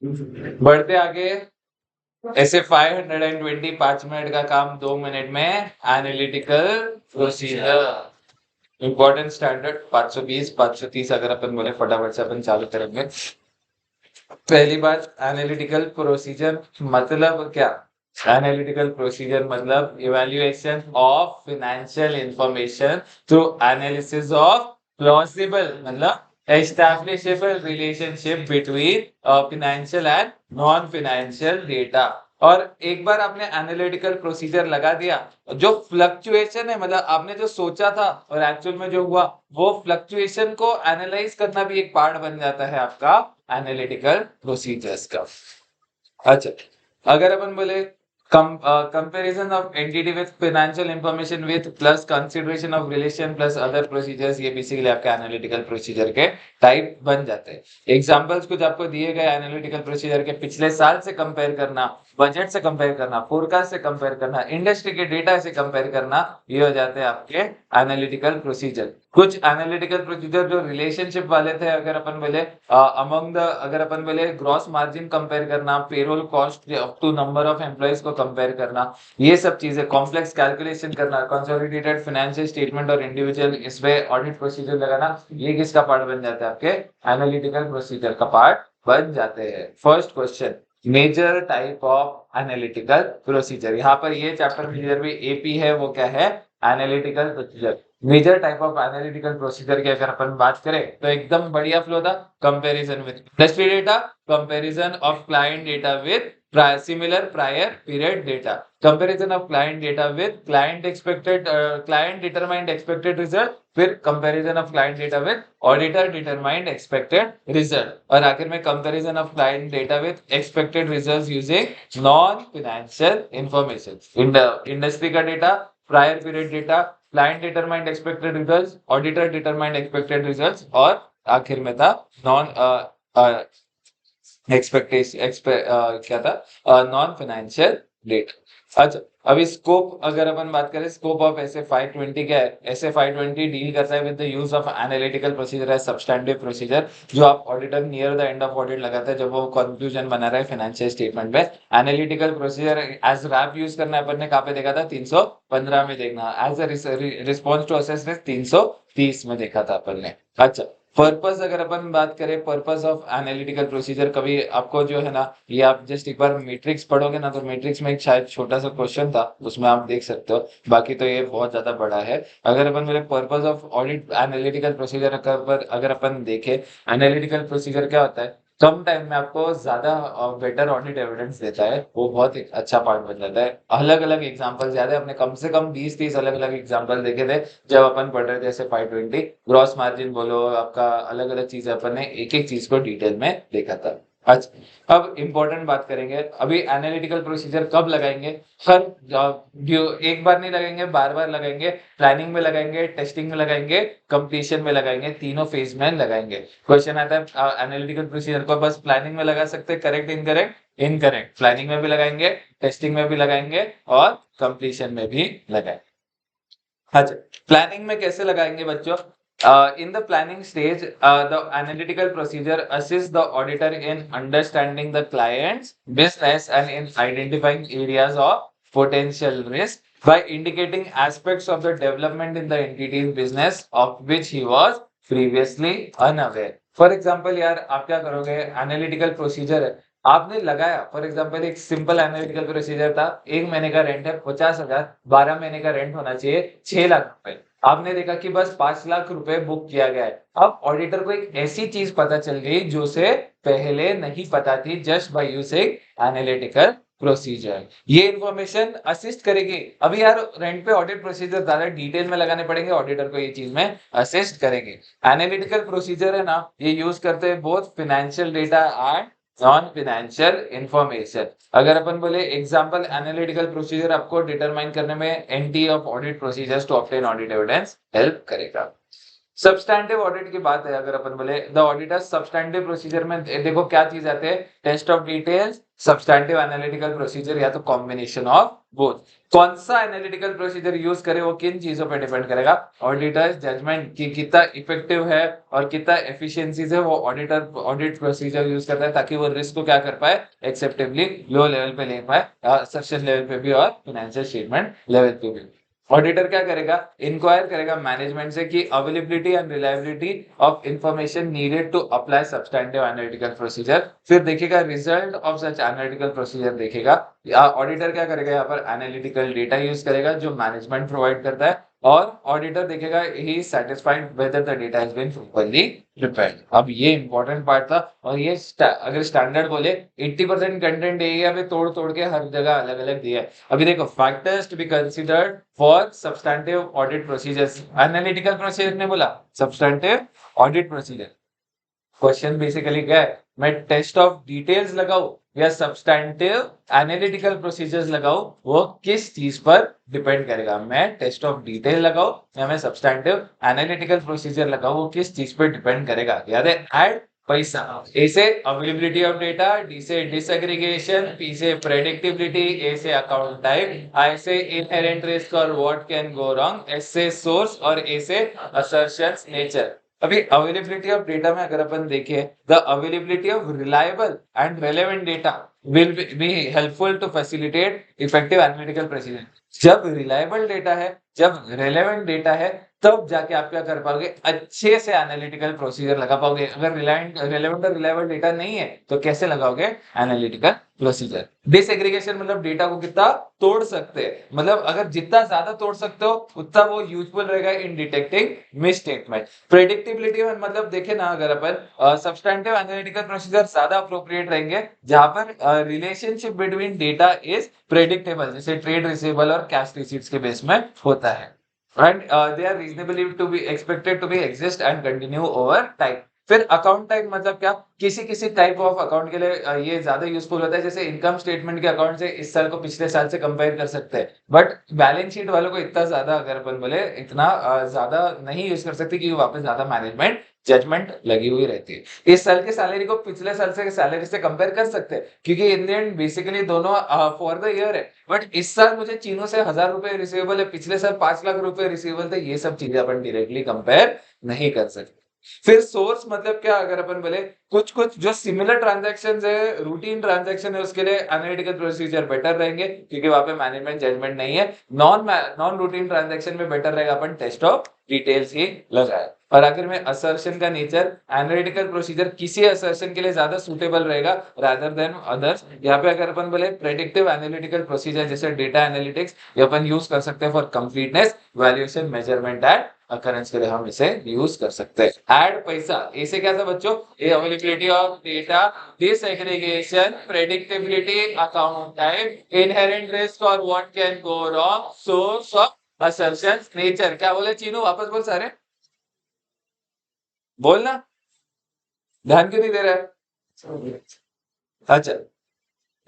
बढ़ते आगे, ऐसे 520 5 मिनट का काम 2 मिनट में, एनालिटिकल प्रोसीजर इंपॉर्टेंट स्टैंडर्ड 520 530 अगर अपन बोले फटाफट से अपन चालू करेंगे। पहली बात, एनालिटिकल प्रोसीजर मतलब क्या? एनालिटिकल प्रोसीजर मतलब evaluation of financial information through analysis of plausible मतलब establishable relationship between financial and non financial data. और एक बार आपने एनालिटिकल प्रोसीजर लगा दिया, जो फ्लक्चुएशन है मतलब आपने जो सोचा था और एक्चुअल में जो हुआ, वो फ्लक्चुएशन को एनालाइज करना भी एक पार्ट बन जाता है आपका एनालिटिकल प्रोसीजर्स का। अच्छा, अगर अपन बोले comparison of entity with financial information with plus consideration of relation plus other procedures, ये बेसिकली आपके एनालिटिकल प्रोसीजर के टाइप बन जाते हैं। एग्जांपल्स कुछ आपको दिए गए एनालिटिकल प्रोसीजर के, पिछले साल से कंपेयर करना, बजट से कंपेयर करना, फोरकास्ट से कंपेयर करना, इंडस्ट्री के डेटा से कंपेयर करना, ये हो जाते हैं आपके एनालिटिकल प्रोसीजर। कुछ एनालिटिकल प्रोसीजर जो रिलेशनशिप वाले थे, अगर अपन बोले अमंग द, अगर अपन बोले ग्रॉस मार्जिन कंपेयर करना, payroll cost up to number of employees को कंपेयर करना, ये सब चीजें, कॉम्प्लेक्स कैलकुलेशन करना, कंसोलिडेटेड फाइनेंशियल स्टेटमेंट और इंडिविजुअल इसमें ऑडिट प्रोसीजर लगाना, ये किसका पार्ट बन जाता है? आपके एनालिटिकल प्रोसीजर का पार्ट बन जाते हैं। First question, major type of analytical procedure. यहाँ पर ये चैप्टर में भी एपी है, वो क्या है? Analytical procedure. Major type of analytical procedure की अगर अपन बात करें तो एकदम बढ़िया फ्लो था। Comparison with industry data, comparison of client data with similar prior period data, comparison of client data with client expected, client determined expected result, फिर comparison of client data with auditor determined expected result, और आखिर में comparison of client data with expected results using non financial information. Industry का data, prior period data, client determined expected results, auditor determined expected results, और आखिर में था non expectation क्या था? Non financial data. अच्छा, अभी स्कोप अगर अपन बात करें, स्कोप ऑफ एस ए 520 क्या है? एस ए 520 डील करता है with the use of analytical procedure as substantive procedure, जो आप auditor near the end of audit लगाता है जब वो कंक्लूजन बना रहा है फाइनेंशियल स्टेटमेंट में। Analytical procedure as wrap use करना है, अपन ने कहाँ पे देखा था? 315 में देखना। As a response to assess risk 330 में देखा था अपन ने। अच्छा, पर्पस अगर अपन बात करें, पर्पस ऑफ एनालिटिकल प्रोसीजर, कभी आपको जो है ना, ये आप जस्ट एक बार मैट्रिक्स पढ़ोगे ना, तो मैट्रिक्स में एक शायद छोटा सा क्वेश्चन था, उसमें आप देख सकते हो, बाकी तो ये बहुत ज्यादा बड़ा है। अगर अपन बोले purpose of audit analytical procedure, अगर अपन देखें, एनालिटिकल प्रोसीजर क्या होता है? कम टाइम में आपको ज्यादा बेटर ऑडिट एविडेंस देता है, वो बहुत एक अच्छा पार्ट बन जाता है। अलग अलग एग्जांपल याद है, अपने कम से कम 20-30 अलग अलग एग्जांपल देखे थे जब अपन पढ़ रहे थे। जैसे 520 ग्रॉस मार्जिन बोलो, आपका अलग अलग चीजें अपन ने एक एक चीज को डिटेल में देखा था। अच्छा, अब इंपॉर्टेंट बात करेंगे, अभी एनालिटिकल प्रोसीजर कब लगाएंगे? हर एक बार नहीं लगाएंगे, बार बार लगाएंगे। प्लानिंग में लगाएंगे, टेस्टिंग में लगाएंगे, कंप्लीशन में लगाएंगे, तीनों फेज में लगाएंगे। क्वेश्चन आता है एनालिटिकल प्रोसीजर को बस प्लानिंग में लगा सकते हैं, करेक्ट इनकरेक्ट? इनकरेक्ट। प्लानिंग में भी लगाएंगे, टेस्टिंग में भी लगाएंगे, और कंप्लीशन में भी लगाएंगे। अच्छा, प्लानिंग में कैसे लगाएंगे बच्चों? In the planning stage, the analytical procedure assists the auditor in understanding the client's business and in identifying areas of potential risk by indicating aspects of the development in the entity's business of which he was previously unaware. For example, यार आप क्या करोगे? Analytical procedure है, आपने लगाया। For example, एक simple analytical procedure था, 1 महीने का रेंट है 50,000, 12 महीने का रेंट होना चाहिए 6 लाख रुपए। आपने देखा कि बस 5 लाख रुपए बुक किया गया है। अब ऑडिटर को एक ऐसी चीज पता चल गई जो उसे पहले नहीं पता थी, just by using analytical procedure. ये इंफॉर्मेशन असिस्ट करेगी। अभी यार रेंट पे ऑडिट प्रोसीजर ज्यादा डिटेल में लगाने पड़ेंगे, ऑडिटर को ये चीज में असिस्ट करेंगे। एनालिटिकल प्रोसीजर है ना, ये यूज करते हैं both financial data and non financial information. अगर अपन बोले एग्जांपल, एनालिटिकल प्रोसीजर आपको डिटरमाइन करने में NT of audit procedures to obtain audit evidence help करेगा। सब्सटैंटिव ऑडिट की बात है अगर अपन बोले द ऑडिटर सब्सटैंटिव प्रोसीजर में देखो क्या चीज आते हैं, test of details, substantive analytical procedure या तो कॉम्बिनेशन ऑफ बोथ। कौन सा एनालिटिकल प्रोसीजर यूज करे वो किन चीजों पे डिपेंड करेगा, ऑडिटर्स जजमेंट की कितना इफेक्टिव है और कितना एफिशिएंसीज है वो ऑडिटर ऑडिट प्रोसीजर यूज करता है ताकि वो रिस्क को क्या कर पाए, एक्सेप्टेबली लो लेवल पे ले पाए, असर्शन लेवल पे भी और फाइनेंशियल स्टेटमेंट लेवल पे भी। ऑडिटर क्या करेगा, इंक्वायर करेगा मैनेजमेंट से कि availability and reliability of information needed to apply substantive analytical procedure, फिर देखेगा result of such analytical procedure देखेगा। ऑडिटर क्या करेगा, यहाँ पर एनालिटिकल डेटा यूज करेगा जो मैनेजमेंट प्रोवाइड करता है और ऑडिटर देखेगा ही satisfied whether the data has been properly prepared. अब ये इंपॉर्टेंट पार्ट था और ये अगर स्टैंडर्ड बोले 80% कंटेंट एरिया में तोड़ तोड़ के हर जगह अलग अलग दिया है। अभी देखो factors to be considered for substantive audit procedures, analytical procedure ने बोला substantive audit procedure. Question basically क्या है, मैं टेस्ट ऑफ डिटेल्स लगाऊं या सब्सटैंटिव एनालिटिकल प्रोसीजर्स लगाऊं, वो किस चीज पर डिपेंड करेगा। मैं टेस्ट ऑफ डिटेल लगाऊं या मैं सब्सटैंटिव एनालिटिकल प्रोसीजर लगाऊं, वो किस चीज पर डिपेंड करेगा। याद है, ऐड पैसा, ए से अवेलेबिलिटी ऑफ डेटा, डी से डिसएग्रीगेशन, पी से प्रेडिक्टिबिलिटी, ए से अकाउंट टाइप, आई से इनहेरेंट रिस्क और what can go wrong, S से सोर्स और ए से असर्शंस नेचर। अभी अवेलेबिलिटी ऑफ डेटा में अगर अपन देखें, the availability of reliable and relevant data will be helpful to facilitate effective analytical procedure. जब रिलायबल डेटा है, जब रेलेवेंट डेटा है, तब जाके आप क्या कर पाओगे, अच्छे से एनालिटिकल प्रोसीजर लगा पाओगे। अगर रेलेवेंट और रिलायबल डेटा नहीं है तो कैसे लगाओगे एनालिटिकल प्रोसीजर। डिसएग्रीगेशन मतलब डेटा को कितना तोड़ सकते हैं, मतलब अगर जितना ज्यादा तोड़ सकते हो उतना वो यूजफुल रहेगा इन डिटेक्टिंग मिसस्टेटमेंट। प्रेडिक्टिबिलिटी में मतलब देखे ना, अगर अपन सब्सटैंटिव एनालिटिकल प्रोसीजर ज्यादा अप्रोप्रिएट रहेंगे जहां पर relationship between data is predictable, जैसे ट्रेड रिसीवेबल और कैश रिसीट्स के बेस में होता है, and they are reasonably to be expected to be exist and continue over time। फिर अकाउंट टाइप मतलब क्या, किसी किसी टाइप ऑफ अकाउंट के लिए ये ज्यादा यूजफुल होता है, जैसे इनकम स्टेटमेंट के अकाउंट से इस साल को पिछले साल से कंपेयर कर सकते हैं, बट बैलेंस शीट वालों को इतना ज्यादा अगर अपन बोले इतना ज्यादा नहीं यूज कर सकते क्योंकि वहां पे ज्यादा मैनेजमेंट जजमेंट लगी हुई रहती है। इस साल के सैलरी को पिछले साल से सैलरी से कंपेयर कर सकते हैं क्योंकि इन द एंड बेसिकली दोनों फॉर द ईयर है, बट इस साल मुझे चीनों से 1000 रुपए रिसीवेबल है, पिछले साल 5 लाख रुपए रिसीवेबल थे, ये सब चीजें अपन डायरेक्टली कंपेयर नहीं कर सकते। फिर सोर्स मतलब क्या, अगर अपन बोले कुछ कुछ जो सिमिलर ट्रांजैक्शंस है, रूटीन ट्रांजैक्शन है, उसके लिए एनालिटिकल प्रोसीजर बेटर रहेंगे क्योंकि वहां पे मैनेजमेंट जजमेंट नहीं है। नॉन रूटीन ट्रांजैक्शन में बेटर रहेगा अपन टेस्ट ऑफ डिटेल्स ही लगाए। और आखिर में असर्शन का नेचर, एनालिटिकल प्रोसीजर किसी असर्शन के लिए ज्यादा सुटेबल रहेगा रादर देन अदर्स। यहाँ पे अगर अपन बोले प्रेडिक्टिव एनालिटिकल प्रोसीजर जैसे डेटा एनालिटिक्स, ये अपन यूज कर सकते हैं for completeness, valuation, measurement and occurrence के लिए हम इसे यूज कर सकते हैं। ऐड पैसा, ऐसे क्या था बच्चों, ये availability of data, disaggregation, predictability, account type, inherent risk और what can go wrong, source of assertions, nature. क्या बोले चीनू, वापस बोल सारे, बोलना, ध्यान क्यों नहीं दे रहा है। अच्छा,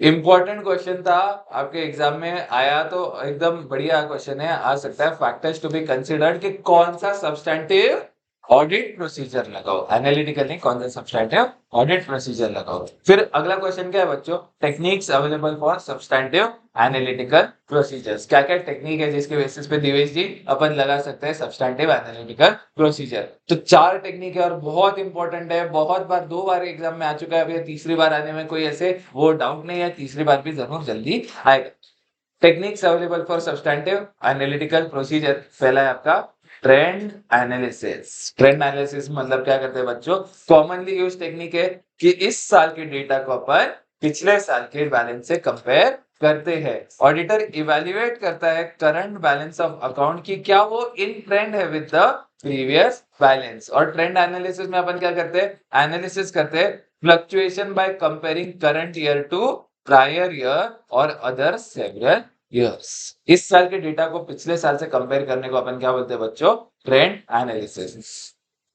इंपॉर्टेंट क्वेश्चन था आपके एग्जाम में आया तो एकदम बढ़िया क्वेश्चन है, आ सकता है। फैक्टर्स टू बी कंसीडर्ड कि कौन सा सब्सटैंटिव ऑडिट प्रोसीजर लगाओ, एनालिटिकल नहीं, कौन सा सब्सटैंटिव ऑडिट प्रोसीजर लगाओ। फिर अगला क्वेश्चन क्या है बच्चों, techniques available for substantive analytical procedures. क्या क्या टेक्निक है जिसके बेसिस पे दिवेश जी अपन लगा सकते हैं सब्सटैंटिव एनालिटिकल प्रोसीजर। तो 4 टेक्निक है और बहुत इंपॉर्टेंट है, बहुत बार 2 बार एग्जाम में आ चुका है, अभी तीसरी बार आने में कोई ऐसे वो डाउट नहीं है, तीसरी बार भी जरूर जल्दी आएगा। Techniques available for substantive analytical procedure, पहला है आपका ट्रेंड एनालिसिस। ट्रेंड एनालिसिस मतलब क्या करते हैं बच्चों, कॉमनली यूज टेक्निक है कि इस साल के डेटा को अपन पिछले साल के बैलेंस से कंपेयर करते हैं। ऑडिटर इवैल्यूएट करता है करंट बैलेंस ऑफ अकाउंट की क्या वो इन ट्रेंड है विद द प्रीवियस बैलेंस। और ट्रेंड एनालिसिस में अपन क्या करते हैं, एनालिसिस करते हैं fluctuation by comparing current year to prior year और अदर सेवरल ईयर्स। इस साल के डेटा को पिछले साल से कंपेयर करने को अपन क्या बोलते हैं बच्चों, ट्रेंड एनालिसिस।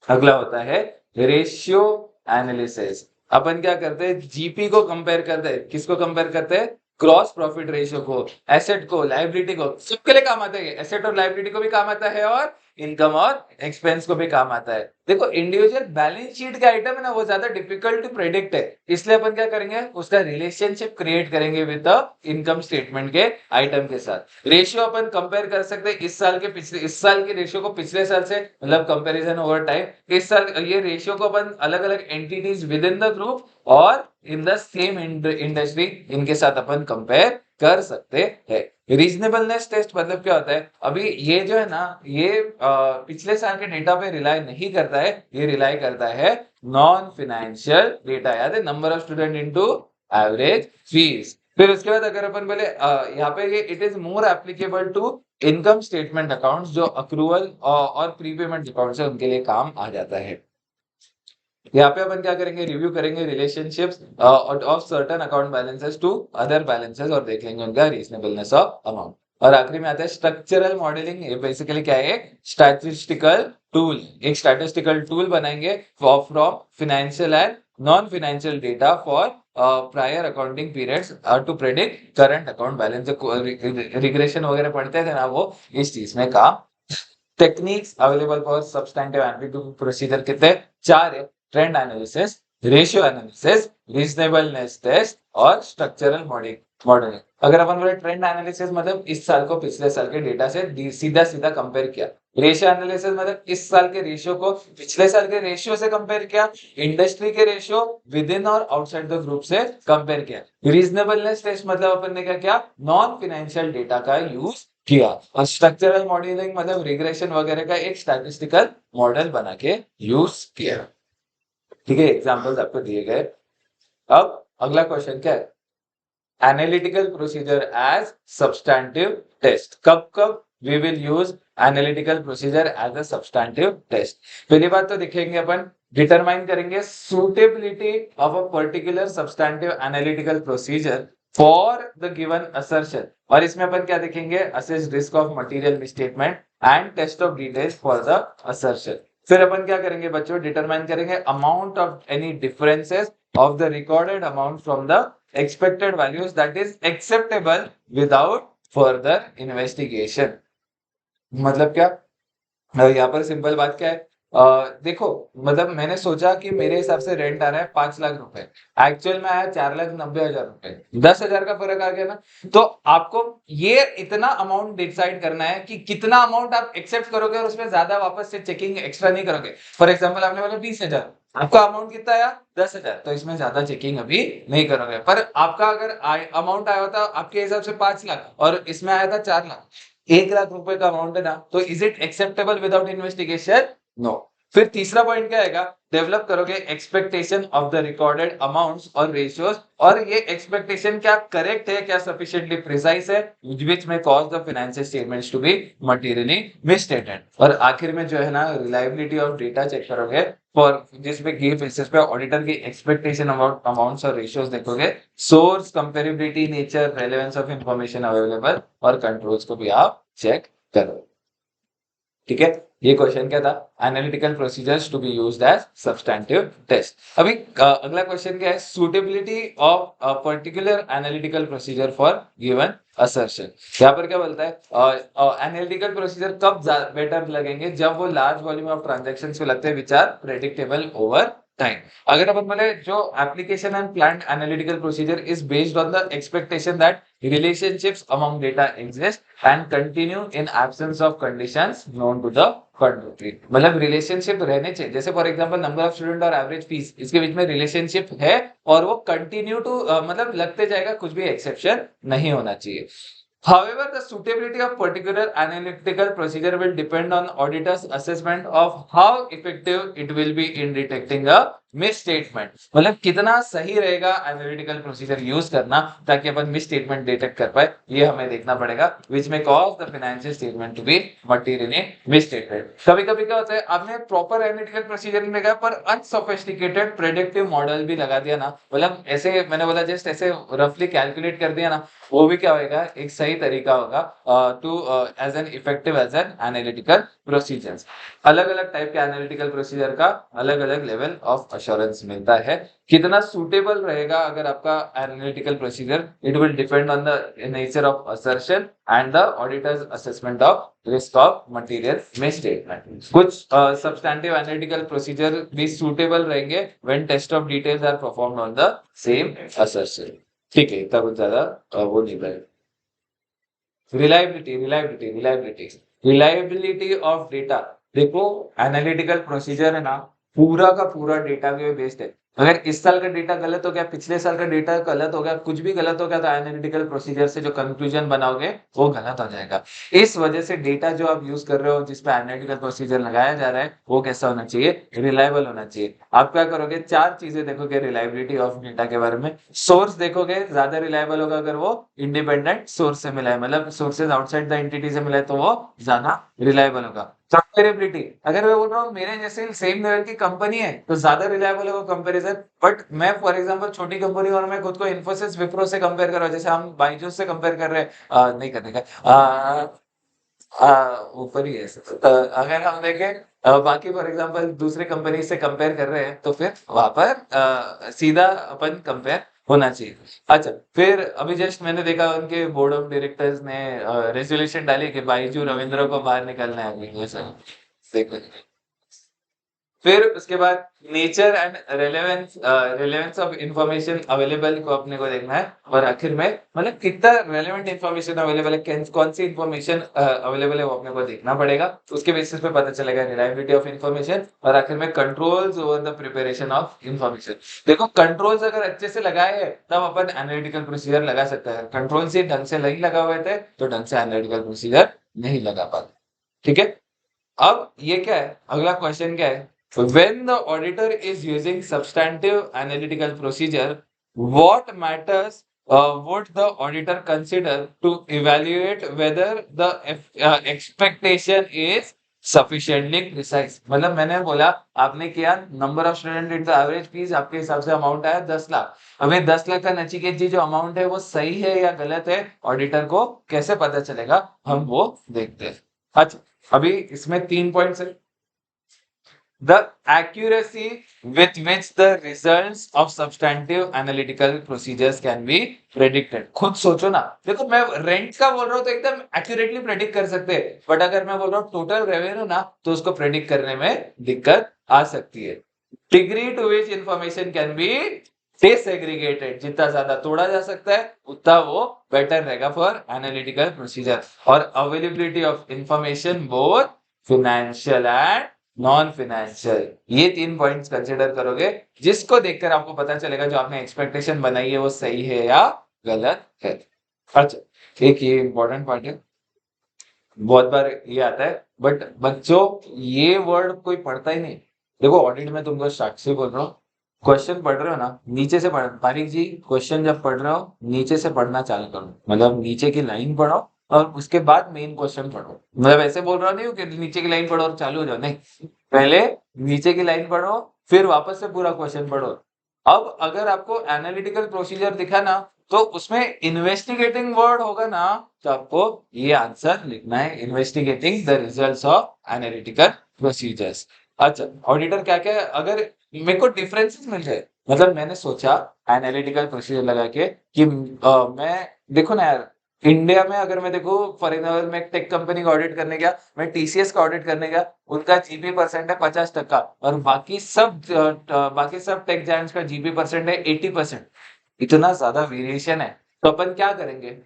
अगला होता है रेशियो एनालिसिस। अपन क्या करते हैं, जीपी को कंपेयर करते हैं, किसको कंपेयर करते हैं, क्रॉस प्रॉफिट रेशियो को, एसेट को, लायबिलिटी को, सबके लिए काम आता है। एसेट और लायबिलिटी को भी काम आता है और इनकम और एक्सपेंस को भी काम आता है। देखो इंडिविजुअल बैलेंस शीट का आइटम है ना, वो ज्यादा डिफिकल्ट टू प्रेडिक्ट है, इसलिए अपन क्या करेंगे, उसका रिलेशनशिप क्रिएट करेंगे विद द इनकम स्टेटमेंट के आइटम के साथ। रेशियो अपन कंपेयर कर सकते हैं इस साल के रेशियो को पिछले साल से, मतलब कंपैरिजन ओवर टाइम। इस साल ये रेशियो को अपन अलग अलग entities with in the group और इन द सेम इंडस्ट्री, इनके साथ अपन कंपेयर कर सकते हैं। रीजनेबलनेस टेस्ट मतलब क्या होता है, अभी ये जो है ना, ये पिछले साल के डेटा पे रिलाई नहीं करता है, ये रिलाई करता है नॉन फाइनेंशियल डेटा। याद है, number of student into average fees. फिर उसके बाद अगर अपन बोले यहाँ पे ये it is more applicable to income statement accounts, जो अक्रूवल और प्रीपेमेंट अकाउंट्स है उनके लिए काम आ जाता है। यहाँ पे अपन क्या करेंगे, रिव्यू करेंगे relationships of certain account balances to other balances और देख लेंगे उनका रीजनेबलनेस ऑफ अमाउंट। और आखिरी में आता है स्ट्रक्चरल मॉडलिंग। ये बेसिकली क्या है, स्टैटिस्टिकल टूल, एक स्टैटिस्टिकल टूल बनाएंगे from financial and non financial data for prior accounting periods to predict current account balance. Regression वगैरह पढ़ते थे ना, वो इस चीज में काम। Techniques available for substantive analytical procedure कितने, 4 है। Trend analysis, ratio analysis, reasonableness test और स्ट्रक्चरल मॉडलिंग। अगर अपन बोले ट्रेंड एनालिसिस मतलब इस साल को पिछले साल के डेटा से सीधा सीधा कंपेयर किया। रेशियो एनालिसिस मतलब इस साल के रेशियो को पिछले साल के रेशियो से कंपेयर किया। इंडस्ट्री के रेशियो विद इन और आउटसाइड द ग्रुप से कंपेयर किया। रीजनेबलनेस टेस्ट मतलब अपन ने क्या किया, नॉन फाइनेंशियल डेटा का यूज किया। और स्ट्रक्चरल मॉडलिंग मतलब रिग्रेशन वगैरह का एक स्टैटिस्टिकल मॉडल बना के यूज किया। ठीक है, एग्जांपल्स आपको दिए गए। अब अगला क्वेश्चन क्या है, analytical procedure as substantive test. कब कब we will use analytical procedure as a substantive test. पहली बात तो देखेंगे अपन, डिटरमाइन करेंगे suitability of a particular substantive analytical procedure for the given assertion. और इसमें अपन क्या देखेंगे, assess risk of material misstatement and test of details for the assertion. फिर अपन क्या करेंगे बच्चों, डिटरमाइन करेंगे amount of any differences of the recorded amount from the expected values that is acceptable without further investigation। मतलब क्या, यहाँ पर सिंपल बात क्या है, देखो मतलब मैंने सोचा कि मेरे हिसाब से रेंट आ रहा है 5 लाख रुपए, एक्चुअल में आया 4,90,000 रुपए, 10,000 का फर्क आ गया ना। तो आपको ये इतना अमाउंट डिसाइड करना है कि कितना अमाउंट आप एक्सेप्ट करोगे और उसमें ज्यादा वापस से चेकिंग एक्स्ट्रा नहीं करोगे। फॉर एग्जाम्पल आपने बोला 20,000, आपका अमाउंट कितना आया 10,000, तो इसमें ज्यादा चेकिंग अभी नहीं करोगे। पर आपका अगर अमाउंट आया होता आपके हिसाब से 5 लाख और इसमें आया था 4 लाख, 1 लाख रुपए का अमाउंट है ना, तो is it acceptable without investigation? No. फिर तीसरा पॉइंट क्या आएगा, डेवलप करोगे expectation of the recorded amounts और रेशियोज, और ये एक्सपेक्टेशन क्या करेक्ट है, क्या सफिशिएंटली प्रिसाइज है, व्हिच में cause the financial statements to be materially misstated. और आखिर में जो है ना, रिलायबिलिटी ऑफ डेटा चेक करोगे फॉर जिसमें की बेसिस पे ऑडिटर की एक्सपेक्टेशन अबाउट अमाउंट्स और रेशियोज देखोगे, source comparability, nature, relevance of information available और कंट्रोल्स को भी आप चेक करो। ठीक है, ये क्वेश्चन क्या था, analytical procedures to be used as substantive test. अभी अगला क्वेश्चन क्या है, suitability of a particular analytical procedure for given assertion. यहाँ पर क्या बोलता है, एनालिटिकल प्रोसीजर कब बेटर लगेंगे, जब वो लार्ज वॉल्यूम ऑफ ट्रांजैक्शंस को लगते हैं which are predictable over time. अगर अपन बोले जो application and planned analytical procedure is based on the expectation that relationships among data exist and continue in absence of conditions known to the contrary। मतलब relationship रहने चाहिए, जैसे for example number of student और average fees, इसके बीच में relationship है और वो कंटिन्यू टू मतलब लगते जाएगा, कुछ भी एक्सेप्शन नहीं होना चाहिए। However, the suitability of particular analytical procedure will depend on auditor's assessment of how effective it will be in detecting a misstatement। मतलब कितना सही रहेगा एनालिटिकल प्रोसीजर यूज करना ताकि अपन मिसस्टेटमेंट डिटेक्ट कर पाए, ये हमें देखना पड़ेगा, which may cause the financial statement to be materially misstated। कभी कभी क्या होता है, आपने प्रॉपर एनालिटिकल प्रोसीजर नहीं लगा पर अनसोफिस्टिकेटेड प्रेडिक्टिव मॉडल भी लगा दिया ना, मतलब ऐसे मैंने बोला जस्ट ऐसे रफली कैलकुलेट कर दिया ना, वो भी क्या होगा, एक सही तरीका होगा to as an effective as an analytical procedures. अलग अलग टाइप के एनालिटिकल प्रोसीजर का अलग अलग लेवल ऑफ अश्योरेंस मिलता है। कितना सूटेबल रहेगा अगर आपका analytical procedure, it will depend on the nature of assertion and the auditor's assessment of risk of material misstatement. कुछ सब्सटैंटिव एनालिटिकल प्रोसीजर भी सूटेबल रहेंगे when test of details are performed on the same assertion. ठीक है, इतना कुछ ज्यादा वो नहीं रहेगा। Reliability of data. देखो, एनालिटिकल प्रोसीजर है ना, पूरा का पूरा डेटा पे बेस्ड है। अगर इस साल का डेटा गलत हो गया, पिछले साल का डेटा गलत हो गया, कुछ भी गलत हो गया, तो एनालिटिकल प्रोसीजर से जो कंक्लूजन बनाओगे वो गलत हो जाएगा। इस वजह से डेटा जो आप यूज कर रहे हो, जिसपे एनालिटिकल प्रोसीजर लगाया जा रहा है, वो कैसा होना चाहिए? रिलायबल होना चाहिए। आप क्या करोगे? 4 चीजें देखोगे रिलायबिलिटी ऑफ डेटा के बारे में। सोर्स देखोगे, ज्यादा रिलायबल होगा अगर वो इंडिपेंडेंट सोर्स से मिला है, मतलब सोर्सेज आउटसाइड द एंटिटी से मिला है, तो वो ज्यादा रिलायबल होगा। कंपेरेबिलिटी, अगर मैं बोल रहा हूँ मेरे जैसे सेम लेवल की कंपनी है तो ज्यादा रिलायबल होगा कंपैरिजन। बट मैं फॉर एग्जांपल छोटी कंपनी और मैं खुद को इन्फोसिस विप्रो से कंपेयर कर रहा हूँ, जैसे हम बायजूस से कंपेयर कर रहे हैं, नहीं करने का ऊपर ही है। अगर हम देखें बाकी फॉर एग्जांपल दूसरे कंपनी से कंपेयर कर रहे हैं, तो फिर वहां पर सीधा अपन कंपेयर होना चाहिए। अच्छा, फिर अभी जस्ट मैंने देखा उनके बोर्ड ऑफ डायरेक्टर्स ने रेजोल्यूशन डाली कि बाइजू रविंद्र को बाहर निकलना है अभी, ऐसा देखो। फिर उसके बाद nature and relevance of information available को अपने को देखना है। और आखिर में मतलब कितना रेलेवेंट इंफॉर्मेशन अवेलेबल है, कौन सी इंफॉर्मेशन अवेलेबल है, वो अपने को देखना पड़ेगा। उसके बेसिस पे पता चलेगा रिलायबिलिटी ऑफ इंफॉर्मेशन। और आखिर में controls over the preparation of information. देखो, कंट्रोल्स अगर अच्छे से लगाए हैं तब अपन एनालिटिकल प्रोसीजर लगा सकते हैं। कंट्रोल से ढंग से नहीं लगा हुए थे तो ढंग से एनालिटिकल प्रोसीजर नहीं लगा पाते। ठीक है, अब ये क्या है, अगला क्वेश्चन क्या है? When the auditor is using substantive analytical procedure, what matters would the auditor consider to evaluate whether the expectation is sufficiently precise? मतलब मैंने बोला, आपने किया number of student into average fees, आपके हिसाब से अमाउंट आया 10 लाख। हमें 10 लाख का नचिकेत जी जो अमाउंट है वो सही है या गलत है, ऑडिटर को कैसे पता चलेगा? हम वो देखते हैं। अच्छा, अभी इसमें 3 पॉइंट्स है। The accuracy with which the results of substantive analytical procedures can be predicted। खुद सोचो ना, देखो मैं रेंट का बोल रहा हूँ तो एकदम एक्यूरेटली प्रेडिक्ट कर सकते हैं, बट अगर मैं बोल रहा हूँ टोटल रेवेन्यू ना, तो उसको प्रेडिक्ट करने में दिक्कत आ सकती है। Degree to which information can be disaggregated, जितना ज्यादा तोड़ा जा सकता है उतना वो बेटर रहेगा फॉर एनालिटिकल प्रोसीजर। और availability of information both financial and non financial, ये 3 पॉइंट्स कंसिडर करोगे, जिसको देखकर आपको पता चलेगा जो आपने एक्सपेक्टेशन बनाई है वो सही है या गलत है। अच्छा, एक ये इंपॉर्टेंट पार्ट है, बहुत बार ये आता है, बट बच्चों ये वर्ड कोई पढ़ता ही नहीं। देखो, ऑडिट में तुमको साक्षी बोल रहा हूँ, क्वेश्चन पढ़ रहे हो ना, नीचे से पढ़, तारिक जी क्वेश्चन जब पढ़ रहे हो नीचे से पढ़ना चालू करो, मतलब नीचे की लाइन पढ़ो और उसके बाद मेन क्वेश्चन पढ़ो। मतलब ऐसे बोल रहा नहीं हूँ कि नीचे की लाइन पढ़ो और चालू हो जाओ, नहीं, पहले नीचे की लाइन पढ़ो फिर वापस से पूरा क्वेश्चन पढ़ो। अब अगर आपको एनालिटिकल प्रोसीजर दिखा ना, तो उसमें इन्वेस्टिगेटिंग वर्ड होगा ना, तो आपको ये आंसर लिखना है, investigating the results of analytical procedures. अच्छा, ऑडिटर क्या क्या, अगर मेरे को डिफरेंसेस मिल जाए, मतलब मैंने सोचा एनालिटिकल प्रोसीजर लगा के कि मैं देखो ना यार, इंडिया में अगर मैं देखो फॉर एग्जाम्पल मैं टेक कंपनी का ऑडिट करने गया, मैं टीसीएस का ऑडिट करने गया, उनका जीपी परसेंट है 50% और बाकी सब टेक जायंट्स का जीपी परसेंट है 80%। इतना ज्यादा वेरिएशन है, तो अपन क्या करेंगे?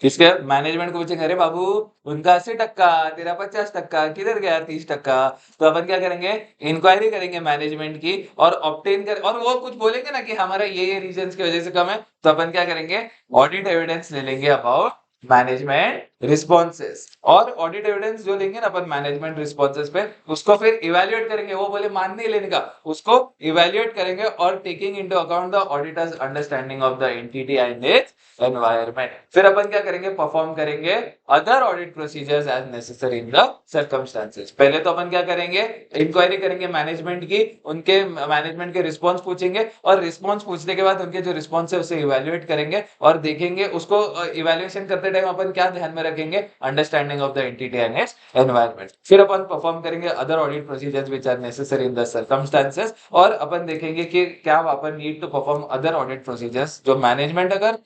किसके मैनेजमेंट को पूछेंगे, अरे बाबू उनका 80%, तेरा 50%, किधर गया 30%? तो अपन क्या करेंगे? इंक्वायरी करेंगे मैनेजमेंट की और ऑब्टेन कर, और वो कुछ बोलेंगे ना कि हमारा ये रीजंस की वजह से कम है, तो अपन क्या करेंगे? ऑडिट एविडेंस ले लेंगे अबाउट मैनेजमेंट रिस्पॉन्सेस। और ऑडिट एविडेंस जो लेंगे ना अपन मैनेजमेंट रिस्पॉन्सेस पे, उसको फिर इवेल्युएट करेंगे। वो बोले मान नहीं लेने का, उसको इवेल्युएट करेंगे और taking into account the auditor's understanding of the entity and its environment. फिर अपन क्या करेंगे? परफॉर्म करेंगे other audit procedures as necessary in the circumstances. पहले तो अपन क्या करेंगे? इंक्वायरी करेंगे मैनेजमेंट की, उनके मैनेजमेंट के रिस्पॉन्स पूछेंगे और रिस्पॉन्स पूछने के बाद उनके जो रिस्पॉन्स है उसे इवेल्युएट करेंगे और देखेंगे, उसको इवेल्युएशन करते टाइम अपन क्या ध्यान में रखेंगे, understanding of the entity and its environment. फिर अपन परफॉर्म करेंगे other audit procedures which are necessary in the circumstances, और अपन देखेंगे कि क्या अपन need to perform other audit procedures. जो मैनेजमेंट अगर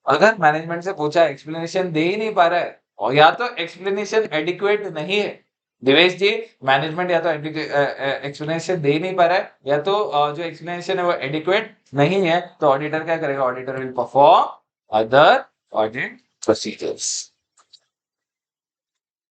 अगर मैनेजमेंट से पूछा एक्सप्लेनेशन दे ही नहीं पा रहा है, और या तो एक्सप्लेनेशन एडिक्वेट नहीं है दिवेश जी, मैनेजमेंट या तो एक्सप्लेनेशन दे ही नहीं पा रहा है, या तो जो एक्सप्लेनेशन है वो एडिक्वेट नहीं है, तो ऑडिटर क्या करेगा, auditor will perform other audit procedures.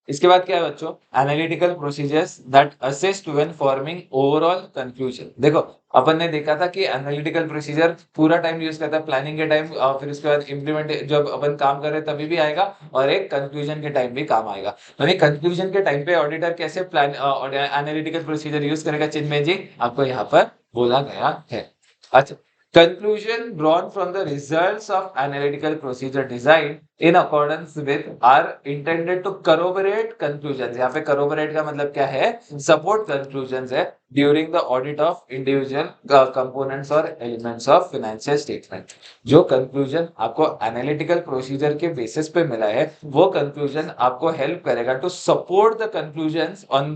इसके बाद क्या है बच्चों, analytical procedures that assist when forming overall conclusion. देखो अपन ने देखा था कि एनालिटिकल प्रोसीजर पूरा टाइम यूज करता है, प्लानिंग के टाइम, फिर उसके बाद इम्प्लीमेंट जब अपन काम कर रहे हैं तभी भी आएगा, और एक कंक्लूजन के टाइम भी काम आएगा। यानी कंक्लूजन के टाइम पे ऑडिटर कैसे प्लान एनालिटिकल प्रोसीजर यूज करेगा, चिन्मय जी आपको यहाँ पर बोला गया है। अच्छा, conclusion drawn from the results of analytical procedure design in accordance with are intended to corroborate conclusions। यहाँ पे corroborate का मतलब क्या है, support conclusions है during the audit of individual components or elements of financial statement। जो conclusion आपको analytical procedure के basis पे मिला है, वो conclusion आपको help करेगा to support the conclusions on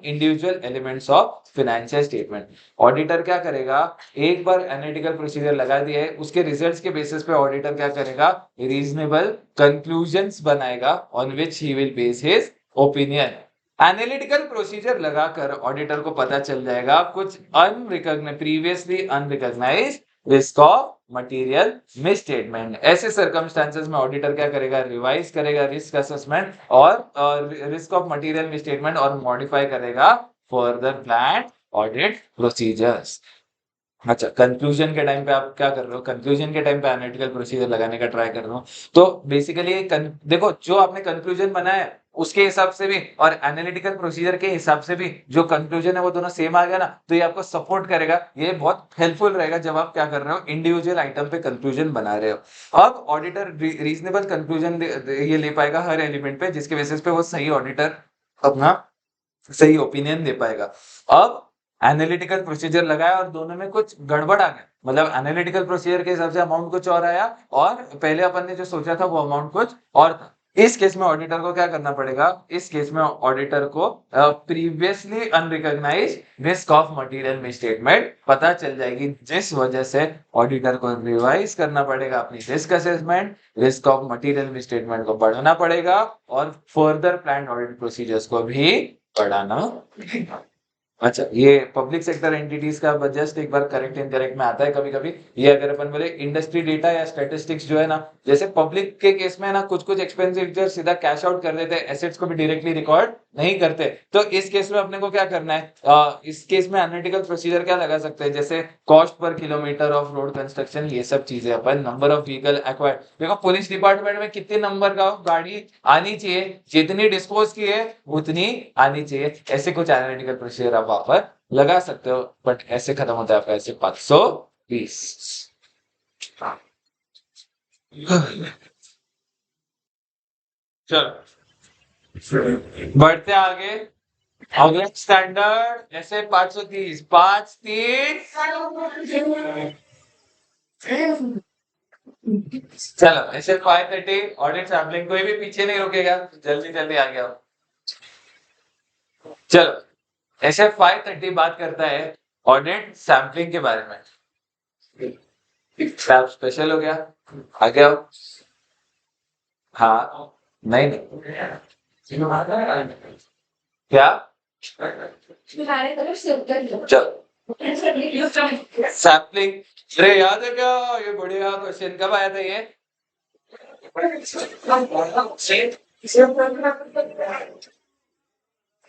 individual elements of financial statement। Auditor क्या करेगा, एक बार एनालिटिकल प्रोसीजर लगा दिया है, उसके रिजल्ट्स के बेसिस पे ऑडिटर क्या करेगा, रीजनेबल कंक्लूजन्स बनाएगा on which he will base his opinion. Analytical procedure लगाकर ऑडिटर को पता चल जाएगा कुछ previously unrecognised risk of material misstatement. ऐसे सर्कमस्टांसेस में ऑडिटर क्या करेगा, रिवाइज करेगा रिस्क असेसमेंट और रिस्क ऑफ मटेरियल मिसस्टेटमेंट और मॉडिफाई करेगा फर्दर प्लान ऑडिट प्रोसीजर्स। अच्छा, कंक्लूजन के टाइम पे आप क्या कर रहे हो, कंक्लूजन के टाइम पे एनालिटिकल प्रोसीजर लगाने का ट्राई कर रहे हो। तो बेसिकली देखो जो आपने कंक्लूजन बनाया है उसके हिसाब से भी और एनालिटिकल प्रोसीजर के हिसाब से भी जो कंक्लूजन है वो दोनों सेम आ गया ना, तो ये आपको सपोर्ट करेगा, ये बहुत हेल्पफुल रहेगा जब आप क्या कर रहे हो, इंडिविजुअल आइटम पे कंक्लूजन बना रहे हो। अब ऑडिटर रीजनेबल कंक्लूजन ये ले पाएगा हर एलिमेंट पे, जिसके बेसिस पे वो सही ऑडिटर अपना सही ओपिनियन दे पाएगा। अब एनालिटिकल प्रोसीजर लगाया और दोनों में कुछ गड़बड़ आ गया, मतलब एनालिटिकल प्रोसीजर के हिसाब से अमाउंट कुछ और आया और पहले अपन ने जो सोचा था वो अमाउंट कुछ और था। इस केस में ऑडिटर को क्या करना पड़ेगा, इस केस में ऑडिटर को previously unrecognised risk of material misstatement पता चल जाएगी, जिस वजह से ऑडिटर को रिवाइज करना पड़ेगा अपनी risk assessment, risk of material misstatement को बढ़ाना पड़ेगा और फर्दर प्लान ऑडिट प्रोसीजर्स को भी बढ़ाना। अच्छा, ये पब्लिक सेक्टर एंटिटीज का जस्ट एक बार करेक्ट इनकरेक्ट में आता है कभी कभी। ये अगर अपन बोले इंडस्ट्री डेटा या स्टैटिस्टिक्स जो है ना, जैसे पब्लिक के केस में ना कुछ कुछ एक्सपेंडिचर सीधा कैश आउट कर देते हैं, एसेट्स को भी डायरेक्टली रिकॉर्ड नहीं करते, तो इस केस में अपने को क्या करना है, इस केस में एनालिटिकल प्रोसीजर क्या लगा सकते हैं, जैसे cost per kilometre of road construction, ये सब चीजें अपन, नंबर ऑफ व्हीकल एक्वायर्ड। देखो पुलिस डिपार्टमेंट में कितने नंबर का गाड़ी आनी चाहिए, जितनी डिस्पोज की है उतनी आनी चाहिए, ऐसे कुछ एनालिटिकल प्रोसीजर आप वहां पर लगा सकते हो। बट ऐसे खत्म होता है आपका ऐसे 520। चलो बढ़ते आगे, अगला स्टैंडर्ड ऐसे 530 530। चलो ऐसे 530 ऑडिट सैम्पलिंग, कोई भी पीछे नहीं रुकेगा, जल्दी जल्दी आ गया। चलो ऐसे 530 बात करता है ऑडिट सैम्पलिंग के बारे में। स्पेशल हो गया, आ गया। हाँ नहीं क्या, सैम्पलिंग, अरे याद है क्या, ये बढ़िया क्वेश्चन कब आया था ये,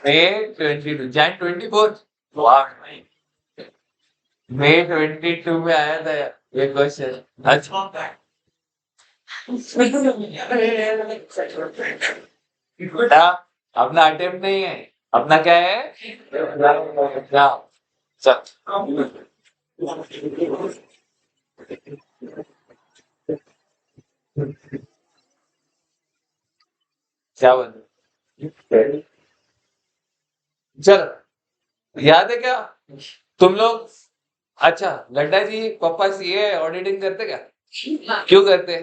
May 22, Jan 24, May 22 में आया था ये क्वेश्चन। अच्छा बेटा अपना अटेम्प्ट नहीं है, अपना क्या है एग्जाम। क्या बोल, चलो याद है क्या तुम लोग, अच्छा लड्डा जी पापा सीए ऑडिटिंग करते क्या, क्यों करते,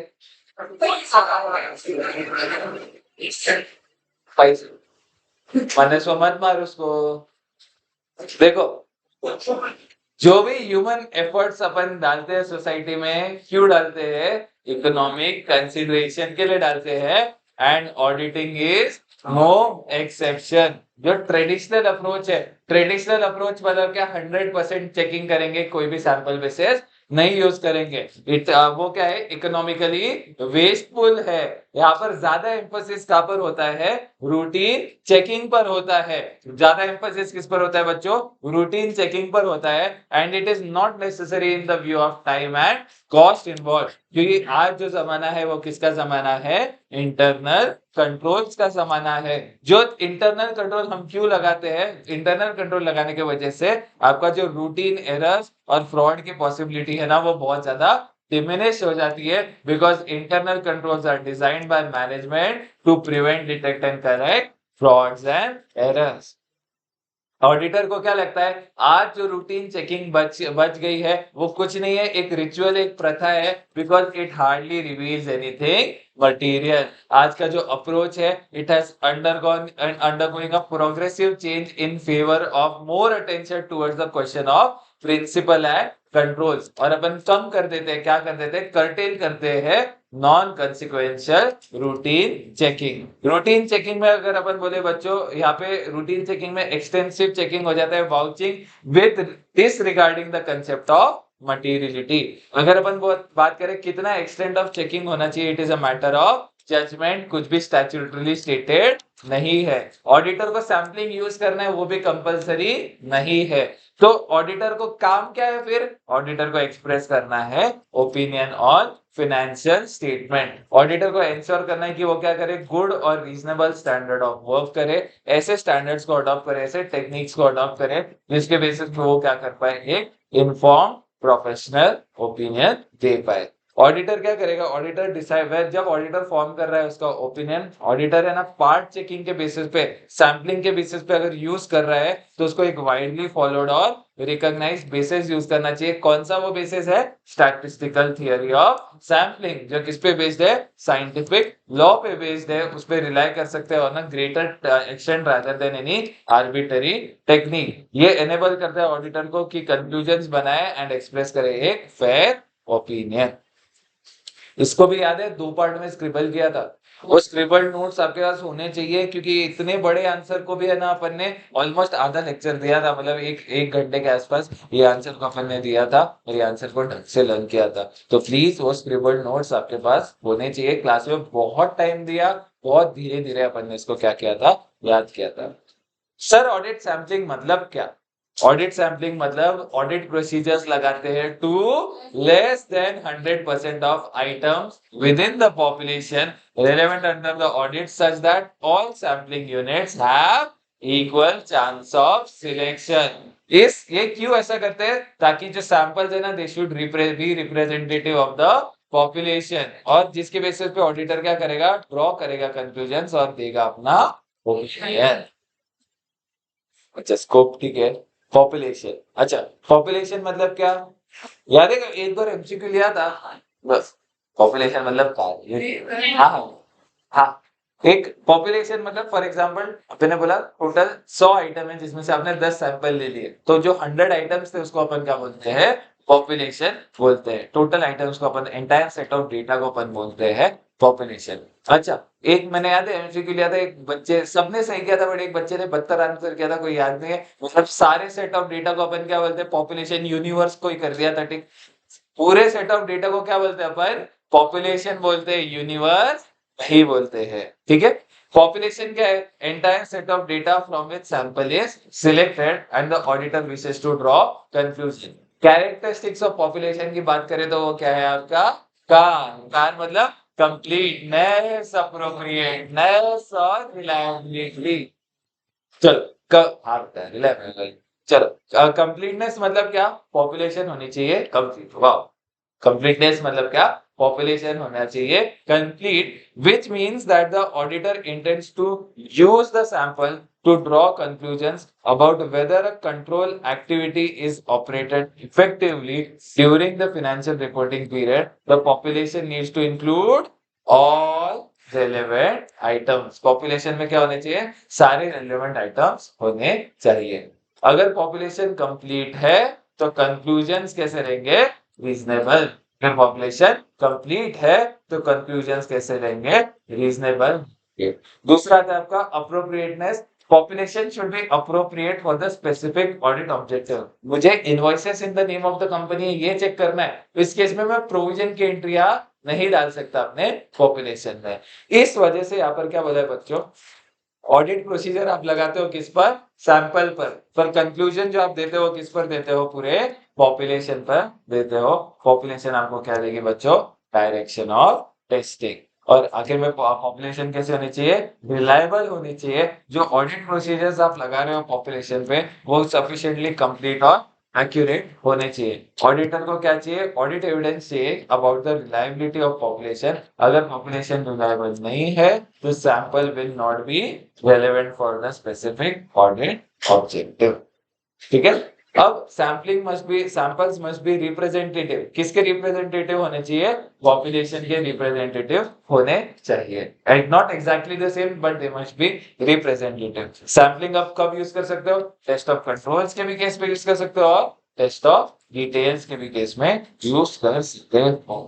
पैसे मैंने सो मत मार उसको। देखो, जो भी ह्यूमन एफर्ट्स अपन डालते हैं सोसाइटी में, क्यों डालते हैं? इकोनॉमिक कंसिडरेशन के लिए डालते हैं, and auditing is no exception. जो ट्रेडिशनल अप्रोच है, ट्रेडिशनल अप्रोच मतलब क्या? 100% चेकिंग करेंगे, कोई भी सैंपल बेसिस नहीं यूज करेंगे। वो क्या है? इकोनॉमिकली वेस्टफुल है। यहाँ पर ज्यादा एम्फोसिस कहाँ पर होता है? रूटीन चेकिंग पर होता है। ज्यादा एम्फोसिस किस पर होता है बच्चों? रूटीन चेकिंग पर होता है, and it is not necessary in the view of time and cost involve. क्योंकि आज जो जमाना है वो किसका जमाना है? इंटरनल कंट्रोल्स का जमाना है। जो इंटरनल कंट्रोल हम क्यों लगाते हैं? इंटरनल कंट्रोल लगाने की वजह से आपका जो रूटीन एरर्स और फ्रॉड की पॉसिबिलिटी है ना, वो बहुत ज्यादा डिमिनिश हो जाती है, because internal controls are designed by management to prevent, detect and correct frauds and errors. Auditor को क्या लगता है? आज जो रूटीन चेकिंग बच गई है, वो कुछ नहीं है, एक रिचुअल, एक प्रथा है, because it hardly reveals anything material. आज का जो अप्रोच है, it has undergoing a progressive change in favour of more attention towards the question of principle and controls. और अपन कम कर देते हैं, क्या कर देते हैं? कर्टेल करते हैं non कंसिक्वेंशियल routine checking. Routine checking में अगर अपन बोले बच्चों, यहाँ पे रूटीन चेकिंग में एक्सटेंसिव चेकिंग हो जाता है, vouching with this regarding the concept of materiality. अगर अपन बात करें कितना एक्सटेंट ऑफ चेकिंग होना चाहिए, it is a matter of judgement, कुछ भी स्टैट्यूटरी स्टेटेड नहीं है। ऑडिटर को सैंपलिंग यूज करना है, वो भी कंपलसरी नहीं है। तो ऑडिटर को काम क्या है फिर? ऑडिटर को एक्सप्रेस करना है opinion on financial statement. Auditor को इंश्योर करना है कि वो क्या करे? गुड और रीजनेबल स्टैंडर्ड ऑफ वर्क करे, ऐसे स्टैंडर्ड्स को अडॉप्ट करे, ऐसे टेक्निक्स को अडॉप्ट करे जिसके बेसिस पे वो क्या कर पाए? एक इन्फॉर्म प्रोफेशनल ओपिनियन दे पाए। ऑडिटर क्या करेगा? ऑडिटर डिसाइड, जब ऑडिटर फॉर्म कर रहा है उसका ओपिनियन, ऑडिटर है ना, पार्ट चेकिंग के बेसिस पे, सैंपलिंग के बेसिस पे अगर यूज कर रहा है, तो उसको एक वाइडली फॉलोड और रिकॉग्नाइज्ड बेसिस यूज करना चाहिए। कौन सा वो बेसिस है? स्टैटिस्टिकल थियरी ऑफ सैंपलिंग, जो किस पे बेस्ड है? साइंटिफिक लॉ पे बेस्ड है, उस पे रिलाई कर सकते हैं और ना greater extent rather than any arbitrary technique. ये एनेबल करता है ऑडिटर को कि कंक्लूजन्स बनाए एंड एक्सप्रेस करे एक फेयर ओपिनियन। इसको भी याद है, 2 पार्ट में स्क्रिबल किया था। वो स्क्रिबल नोट्स आपके पास होने चाहिए, क्योंकि इतने बड़े आंसर को भी है ना, अपन ने ऑलमोस्ट आधा लेक्चर दिया था, मतलब एक घंटे के आसपास ये आंसर को अपन ने दिया था, और ये आंसर को ढंग से लर्न किया था। तो प्लीज वो स्क्रिबल नोट्स आपके पास होने चाहिए। क्लास में बहुत टाइम दिया, बहुत धीरे धीरे अपन ने इसको क्या किया था? याद किया था। सर, ऑडिट सैम्पलिंग मतलब क्या? ऑडिट सैम्पलिंग मतलब ऑडिट प्रोसीजर्स लगाते हैं to less than 100% of items within the population relevant under the audit such that all sampling units have equal chance of selection। ये क्यों ऐसा करते हैं? ताकि जो सैंपल्स है ना, they should be representative of the population, और जिसके बेसिस पे ऑडिटर क्या करेगा? ड्रॉ करेगा कंक्लूजन्स और देगा अपना ओपिनियन। अच्छा, स्कोप ठीक है। पॉपुलेशन, अच्छा, पॉपुलेशन मतलब क्या? याद है कि एक बार एमसीक्यू लिया था बस। पॉपुलेशन मतलब क्या है? हाँ हाँ, एक पॉपुलेशन मतलब, फॉर एग्जांपल आपने बोला टोटल 100 आइटम है, जिसमें से आपने 10 सैंपल ले लिए, तो जो 100 आइटम्स थे उसको अपन क्या बोलते हैं? पॉपुलेशन बोलते हैं। टोटल आइटम्स को अपन, एंटायर सेट ऑफ डेटा को अपन बोलते हैं पॉपुलेशन। अच्छा, एक मैंने याद है एमसीक्यू लिया था, एक बच्चे, सबने सही किया था बट एक बच्चे ने 72 आंसर किया था, कोई याद नहीं है। मतलब सारे सेट ऑफ डेटा को अपन क्या बोलते हैं? पॉपुलेशन। यूनिवर्स को ही कर दिया था, ठीक। पूरे सेट ऑफ डेटा को क्या बोलते हैं अपन? पॉपुलेशन बोलते हैं, यूनिवर्स नहीं बोलते हैं, ठीक है। पॉपुलेशन क्या है? Entire set of data from which sample is selected and the auditor wishes to draw conclusion. Characteristics of population की बात करें तो वो क्या है आपका? कान मतलब कंप्लीटनेस, अप्रोप्रिएटनेस और रिलायबिलिटी। चलो, रिलायबिलिटी। चलो, कंप्लीटनेस मतलब क्या? पॉपुलेशन होनी चाहिए कंप्लीट। वाह, कंप्लीटनेस मतलब क्या? पॉपुलेशन होना चाहिए complete, which means that the auditor intends to use the sample to draw conclusions about whether a control activity is operated effectively during the financial reporting period. The population needs to include all relevant items. Population में क्या होने चाहिए? सारे relevant items होने चाहिए। अगर population complete है तो कंक्लूजन्स कैसे रहेंगे? रीजनेबल। अगर पॉपुलेशन कंप्लीट है तो कंक्लूजन्स कैसे रहेंगे? रीजनेबल। दूसरा आता है आपका appropriateness. Population should be appropriate for the specific audit objective. मुझे invoices in the name of the company ये चेक करना है, तो इस केस में मैं प्रोविजन की एंट्रियां नहीं डाल सकता अपने पॉपुलेशन में। इस वजह से यहाँ पर क्या बोला है बच्चों, ऑडिट प्रोसीजर आप लगाते हो किस पर? सैंपल पर कंक्लूजन जो आप देते हो किस पर देते हो? पूरे पॉपुलेशन पर देते हो। पॉपुलेशन आपको क्या देगी बच्चों? Direction of testing. और आखिर में पॉपुलेशन कैसे होनी चाहिए? रिलायबल होनी चाहिए। जो ऑडिट प्रोसीजर्स आप लगा रहे हो पॉपुलेशन पे वो सफिशिएंटली कंप्लीट और एक्यूरेट होने चाहिए। ऑडिटर को क्या चाहिए? ऑडिट एविडेंस चाहिए about the reliability of population. अगर पॉपुलेशन रिलायबल नहीं है तो sample will not B relevant for the specific audit objective. ठीक है। अब सैंपल्स मस्ट बी रिप्रेजेंटेटिव। किसके रिप्रेजेंटेटिव होने चाहिए? पॉपुलेशन के रिप्रेजेंटेटिव होने चाहिए। And not exactly the same but they must be representative. Sampling अब कब यूज कर सकते हो? टेस्ट ऑफ कंट्रोल्स के भी केस में यूज कर सकते हो और टेस्ट ऑफ डिटेल्स के भी केस में यूज कर सकते हो।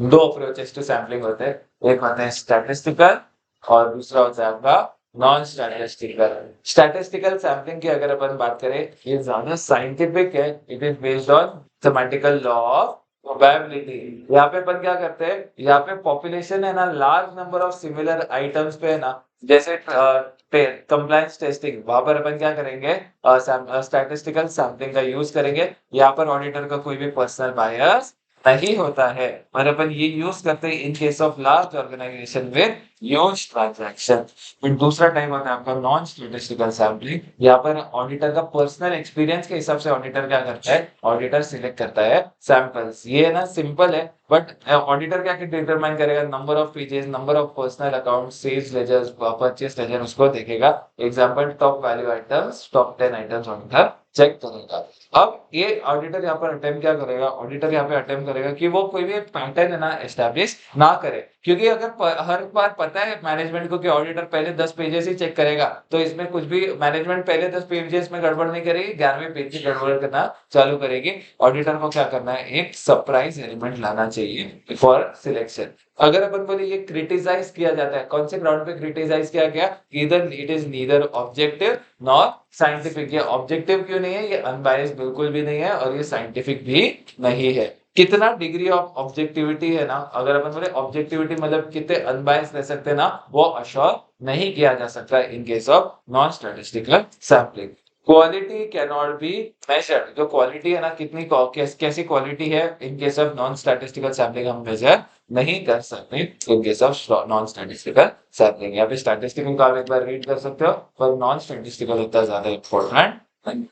दो अप्रोचेस टू सैंपलिंग होते हैं, एक होता है स्टैटिस्टिकल और दूसरा होता है आपका नॉन स्टैटिस्टिकल। स्टैटिस्टिकल सैंपलिंग की अगर अपन बात करें ये ज्यादा साइंटिफिक है। It is based on mathematical law of probability. यहाँ पे अपन क्या करते हैं, यहाँ पे पॉपुलेशन है ना, large number of similar items पे है ना, जैसे कंप्लायंस टेस्टिंग, वहां पर अपन क्या करेंगे? स्टैटिस्टिकल सैंपलिंग का यूज करेंगे। यहाँ पर ऑडिटर का कोई भी पर्सनल बायस नहीं होता है और अपन ये यूज करते हैं in case of large organisation with huge transaction. फिर दूसरा टाइप होता है आपका नॉन स्टैटिस्टिकल सैंपलिंग। यहाँ पर ऑडिटर का पर्सनल एक्सपीरियंस के हिसाब से ऑडिटर क्या करता है? ऑडिटर सिलेक्ट करता है सैंपल्स। ये ना सिंपल है बट ऑडिटर क्या डिटरमाइन करेगा? Number of pages, number of personal account, sales ledgers, purchase ledger, उसको देखेगा। Example top value items, top 10 items auditor check करेगा। अब ये ऑडिटर यहाँ पर अटेम्प्ट क्या करेगा? ऑडिटर यहाँ पे अटेम्प्ट करेगा कि वो कोई भी पैटर्न है ना एस्टैब्लिश ना करे। क्योंकि अगर हर बार पता है मैनेजमेंट को कि ऑडिटर पहले 10 पेजेस ही चेक करेगा, तो इसमें कुछ भी मैनेजमेंट पहले 10 पेजेस में गड़बड़ नहीं करेगी, 11वें पेज की गड़बड़ करना चालू करेगी। ऑडिटर को क्या करना है? एक सरप्राइज एलिमेंट लाना चाहिए फॉर सिलेक्शन। अगर अपन बोले ये क्रिटिसाइज किया जाता है, कौन से ग्राउंड पे क्रिटिसाइज किया गया? इधर it is neither objective nor scientific. ये ऑब्जेक्टिव क्यों नहीं है? ये अनबायस्ड बिल्कुल भी नहीं है और ये साइंटिफिक भी नहीं है। कितना डिग्री ऑफ ऑब्जेक्टिविटी है ना, अगर अपन बोले ऑब्जेक्टिविटी मतलब कितने अनबायस्ड रह सकते हैं ना, वो अश्योर नहीं किया जा सकता इन case of non statistical sampling. Quality can not be measured. जो क्वालिटी है ना, कितनी कैसी क्वालिटी है, इन case of non statistical sampling हम मेजर नहीं कर सकते इन case of non statistical sampling. या फिर स्टैटिस्टिकल को आप एक बार रीड कर सकते हो पर नॉन स्टैटिस्टिकल इतना ज्यादा इंपॉर्टेंट नहीं।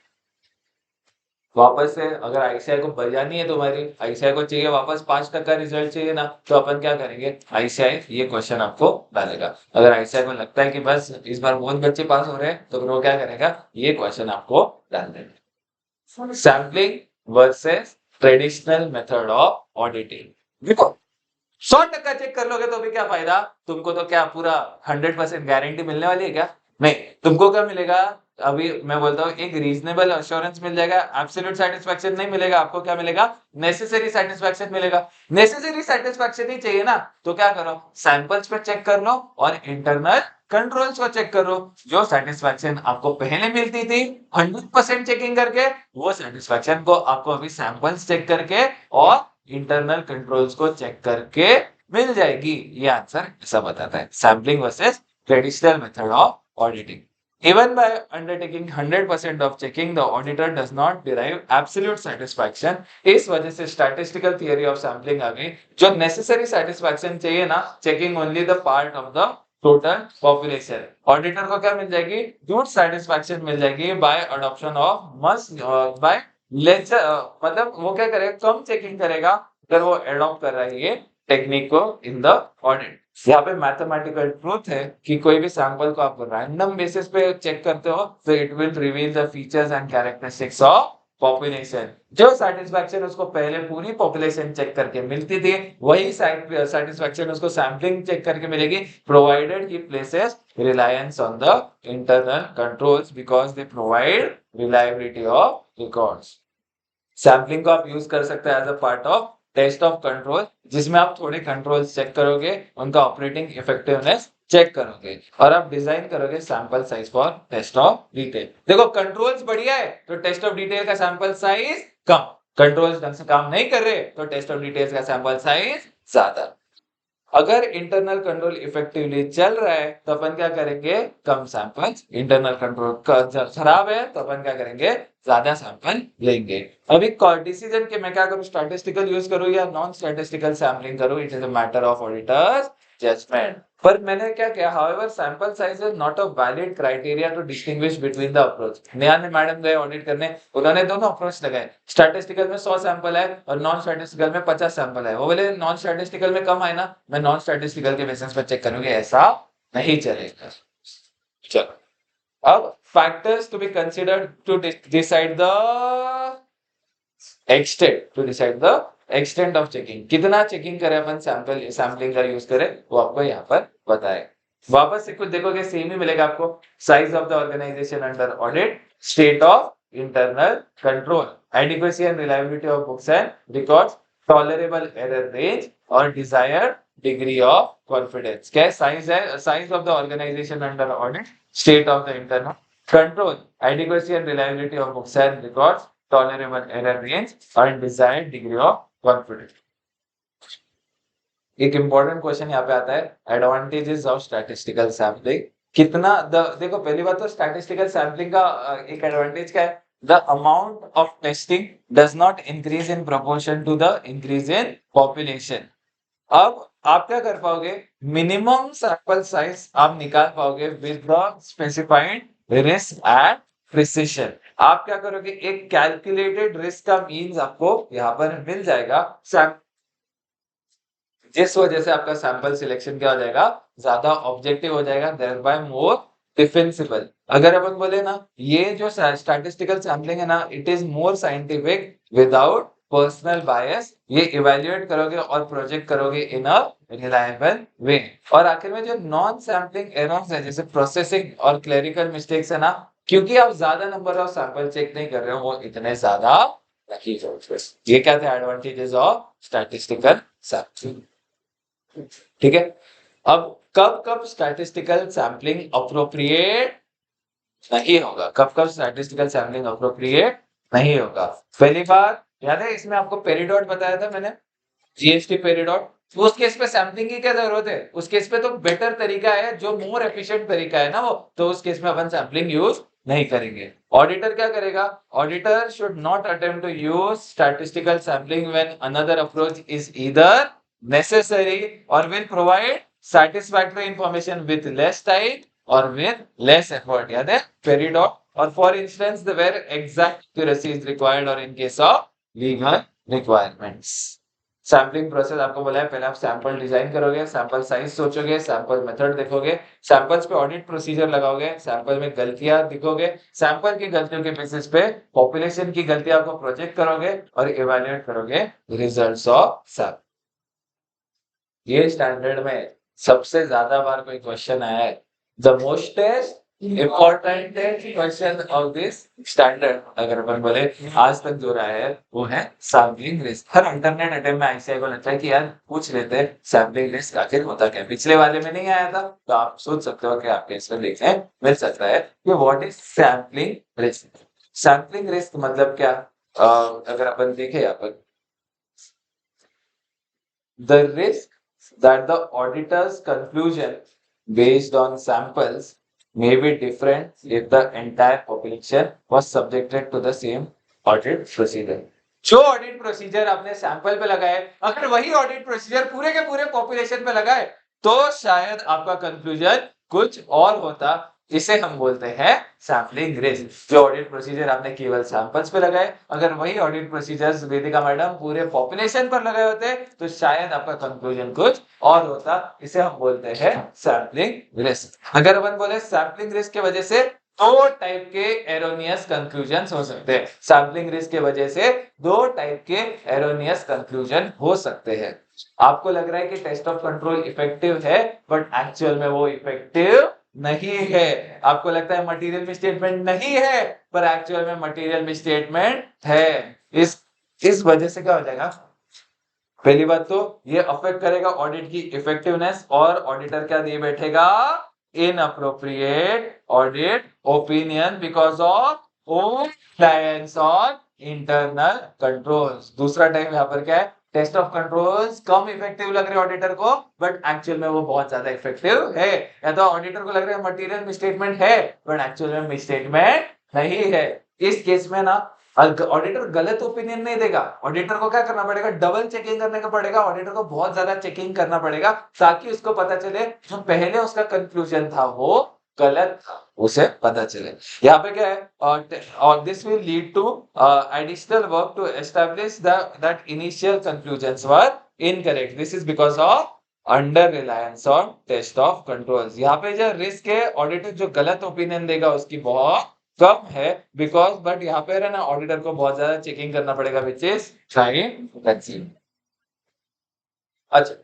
वापस से अगर आईसीआई को बजानी है, तुम्हारी आईसीआई को चाहिए वापस 5% रिजल्ट चाहिए ना, तो अपन क्या करेंगे? आईसीआई ये क्वेश्चन आपको डालेगा। अगर आईसीआई को लगता है कि बस इस बार बहुत बच्चे पास हो रहे हैं तो वो क्या करेगा? ये क्वेश्चन आपको डाल देगा। Sampling versus traditional method of auditing. देखो 100% चेक कर लोगे तो भी क्या फायदा? तुमको तो क्या पूरा 100% गारंटी मिलने वाली है क्या? नहीं, तुमको क्या मिलेगा? अभी मैं बोलता हूँ एक रीजनेबल अश्योरेंस मिल जाएगा, एब्सोल्यूट सेटिस्फैक्शन नहीं मिलेगा। आपको क्या मिलेगा? नेसेसरी सेटिस्फैक्शन मिलेगा। नेसेसरी सेटिस्फैक्शन ही चाहिए ना, तो क्या करो? सैंपल्स पे चेक कर लो और इंटरनल कंट्रोल्स को चेक करो। जो सेटिस्फैक्शन आपको पहले मिलती थी 100% चेकिंग करके, वो सेटिस्फैक्शन को आपको अभी सैंपल्स चेक करके और इंटरनल कंट्रोल्स को चेक करके मिल जाएगी। ये आंसर ऐसा बताता है। Sampling versus traditional method of auditing. Even by undertaking 100% of checking, the auditor does not derive absolute satisfaction. इस वजह से statistical theory of sampling आ गई। जो necessary satisfaction चाहिए ना, checking only the part of the total population. Auditor को क्या मिल जाएगी? Good satisfaction मिल जाएगी by adoption of by मतलब वो क्या करेगा? कम चेकिंग करेगा अगर वो एडॉप्ट कर रहा है ये टेक्निक को इन द ऑडिट। यहाँ पे मैथमेटिकल ट्रूथ है कि कोई भी सैंपल को आप रैंडम बेसिस पे चेक करते हो तो it will reveal the features and characteristics of population. जो सेटिस्फैक्शन उसको पहले पूरी पॉपुलेशन चेक करके मिलती थी, वही सेटिस्फैक्शन उसको सैम्पलिंग चेक करके मिलेगी, provided he places reliance on the internal controls because they provide reliability of records. Sampling को आप यूज कर सकते हैं as a part of test of control, जिसमें आप थोड़े कंट्रोल्स चेक करोगे, उनका ऑपरेटिंग इफेक्टिवनेस चेक करोगे, और आप डिजाइन करोगे sample size for test of detail. देखो कंट्रोल्स बढ़िया है तो टेस्ट ऑफ डिटेल का सैंपल साइज कम, कंट्रोल्स ढंग से काम नहीं कर रहे तो टेस्ट ऑफ डिटेल्स का सैंपल साइज ज्यादा। अगर इंटरनल कंट्रोल इफेक्टिवली चल रहा है तो अपन क्या करेंगे, कम सैंपल्स। इंटरनल कंट्रोल खराब है तो अपन क्या करेंगे, ज्यादा सैंपल लेंगे। अभी डिसीजन के मैं क्या करूं, स्टैटिस्टिकल यूज करूं या नॉन स्टैटिस्टिकल सैम्पलिंग करूं, it is a matter of auditor's judgement. पर मैंने क्या किया, however sample size is not a valid criteria to distinguish between the approach. नया ने मैडम गए ऑडिट करने, उन्होंने दोनों अप्रोच लगाए, स्टैटिस्टिकल में 100 सैंपल है और नॉन स्टैटिस्टिकल में 50 सैंपल है। वो बोले नॉन स्टैटिस्टिकल में कम आए ना, मैं नॉन स्टैटिस्टिकल के बेसिस पर चेक करूंगी, ऐसा नहीं चलेगा। चलो, अब factors to be considered to decide the extent of checking. कितना चेकिंग करें अपन, सैंपलिंग का यूज करें, वो आपको यहाँ पर बताए। वापस से कुछ देखोगे सेम ही मिलेगा आपको, size of the organisation under audit, state of internal control, adequacy and reliability of books and records, tolerable error range और डिजायर्ड डिग्री ऑफ कॉन्फिडेंस। क्या साइज है, size of the organisation under audit, state of the internal control, adequacy and reliability of books and records, tolerable error range और desired degree of confidence. एक important question यहाँ पे आता है, advantages of statistical sampling. कितना देखो पहली बात तो स्टैटिस्टिकल सैम्पलिंग का एक एडवांटेज क्या है, the amount of testing does not increase in proportion to the increase in population. अब आप क्या कर पाओगे, मिनिमम सैंपल साइज आप निकाल पाओगे with the specified risk and precision. आप क्या करोगे, एक कैलकुलेटेड रिस्क का मीन्स आपको यहाँ पर मिल जाएगा, जिस वजह से आपका सैंपल सिलेक्शन क्या हो जाएगा, ज्यादा ऑब्जेक्टिव हो जाएगा, देयरबाय मोर डिफेंसिबल। अगर अपन बोले ना, ये जो स्टैटिस्टिकल सैम्पलिंग है ना, it is more scientific without personal bias. ये इवेल्युएट करोगे और प्रोजेक्ट करोगे इन अ रिलायबल वे। और आखिर में जो नॉन सैम्पलिंग एरर्स है, जैसे प्रोसेसिंग और क्लेरिकल मिस्टेक्स है ना, क्योंकि आप ज्यादा नंबर ऑफ सैंपल चेक नहीं कर रहे हो, वो इतने ज्यादा नहीं होते। ये क्या थे एडवांटेजेस ऑफ स्टैटिस्टिकल सैम्पलिंग। ठीक है, अब कब कब स्टैटिस्टिकल सैम्पलिंग अप्रोप्रिएट नहीं होगा, कब कब स्टैटिस्टिकल सैम्पलिंग अप्रोप्रिएट नहीं होगा। पहली बार याद है, इसमें आपको पेरिडॉट बताया था मैंने, जीएसटी पेरिडॉट। तो उस केस पे सैम्पलिंग की क्या जरूरत है, उस केस पे तो बेटर तरीका है, जो मोर एफिशिएंट तरीका है ना वो, तो उस केस में अपन सैम्पलिंग यूज नहीं करेंगे। ऑडिटर क्या करेगा, auditor should not attempt to use statistical sampling when another approach is either necessary or will provide satisfactory information with less time or with less effort. याद है पेरिडॉट, और for instance the where exact accuracy is required or in case of legal requirements। Sampling process आपको बोला है, पहले आप sample design करोगे, sample size सोचोगे, सैंपल मेथड देखोगे, सैंपल्स पे ऑडिट प्रोसीजर लगाओगे, सैंपल में गलतियां दिखोगे, सैंपल की गलतियों के बेसिस पे पॉपुलेशन की गलतियां को प्रोजेक्ट करोगे और इवेल्युएट करोगे रिजल्ट्स ऑफ सैंपल। ये स्टैंडर्ड में सबसे ज्यादा बार कोई क्वेश्चन आया है, the mostest important question of this standard अगर अपन बोले आज तक जो रहा है, वो है सैम्पलिंग रिस्क। हर अल्टरनेट अटेम्प्ट में आईसीआई को लगता है कि यार पूछ लेते हैं सैम्पलिंग रिस्क आखिर होता क्या, पिछले वाले में नहीं आया था, तो आप सोच सकते हो कि आपके इसमें देखने मिल सकता है कि what is sampling risk. Sampling risk मतलब क्या, अगर अपन देखें यहाँ पर, the risk that the auditor's conclusion based on samples may be different if the entire population was subjected to the same audit procedure। जो ऑडिट प्रोसीजर आपने sample पे लगाए, अगर वही ऑडिट प्रोसीजर पूरे के पूरे पॉपुलेशन पे लगाए, तो शायद आपका कंक्लूजन कुछ और होता। इसे हम बोलते हैं सैम्पलिंग रिस्क। जो ऑडिट प्रोसीजर आपने केवल सैंपल्स पे लगाए, अगर वही ऑडिट प्रोसीजर्स वेदिका मैडम पूरे पॉपुलेशन पर लगाए होते, तो शायद आपका कंक्लूजन कुछ और होता। इसे हम बोलते हैं सैम्पलिंग रिस्क। अगर अपन बोले सैम्पलिंग रिस्क की वजह से दो टाइप के एरोनियस कंक्लूजन हो सकते हैं। सैम्पलिंग रिस्क की वजह से दो टाइप के एरोनियस कंक्लूजन हो सकते हैं। आपको लग रहा है कि टेस्ट ऑफ कंट्रोल इफेक्टिव है, बट एक्चुअल में वो इफेक्टिव नहीं है। आपको लगता है मटेरियल मिसस्टेटमेंट नहीं है, पर एक्चुअल में मटेरियल मिसस्टेटमेंट है। इस वजह से क्या हो जाएगा, पहली बात तो ये अफेक्ट करेगा ऑडिट की इफेक्टिवनेस, और ऑडिटर क्या दिए बैठेगा, inappropriate audit opinion because of own reliance on internal controls. दूसरा टाइप यहाँ पर क्या है, टेस्ट ऑफ कंट्रोल्स कम इफेक्टिव लग रहे हैं ऑडिटर को, बट एक्चुअल में वो बहुत ज्यादा इफेक्टिव है। या तो ऑडिटर को लग रहा है मटेरियल मिसस्टेटमेंट है, बट एक्चुअल में मिसस्टेटमेंट नहीं है। इस केस में ना ऑडिटर गलत ओपिनियन नहीं देगा, ऑडिटर को क्या करना पड़ेगा, डबल चेकिंग करने का पड़ेगा, ऑडिटर को बहुत ज्यादा चेकिंग करना पड़ेगा, ताकि उसको पता चले जो पहले उसका कंक्लूजन था वो गलत था, उसे पता चले। यहाँ पे क्या है, और this will lead to additional work to establish that initial conclusions were incorrect. This is because of under reliance on test of controls. यहाँ पे जो रिस्क है, ऑडिटर जो गलत ओपिनियन देगा उसकी बहुत कम है, बिकॉज बट यहाँ पे है ना ऑडिटर को बहुत ज्यादा चेकिंग करना पड़ेगा, विच इज टाइम। अच्छा,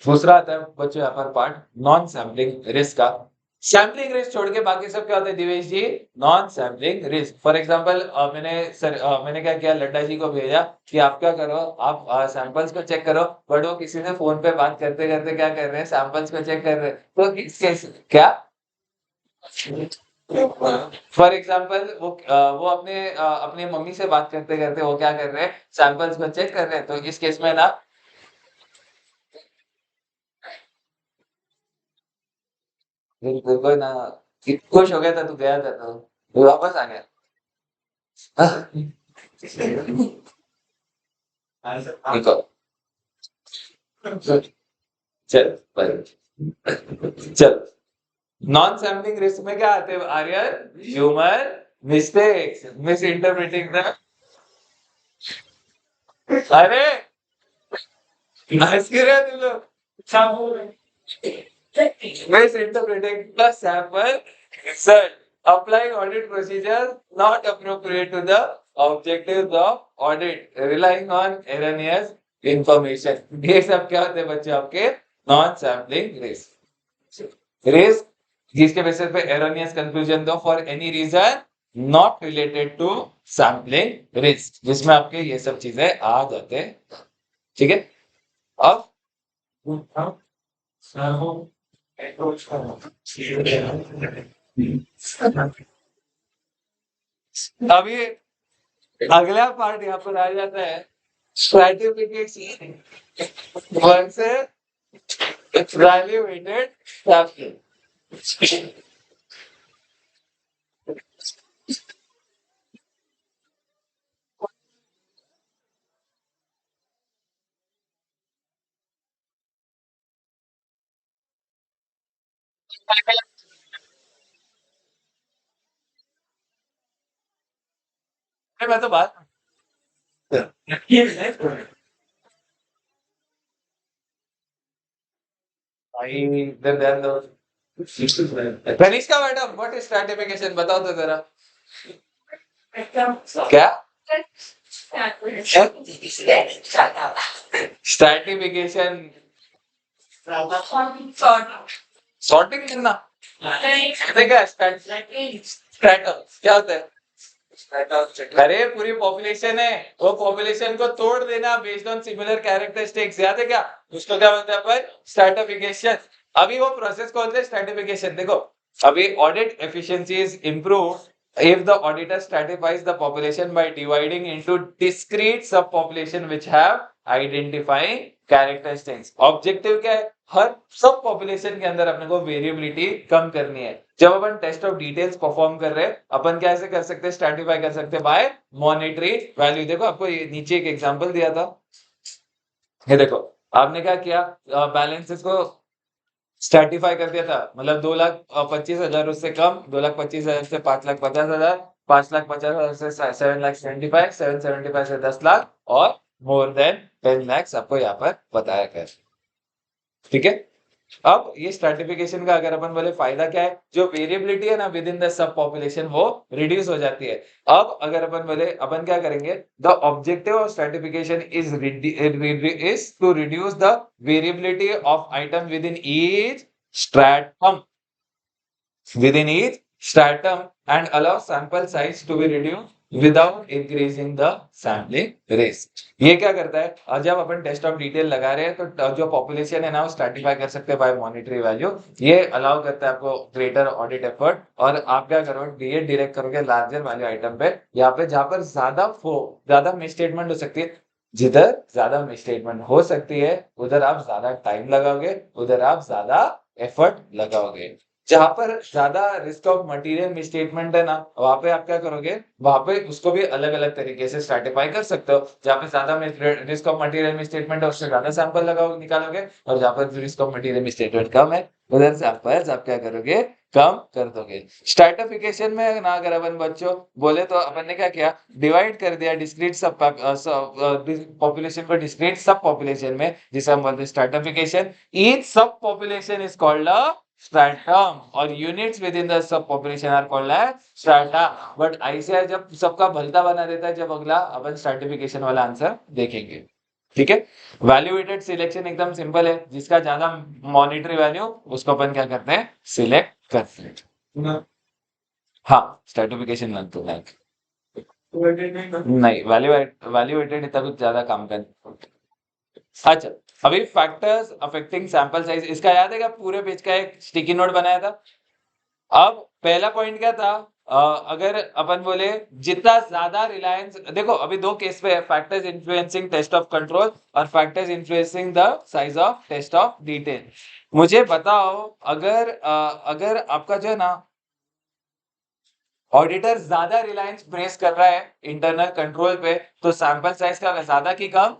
दूसरा आता है बच्चों यहाँ पर पार्ट नॉन सैम्पलिंग रिस्क का। सैम्पलिंग रिस्क छोड़ के बाकी सब क्या होता है Divesh ji, non sampling risk. For example मैंने क्या किया, लड्डा जी को भेजा कि आप क्या करो, आप सैंपल्स को चेक करो, बट वो किसी ने फोन पे बात करते करते क्या कर रहे हैं, सैंपल्स को चेक कर रहे हैं। तो इस केस क्या, फॉर एग्जाम्पल वो अपने मम्मी से बात करते करते वो क्या कर रहे हैं, सैंपल्स को चेक कर रहे हैं। तो इस केस में ना कोई ना खुश हो गया था, तू गया था तो वापस आ गया। देखो, चल चल, नॉन सैम्पलिंग रिस्क में क्या आते हैं Aryan, human mistakes, misinterpreting the, अरे हंस क्यों रहे हो तुम लोग, misinterpreting the sample result, applying audit procedures not appropriate to the objectives of audit, relying on erroneous information। ये सब क्या होते हैं बच्चे आपके नॉन सैम्पलिंग रिस्क जिसके बेसिस पे एरोनियस कंक्लूजन दो for any reason not related to sampling risk, जिसमें आपके ये सब चीजें आ जाते हैं। ठीक है, अब अभी अगला पार्ट यहाँ पर आ जाता है स्ट्रैटिफिकेशन वर्सेस इवैल्यूएटेड सैम्पलिंग। मैं तो बात भाई इधर ध्यान दो। Kanishka madam what is stratification, बताओ तो जरा क्या, स्ट्रैटिफिकेशन सॉर्टिंग करना, क्या स्ट्रैटम क्या होता है, अरे पूरी पॉपुलेशन है, वो पॉपुलेशन को तोड़ देना बेस्ड ऑन सिमिलर कैरेक्टरिस्टिक्स, याद है क्या, उसको क्या बोलते हैं अपन, स्ट्रैटिफिकेशन। अभी वो प्रोसेस को बोलते हैं स्ट्रैटिफिकेशन। देखो, अभी audit efficiency is improved if the auditor stratifies the population by dividing into discrete subpopulation which have identifying characteristics। Objective क्या है, हर सब पॉपुलेशन के अंदर अपने को वेरिएबिलिटी कम करनी है। जब अपन टेस्ट ऑफ डिटेल्स परफॉर्म कर रहे हैं, अपन कैसे कर सकते हैं, स्ट्रैटिफाई कर सकते हैं बाय मॉनेटरी वैल्यू। देखो आपको ये नीचे एक एग्जांपल दिया था, ये देखो आपने क्या किया, बैलेंसेस को स्ट्रैटिफाई कर दिया था, मतलब 2,25,000 उससे कम, 2,25,000 से 5,50,000, 5,50,000 से 7,75,000, 775 से 10 लाख, और मोर देन 10 लाख आपको यहाँ पर बताया गया। ठीक है, अब ये स्ट्रैटिफिकेशन का अगर अपन बोले फायदा क्या है, जो वेरिएबिलिटी है ना with in the sub population वो रिड्यूस हो जाती है। अब अगर अपन बोले अपन क्या करेंगे, the objective of stratification is to reduce the variability of item within each stratum and allow sample size to be reduced without increasing the sampling rate। ये क्या करता है, और जब अपन टेस्ट ऑफ डिटेल लगा रहे हैं तो जो पॉपुलेशन है ना वो स्ट्रैटिफाई कर सकते हैं बाय मॉनिटरी वैल्यू। ये अलाउ करता है आपको ग्रेटर ऑडिट एफर्ट, और आप क्या करोगे, ये डायरेक्ट करोगे लार्जर वैल्यू आइटम पे, यहाँ पे जहां पर ज्यादा मिसस्टेटमेंट हो सकती है, जिधर ज्यादा मिसस्टेटमेंट हो सकती है उधर आप ज्यादा टाइम लगाओगे, उधर आप ज्यादा एफर्ट लगाओगे। जहां पर ज्यादा रिस्क ऑफ मटेरियल मिसस्टेटमेंट है ना, वहां पे आप क्या करोगे, वहां पे उसको भी अलग अलग तरीके से स्ट्रैटिफाई कर सकते हो। जहां पे ज्यादा रिस्क ऑफ मटेरियल मिसस्टेटमेंट है उससे ज्यादा सैंपल लगाओ निकालोगे, और जहां पर रिस्क ऑफ मटेरियल मिसस्टेटमेंट कम है उधर सैंपल्स आप क्या करोगे, कम कर दोगे। स्ट्रैटिफिकेशन में ना अगर अपन बच्चों बोले तो अपन ने क्या किया, डिवाइड कर दिया डिस्क्रीट सब पॉपुलेशन को डिस्क्रीट सब पॉपुलेशन में, जिसे हम बोलते हैं स्ट्रैटिफिकेशन। ईच सब population is called a stratum और units within the sub population are called as strata। But ICAR जब सबका भलता बना देता है जब अगला अपन स्ट्रैटिफिकेशन वाला आंसर देखेंगे। ठीक है, वैल्यूएटेड सिलेक्शन एकदम सिंपल है, जिसका ज्यादा मॉनिटरी वैल्यू उसको अपन क्या करते हैं, सिलेक्ट करते हैं। हाँ, स्ट्रैटिफिकेशन लगता है नहीं, वैल्यूएटेड इतना कुछ ज्यादा काम कर। अच्छा, अभी फैक्टर्स अफेक्टिंग सैंपल साइज, इसका याद है क्या, पूरे पेज का एक स्टिकी नोट बनाया था। अब पहला पॉइंट क्या था, अगर अपन बोले जितना ज्यादा रिलायंस, देखो अभी दो केस पे है, factors influencing test of control और factors influencing the size of test of detail. मुझे बताओ, अगर आपका जो है ना ऑडिटर ज्यादा रिलायंस प्रेस कर रहा है इंटरनल कंट्रोल पे, तो सैंपल साइज का ज्यादा की कम,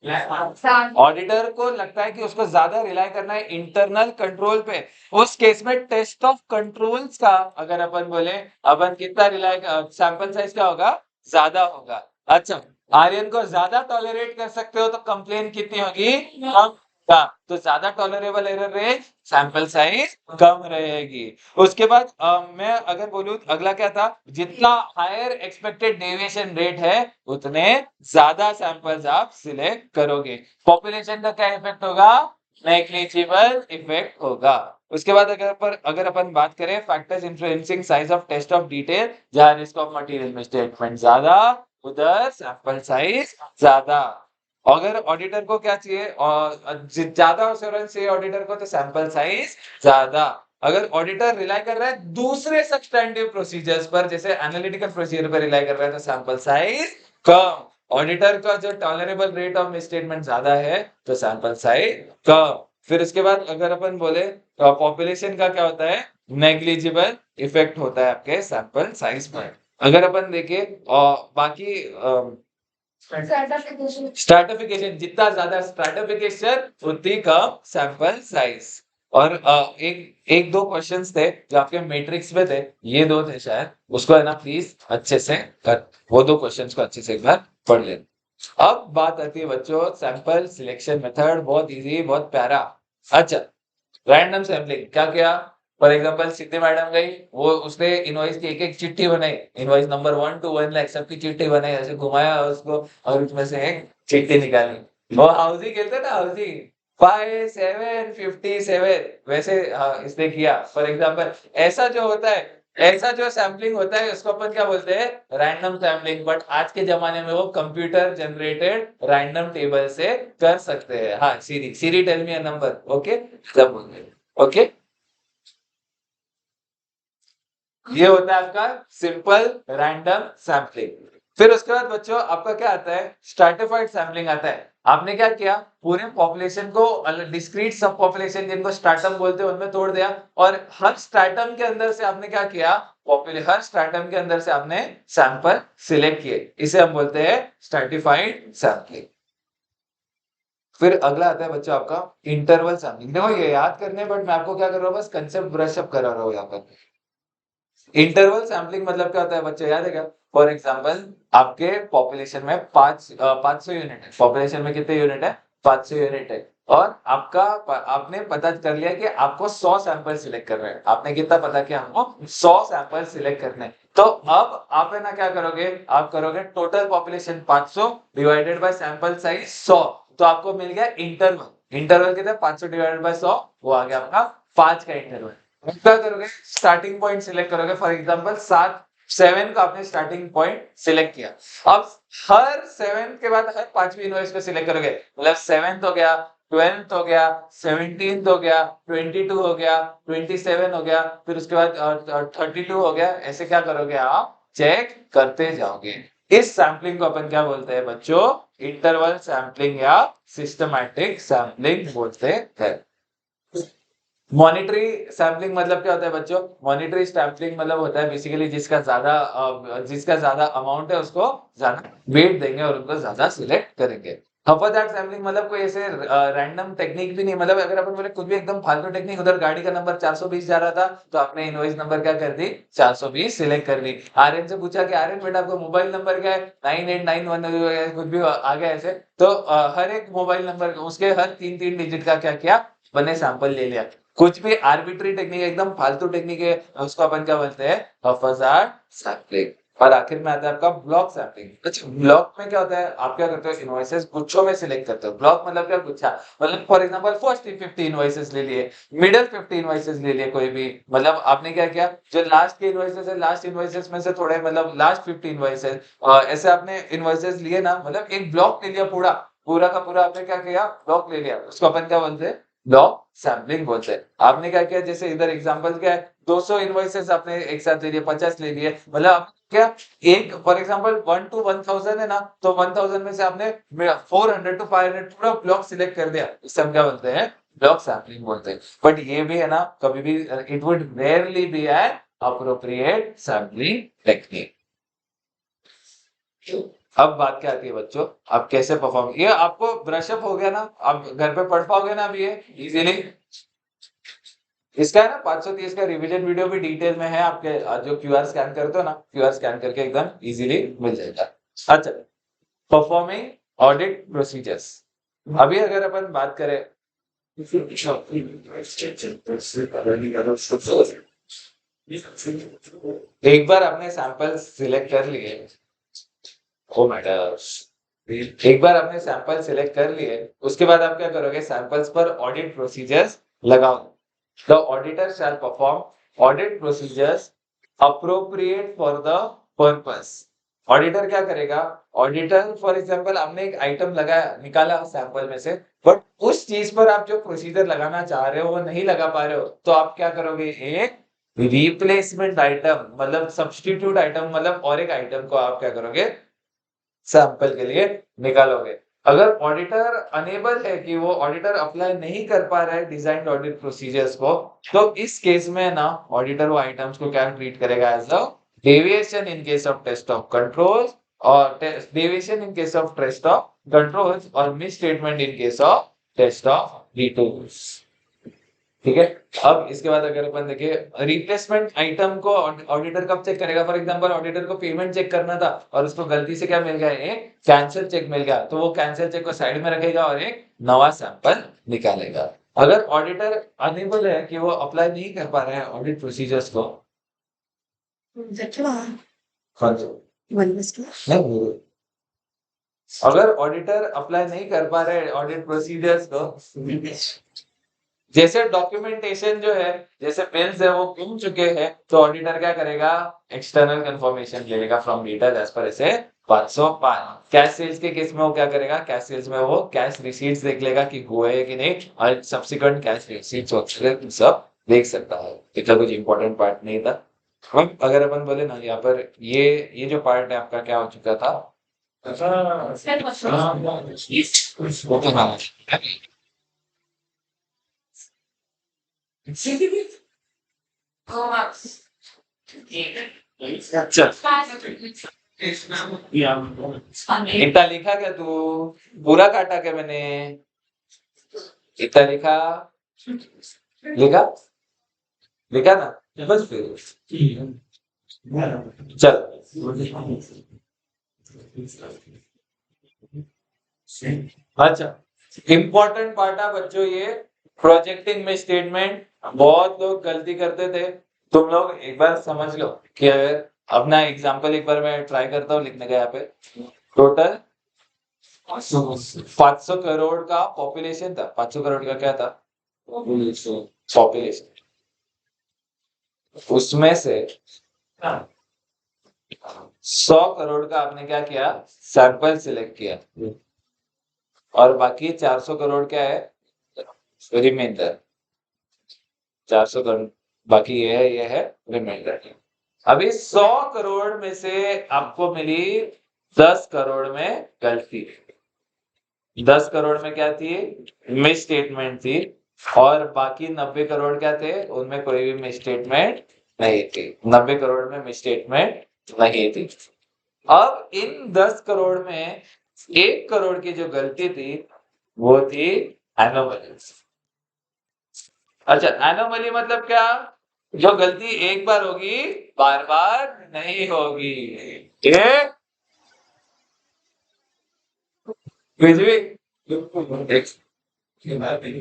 ऑडिटर को लगता है कि उसको ज्यादा रिलाई करना है इंटरनल कंट्रोल पे, उस केस में टेस्ट ऑफ कंट्रोल्स का अगर अपन बोले, अपन कितना रिलाई, सैंपल साइज क्या होगा, ज्यादा होगा। अच्छा, आर्यन को ज्यादा टॉलरेट कर सकते हो तो कंप्लेन कितनी होगी, कम का, तो ज्यादा tolerable error range, sample size कम रहेगी। उसके बाद मैं अगर बोलूं अगला क्या था, जितना हायर एक्सपेक्टेड डेविएशन रेट है उतने ज्यादा सैंपल्स आप सिलेक्ट करोगे। पॉपुलेशन का क्या इफेक्ट होगा, नेग्लिजिबल इफेक्ट होगा। उसके बाद अगर अपन बात करें factors influencing size of test of detail, जहां रिस्क ऑफ मटेरियल मिसस्टेटमेंट ज्यादा उधर सैंपल साइज ज्यादा। अगर ऑडिटर को क्या चाहिए, और ज्यादा एश्योरेंस चाहिए ऑडिटर को तो सैंपल साइज ज्यादा। अगर ऑडिटर रिलाई कर रहा है दूसरे सब्सटैंटिव प्रोसीजर्स पर, जैसे एनालिटिकल प्रोसीजर पर रिलाई कर रहा है, तो सैंपल साइज कम। ऑडिटर का जो टॉलरेबल रेट ऑफ मिसस्टेटमेंट ज्यादा है तो सैंपल साइज कम। फिर उसके बाद अगर अपन बोले पॉपुलेशन का क्या होता है, नेग्लिजिबल इफेक्ट होता है आपके सैंपल साइज पर। अगर अपन देखें बाकी स्ट्रैटिफिकेशन, जितना ज्यादा स्ट्रैटिफिकेशन उतनी कम सैंपल साइज। और एक एक दो क्वेश्चंस थे जो आपके मैट्रिक्स में थे, ये दो थे शायद, उसको है ना प्लीज अच्छे से कर, वो दो क्वेश्चंस को अच्छे से एक बार पढ़ लेना। अब बात आती है बच्चों सैंपल सिलेक्शन मेथड, बहुत इजी बहुत प्यारा। अच्छा, रैंडम सैम्पलिंग क्या किया, फॉर एग्जांपल सिद्धि मैडम गई, वो उसने इनवॉइस की एक एक चिट्ठी बनाई, इनवॉइस नंबर 1 to 1 लाख सबकी चिट्ठी बनाई, ऐसे घुमाया उसको और उसमें से एक चिट्ठी निकाली। वो हाउसी खेलते ना, हाउसी 5757 वैसे इसने किया फॉर एग्जांपल। ऐसा जो होता है, ऐसा जो सैम्पलिंग होता है उसको अपन क्या बोलते हैं, रैंडम सैम्पलिंग। बट आज के जमाने में वो कंप्यूटर जनरेटेड रैंडम टेबल से कर सकते हैं। हाँ, Siri tell me a number, okay सब बोलते हैं, ओके। ये होता है आपका सिंपल रैंडम सैम्पलिंग। फिर उसके बाद बच्चों आपका क्या आता है, स्ट्रैटिफाइड सैम्पलिंग आता है। आपने क्या किया, पूरे पॉपुलेशन को डिस्क्रीट सब पॉपुलेशन जिनको स्ट्रैटम बोलते हैं उनमें तोड़ दिया, और हर स्ट्रैटम के अंदर से आपने क्या किया, हर स्ट्रैटम के अंदर से आपने सैंपल सिलेक्ट किए, इसे हम बोलते हैं स्ट्रैटिफाइड सैम्पलिंग। फिर अगला आता है बच्चों आपका इंटरवल सैम्पलिंग। देखो ये याद करने, बट मैं आपको क्या कर रहा हूँ, बस कंसेप्ट ब्रश अप करा रहा हूँ यहाँ पर। इंटरवल सैम्पलिंग मतलब क्या होता है बच्चों, याद है क्या, फॉर एग्जांपल आपके पॉपुलेशन में 500 यूनिट है, पॉपुलेशन में कितने यूनिट है, 500 यूनिट है। और आपने पता कर लिया कि आपको 100 सैंपल सिलेक्ट करने हैं। आपने कितना पता किया? हमको 100 सैंपल सिलेक्ट करने हैं। तो अब आप है ना क्या करोगे? आप करोगे total population 500 divided by sample size 100, तो आपको मिल गया इंटरवल। इंटरवल कितना? 500 डिवाइडेड बाय 100, वो आ गया आपका 5 का इंटरवल। क्या करोगे? स्टार्टिंग पॉइंट सिलेक्ट करोगे। फॉर एग्जांपल 7 का आपने स्टार्टिंग पॉइंट सिलेक्ट किया। अब हर 7 के बाद हर पांचवी इनवॉइस को सिलेक्ट करोगे, मतलब 7th हो गया, 12th हो गया, 17th हो गया, 22 हो गया, 27 हो गया, फिर उसके बाद 32 हो गया। ऐसे क्या करोगे? आप चेक करते जाओगे। इस सैम्पलिंग को अपन क्या बोलते हैं बच्चों? इंटरवल सैम्पलिंग या सिस्टमैटिक सैम्पलिंग बोलते हैं। मॉनिटरी सैम्पलिंग मतलब क्या होता है बच्चों? मॉनिटरी सैम्पलिंग मतलब होता है बेसिकली जिसका ज्यादा अमाउंट है उसको ज्यादा वेट देंगे और उनको ज्यादा सिलेक्ट करेंगे। हफादार सैम्पलिंग मतलब कोई ऐसे रैंडम टेक्निक भी नहीं, मतलब अगर अपन बोले कुछ भी एकदम फालतू टेक्निक, उधर गाड़ी का नंबर 420 जा रहा था तो आपने इनवॉइस नंबर क्या कर दी? 420 सिलेक्ट कर दी। आर्यन से पूछा कि आर्यन बेटा आपका मोबाइल नंबर क्या है? 9891 कुछ भी आ गया ऐसे, तो हर एक मोबाइल नंबर उसके हर 3-3 डिजिट का क्या किया? बने सैंपल ले लिया। कुछ भी आर्बिट्री टेक्निक एकदम फालतू टेक्निक है उसको अपन क्या बोलते हैं? हफादार सैम्पलिंग। और आखिर में आता है आपका ब्लॉक सैम्पलिंग। अच्छा, ब्लॉक में क्या होता है? आप क्या करते हो? इनवॉइसेस गुच्छों में सिलेक्ट करते हो। ब्लॉक मतलब क्या? गुच्छा। मतलब फॉर एग्जांपल फर्स्ट 50 इनवॉइसेस ले लिए, मिडिल 50 इनवॉइसेस ले लिए, कोई भी, मतलब आपने क्या किया? जो लास्ट के इनवॉइसेस है, लास्ट इनवॉइसेस में से थोड़े, मतलब लास्ट 50 इनवॉइसेस ऐसे आपने इनवॉइसेस लिए ना, मतलब एक ब्लॉक ले लिया पूरा, पूरा का पूरा आपने क्या किया? ब्लॉक ले लिया। उसको अपन क्या बोलते हैं? ब्लॉक सैम्पलिंग बोलते हैं। आपने क्या किया? जैसे इधर एग्जांपल क्या है? 200 इनवॉइसेस आपने एक साथ ले लिए, 50 ले लिए, मतलब आप क्या, एक फॉर एग्जांपल 1 to 1000 है ना, तो 1000 में से आपने 400 to 500 पूरा ब्लॉक सिलेक्ट कर दिया। इससे हम क्या बोलते हैं? ब्लॉक सैम्पलिंग बोलते हैं। बट ये भी है ना, कभी भी it would rarely be an appropriate sampling technique. अब बात क्या आती है बच्चों? आप कैसे परफॉर्म, ये आपको ब्रशअप हो गया ना, आप घर पे पढ़ पाओगे ना अभी ये इजीली। इसका है ना 530 का रिवीजन वीडियो भी डिटेल में है आपके, जो क्यूआर स्कैन करते हो ना, क्यूआर स्कैन करके एकदम इजीली मिल जाएगा। अच्छा, परफॉर्मिंग ऑडिट प्रोसीजर्स। अभी अगर अपन बात करें, एक बार आपने सैंपल सिलेक्ट कर लिए, ओ मैटर्स, एक बार आपने सैंपल सिलेक्ट कर लिए, उसके बाद आप क्या करोगे? सैंपल्स पर ऑडिट प्रोसीजर्स लगाओ। The auditor shall perform audit procedures appropriate for the purpose. Auditor क्या करेगा? ऑडिटर फॉर एग्जांपल आपने एक आइटम लगाया, निकाला सैंपल में से, बट उस चीज पर आप जो प्रोसीजर लगाना चाह रहे हो वो नहीं लगा पा रहे हो, तो आप क्या करोगे? एक रिप्लेसमेंट आइटम, मतलब सब्स्टिट्यूट आइटम, मतलब और एक आइटम को आप क्या करोगे? सैंपल के लिए निकालोगे। अगर ऑडिटर अनेबल है कि वो ऑडिटर अप्लाई नहीं कर पा रहा है डिजाइन्ड ऑडिट प्रोसीजर्स को, तो इस केस में ना ऑडिटर वो आइटम्स को क्या ट्रीट करेगा? As a deviation in case of test of controls, और deviation in case of test of controls, और misstatement in case of test of details. ठीक है। अब इसके बाद अगर अपन देखें, रिप्लेसमेंट आइटम को ऑडिटर कब चेक करेगा? फॉर एग्जांपल ऑडिटर को पेमेंट चेक करना था और उसको गलती से क्या मिल गया? एक कैंसिल चेक मिल गया, तो वो कैंसिल चेक को साइड में रखेगा और एक नवा सैंपल निकालेगा। अगर ऑडिटर अनेबल है कि वो अप्लाई नहीं कर पा रहे हैं ऑडिट प्रोसीजर्स को, कौन सा? नहीं, अगर ऑडिटर अप्लाई नहीं कर पा रहे ऑडिट प्रोसीजर्स को, जैसे डॉक्यूमेंटेशन जो है, जैसे बिल्स है वो गुम चुके हैं, तो ऑडिटर क्या करेगा? एक्सटर्नल कंफर्मेशन ले लेगा फ्रॉम डेटर एज पर ऐसे 505। कैश सेल्स के केस में वो क्या करेगा? कैश सेल्स में वो कैश रिसीट्स देख लेगा कि हुए है कि नहीं, और सब्सिक्वेंट कैश रिसीट्स सब देख सकता है। इतना कुछ इंपॉर्टेंट पार्ट नहीं था। अब अगर अपन बोले ना, यहाँ पर ये जो पार्ट है आपका क्या हो चुका था? हाँ, चल, इतना लिखा क्या तू? पूरा काटा क्या मैंने? इतना लिखा? लिखा? लिखा ना? बस फिर चल। अच्छा, इंपॉर्टेंट पार्ट है बच्चों ये प्रोजेक्टिंग में स्टेटमेंट बहुत लोग गलती करते थे। तुम लोग एक बार समझ लो कि अगर अपना एग्जांपल एक बार मैं ट्राई करता हूँ लिखने का यहाँ पे। टोटल 500 करोड़ का पॉपुलेशन था। 500 करोड़ का क्या था पॉपुलेशन। उसमें से 100 करोड़ का आपने क्या किया सैंपल सिलेक्ट किया और बाकी 400 करोड़ क्या है रिमाइंडर। 400 करोड़ बाकी ये है रिमाइंडर। अभी 100 करोड़ में से आपको मिली 10 करोड़ में गलती। 10 करोड़ में क्या थी मिस स्टेटमेंट थी और बाकी 90 करोड़ क्या थे उनमें कोई भी मिस स्टेटमेंट नहीं थी। 90 करोड़ में मिस स्टेटमेंट नहीं थी। अब इन 10 करोड़ में 1 करोड़ की जो गलती थी वो थी एनोमली। अच्छा एनोमली मतलब क्या जो गलती एक बार होगी बार बार नहीं होगी। ये कुछ भी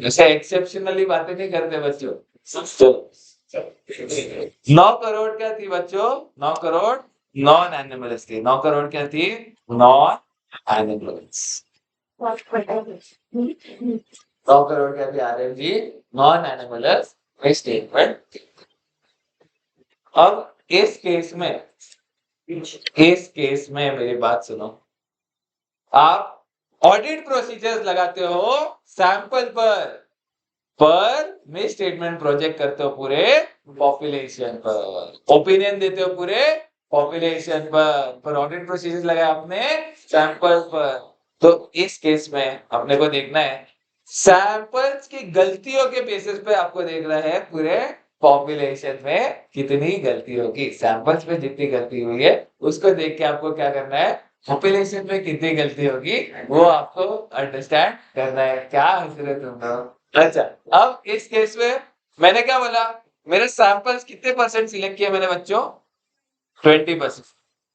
ऐसे एक्सेप्शनली बातें नहीं करते बच्चों। चलो 9 करोड़ क्या थी बच्चों 9 करोड़ नॉन एनिमल्स थी। 9 करोड़ क्या थी नॉन एनिमल्स। 9 करोड़ क्या थी आरएमजी नॉन एनिमल्स स्टेटमेंट। अब इस केस में मेरी बात सुनो। आप ऑडिट प्रोसीजर्स लगाते हो सैंपल पर मिस स्टेटमेंट प्रोजेक्ट करते हो पूरे पॉपुलेशन पर। ओपिनियन देते हो पूरे पॉपुलेशन पर ऑडिट प्रोसीजर्स लगाया आपने सैंपल पर। तो इस केस में अपने को देखना है सैंपल्स की गलतियों के बेसिस पे आपको देखना है पूरे पॉपुलेशन में कितनी गलती होगी। सैंपल्स में जितनी गलती हुई है उसको देख के आपको क्या करना है पॉपुलेशन में कितनी गलती होगी वो आपको अंडरस्टैंड करना है। क्या हंस रहे तुम लोग। अच्छा अब इस केस में मैंने क्या बोला मेरे सैंपल्स कितने परसेंट सिलेक्ट किए मैंने बच्चों 20%।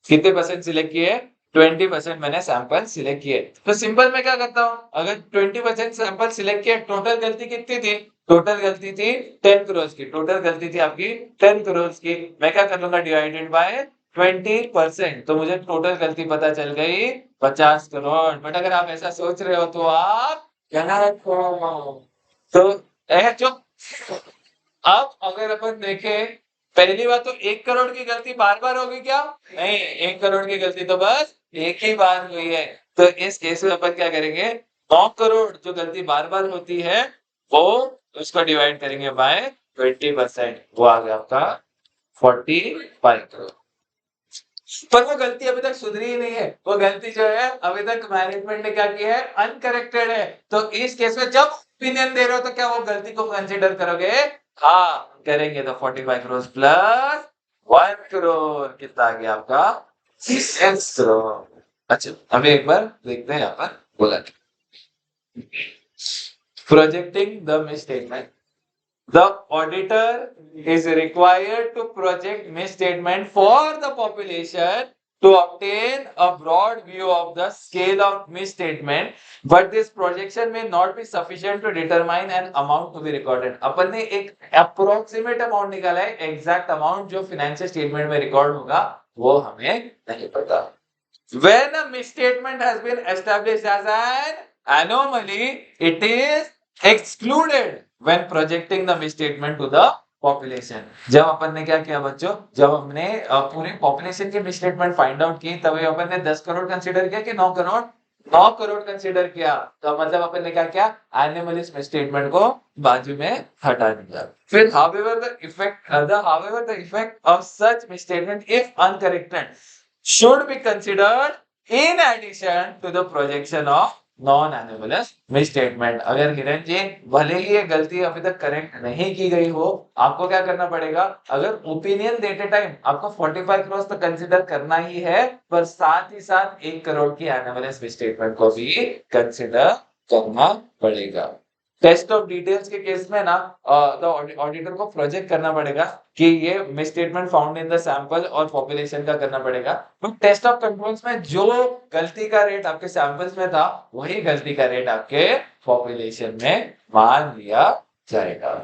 कितने परसेंट सिलेक्ट किए 20% मैंने सैंपल सिलेक्ट किए। तो सिंपल मैं क्या करता हूं अगर 20% सैंपल सिलेक्ट किए टोटल गलती कितनी थी टोटल गलती थी 10 करोड़ की। टोटल गलती थी आपकी 10 करोड़ की। मैं क्या कर लूंगा डिवाइडेड बाय 20% तो मुझे टोटल गलती पता चल गई 50 करोड़। बट अगर आप ऐसा सोच रहे हो तो आप गलत हो। तो जो अब अगर अपन देखें पहली बात तो 1 करोड़ की गलती बार बार होगी क्या नहीं 1 करोड़ की गलती तो बस एक ही बार हुई है। तो इस केस में अपन क्या करेंगे 9 करोड़ जो गलती बार बार होती है वो उसको डिवाइड करेंगे बाय 20%। वो आ गया आपका 45 करोड़। पर वो गलती अभी तक सुधरी ही नहीं है। वो गलती जो है अभी तक मैनेजमेंट ने क्या किया है अनकरेक्टेड है। तो इस केस में जब ओपिनियन दे रहे हो तो क्या वो गलती को कंसिडर करोगे हाँ करेंगे। तो 45 करोड़ प्लस 1 करोड़ कितना आ गया आपका 6 करोड़। अच्छा अभी एक बार देखते हैं यहाँ पर बोला projecting the misstatement. The auditor is required to project misstatement for the population to obtain a broad view of the scale of misstatement, but this projection may not be sufficient to determine an amount to be recorded. अपन ने एक approximate amount निकाला है exact amount जो financial statement में record होगा वो हमें नहीं पता। When a misstatement has been established as an anomaly, it is excluded when projecting the misstatement to the population। जब अपन ने क्या किया बच्चों जब हमने पूरे पॉपुलेशन की मिसस्टेटमेंट फाइंड आउट की तब अपन ने 10 करोड़ कंसीडर किया कि 9 करोड़ 9 करोड़ कंसीडर किया। तो मतलब अपन ने क्या किया एनिमलिस मिसस्टेटमेंट को बाजू में हटा दिया। फिर however the effect of such misstatement if uncorrected should be considered in addition to the projection of non animals misstatement. अगर हिरण जी भले ही ये गलती अभी तक करेक्ट नहीं की गई हो आपको क्या करना पड़ेगा अगर ओपिनियन देते टाइम आपको 45 करोड़ तो कंसीडर करना ही है पर साथ ही साथ 1 करोड़ की एनिमलस मिसस्टेटमेंट को भी कंसीडर करना पड़ेगा। टेस्ट ऑफ डिटेल्स के केस में ना द ऑडिटर को प्रोजेक्ट करना पड़ेगा कि ये misstatement found in the sample और पॉपुलेशन का करना पड़ेगा। तो टेस्ट ऑफ कंट्रोल्स में जो गलती का रेट आपके सैंपल्स में था वही गलती का रेट आपके पॉपुलेशन में मान लिया जाएगा।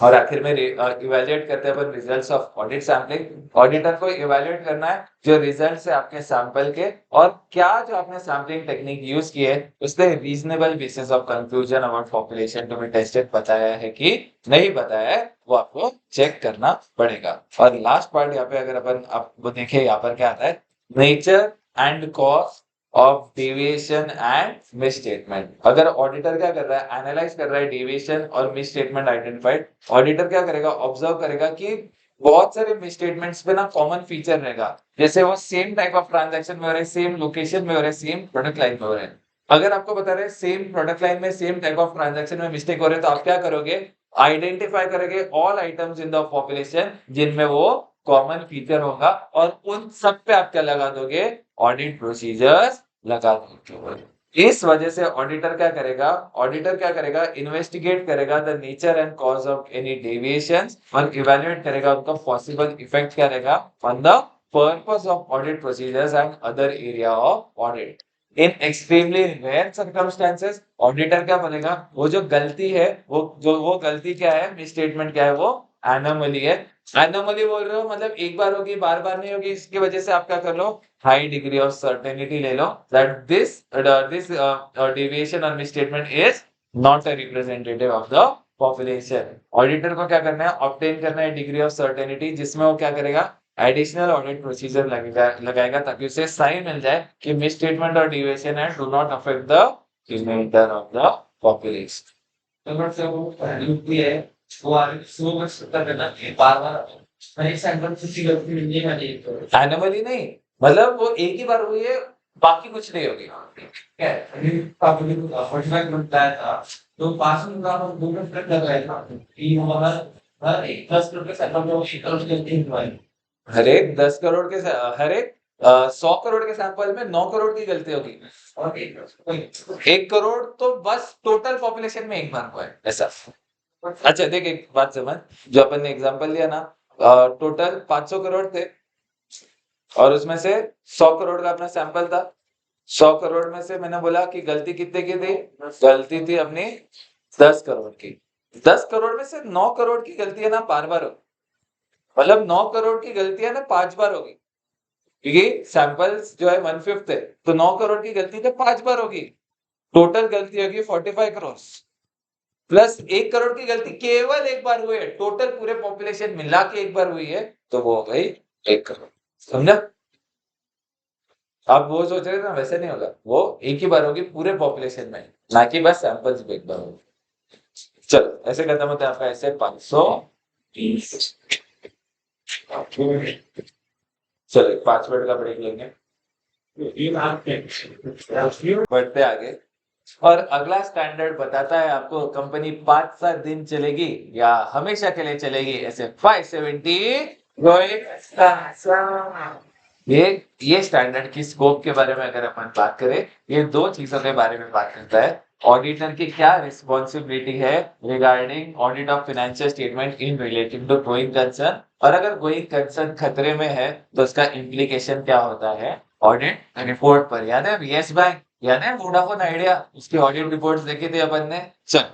और आखिर में इवेल्युएट करते हैं अपन results of audit sampling. Auditor को इवेल्युएट करना है जो रिजल्ट्स है आपके सैंपल के और क्या जो आपने सैम्पलिंग टेक्निक यूज की है उसने reasonable basis of conclusion about population to be tested बताया है कि नहीं बताया है वो आपको चेक करना पड़ेगा। और लास्ट पार्ट यहाँ पे अगर अपन आपको देखें यहाँ पर क्या आता है, nature and cause of deviation and misstatement. अगर ऑडिटर क्या कर रहा है, एनालाइज कर रहा है डेविएशन और मिसस्टेटमेंट आइडेंटिफाइड, ऑडिटर क्या करेगा, ऑब्जर्व करेगा कि बहुत सारे मिसस्टेटमेंट्स पे ना कॉमन फीचर रहेगा, जैसे वो सेम टाइप ऑफ ट्रांजैक्शन में हो रहे हैं, सेम लोकेशन में हो रहे हैं, सेम प्रोडक्ट लाइन में हो रहे हैं। अगर आपको बता रहे हैं सेम प्रोडक्ट लाइन में सेम टाइप ऑफ ट्रांजैक्शन में मिस्टेक हो रहे हैं तो आप क्या करोगे, आइडेंटिफाई करोगे all items in the population जिनमें वो कॉमन फीचर होगा और उन सब पे आप क्या लगा दोगे, ऑडिट प्रोसीजर्स लगा दोगे। इस वजह से ऑडिटर क्या करेगा, इन्वेस्टिगेट करेगा the nature and cause of any deviations और इवैल्यूएट करेगा उनका पॉसिबल इफेक्ट क्या रहेगा on the purpose of audit procedures and other area of audit. In extremely rare circumstances auditor क्या बनेगा, वो जो गलती है वो गलती क्या है, मिसस्टेटमेंट क्या है, वो एनोमली है। एनोमली बोल रहे हो मतलब एक बार होगी बार बार नहीं होगी, इसकी वजह से आप क्या कर लो, हाई डिग्री ऑफ सर्टेनिटी ले लो दैट दिस डेविएशन और misstatement is not a representative of the population. Auditor को क्या करना है, ऑब्टेन करना है डिग्री ऑफ सर्टेनिटी जिसमें वो क्या करेगा, एडिशनल ऑडिट प्रोसीजर लगाएगा ताकि उसे साइन मिल जाए कि मिसस्टेटमेंट और डेविएशन है do not affect the remainder of the population. तो मतलब वो यूपी है वो आगे स्लो में सकता करना बार-बार नहीं सैंपल किसी गलती मिलने वाली है तो एनोमली नहीं, मतलब वो एक ही बार हुई है बाकी कुछ नहीं होगी। ठीक है, अभी पब्लिक को 45 मिनट था तो 5 मिनट का हम 2 मिनट तक लग रहा था कि हमारा हर एक 10 करोड़ के सैंपल में वो शीतल से गलती हुई। हर एक 10 करोड़ के हर एक 100 करोड़ के सैंपल में 9 करोड़ की गलती होगी और 1 करोड़ तो बस टोटल पॉपुलेशन में एक बार हुआ है ऐसा। अच्छा देख एक बात समझ, जो अपन ने एग्जांपल लिया ना, टोटल 500 करोड़ थे और उसमें से 100 करोड़ का अपना सैंपल था। 100 करोड़ में से मैंने बोला कि गलती कितने की थी, गलती थी अपनी 10 करोड़ की। 10 करोड़ में से 9 करोड़ की गलती है ना बार बार होगी, मतलब 9 करोड़ की गलती है ना 5 बार होगी क्योंकि सैंपल्स जो है 1/5 है तो 9 करोड़ की गलती तो 5 बार होगी। टोटल गलती होगी 45 करोड़ प्लस 1 करोड़ की गलती केवल एक बार हुई है, टोटल पूरे पॉपुलेशन मिला के एक बार हुई है तो वो हो गई 1 करोड़। समझा? आप वो सोच रहे थे ना, वैसे नहीं होगा, वो एक ही बार होगी पूरे पॉपुलेशन में, ना कि बस सैंपल्स में एक बार होगी। चलो ऐसे खत्म होता है आपका ऐसे 530। चलो 5 मिनट का ब्रेक लेंगे, बढ़ते आगे। और अगला स्टैंडर्ड बताता है आपको कंपनी 5-7 दिन चलेगी या हमेशा के लिए चलेगी, ऐसे 570 ये स्टैंडर्ड की स्कोप के बारे में अगर अपन बात करें, ये 2 चीजों के बारे में बात करता है। ऑडिटर की क्या रिस्पॉन्सिबिलिटी है regarding audit of financial statement in relating to going concern, और अगर गोइंग कंसर्न खतरे में है तो उसका इम्प्लीकेशन क्या होता है ऑडिट रिपोर्ट पर। याद है यस बैंक, याद है वोडाफोन आइडिया, उसकी ऑडिट रिपोर्ट्स देखी थी अपन ने। चल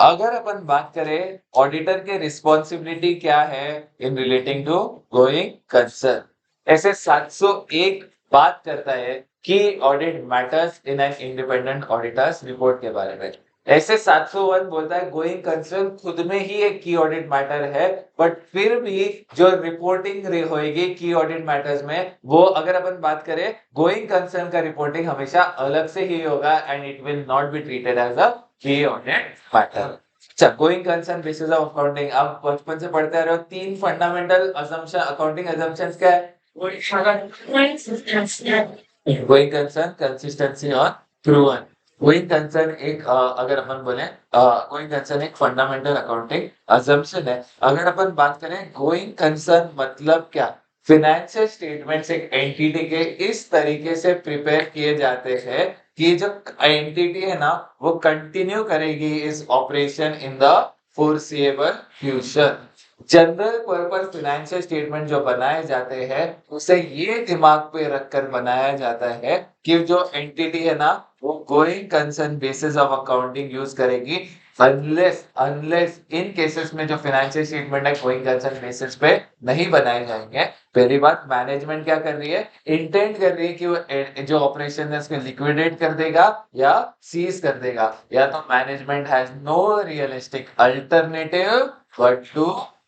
अगर अपन बात करें ऑडिटर के रिस्पॉन्सिबिलिटी क्या है इन रिलेटिंग टू गोइंग कंसर्न, ऐसे 701 बात करता है कि audit matters in an independent auditors report के बारे में। ऐसे 701 बोलता है गोइंग कंसर्न खुद में ही एक की ऑडिट मैटर है, बट फिर भी जो रिपोर्टिंग होएगी की ऑडिट मैटर्स में, वो अगर अपन बात करें गोइंग कंसर्न का रिपोर्टिंग हमेशा अलग से ही होगा and it will not be treated as a key audit matter. अच्छा going concern basis of accounting, आप बचपन से पढ़ते आ रहे हो 3 फंडामेंटल असम्पशन अकाउंटिंग असम्पशंस क्या है, गोइंग कंसर्न, कंसिस्टेंसी और प्रूवन। गोइंग कंसर्न एक अगर अपन बोले गोइंग कंसर्न एक फंडामेंटल अकाउंटिंग असम्पशन है। अगर अपन बात करें गोइंग कंसर्न मतलब क्या, फाइनेंशियल स्टेटमेंट्स एक एंटिटी के इस तरीके से प्रिपेयर किए जाते हैं कि जो एंटिटी है ना वो कंटिन्यू करेगी इस operation in the foreseeable future. General purpose financial statement जो बनाए जाते हैं उसे ये दिमाग पे रखकर बनाया जाता है कि जो एंटिटी है ना वो going concern basis of accounting use करेगी, अनलेस अनलेस इन केसेस में जो फाइनेंशियल स्टेटमेंट है गोइंग कंसर्न बेसिस पे नहीं बनाए जाएंगे। पहली बात, मैनेजमेंट क्या कर रही है, इंटेंट कर रही है कि वो जो ऑपरेशन है उसको लिक्विडेट कर देगा या सीज कर देगा, या तो management has no realistic alternative but to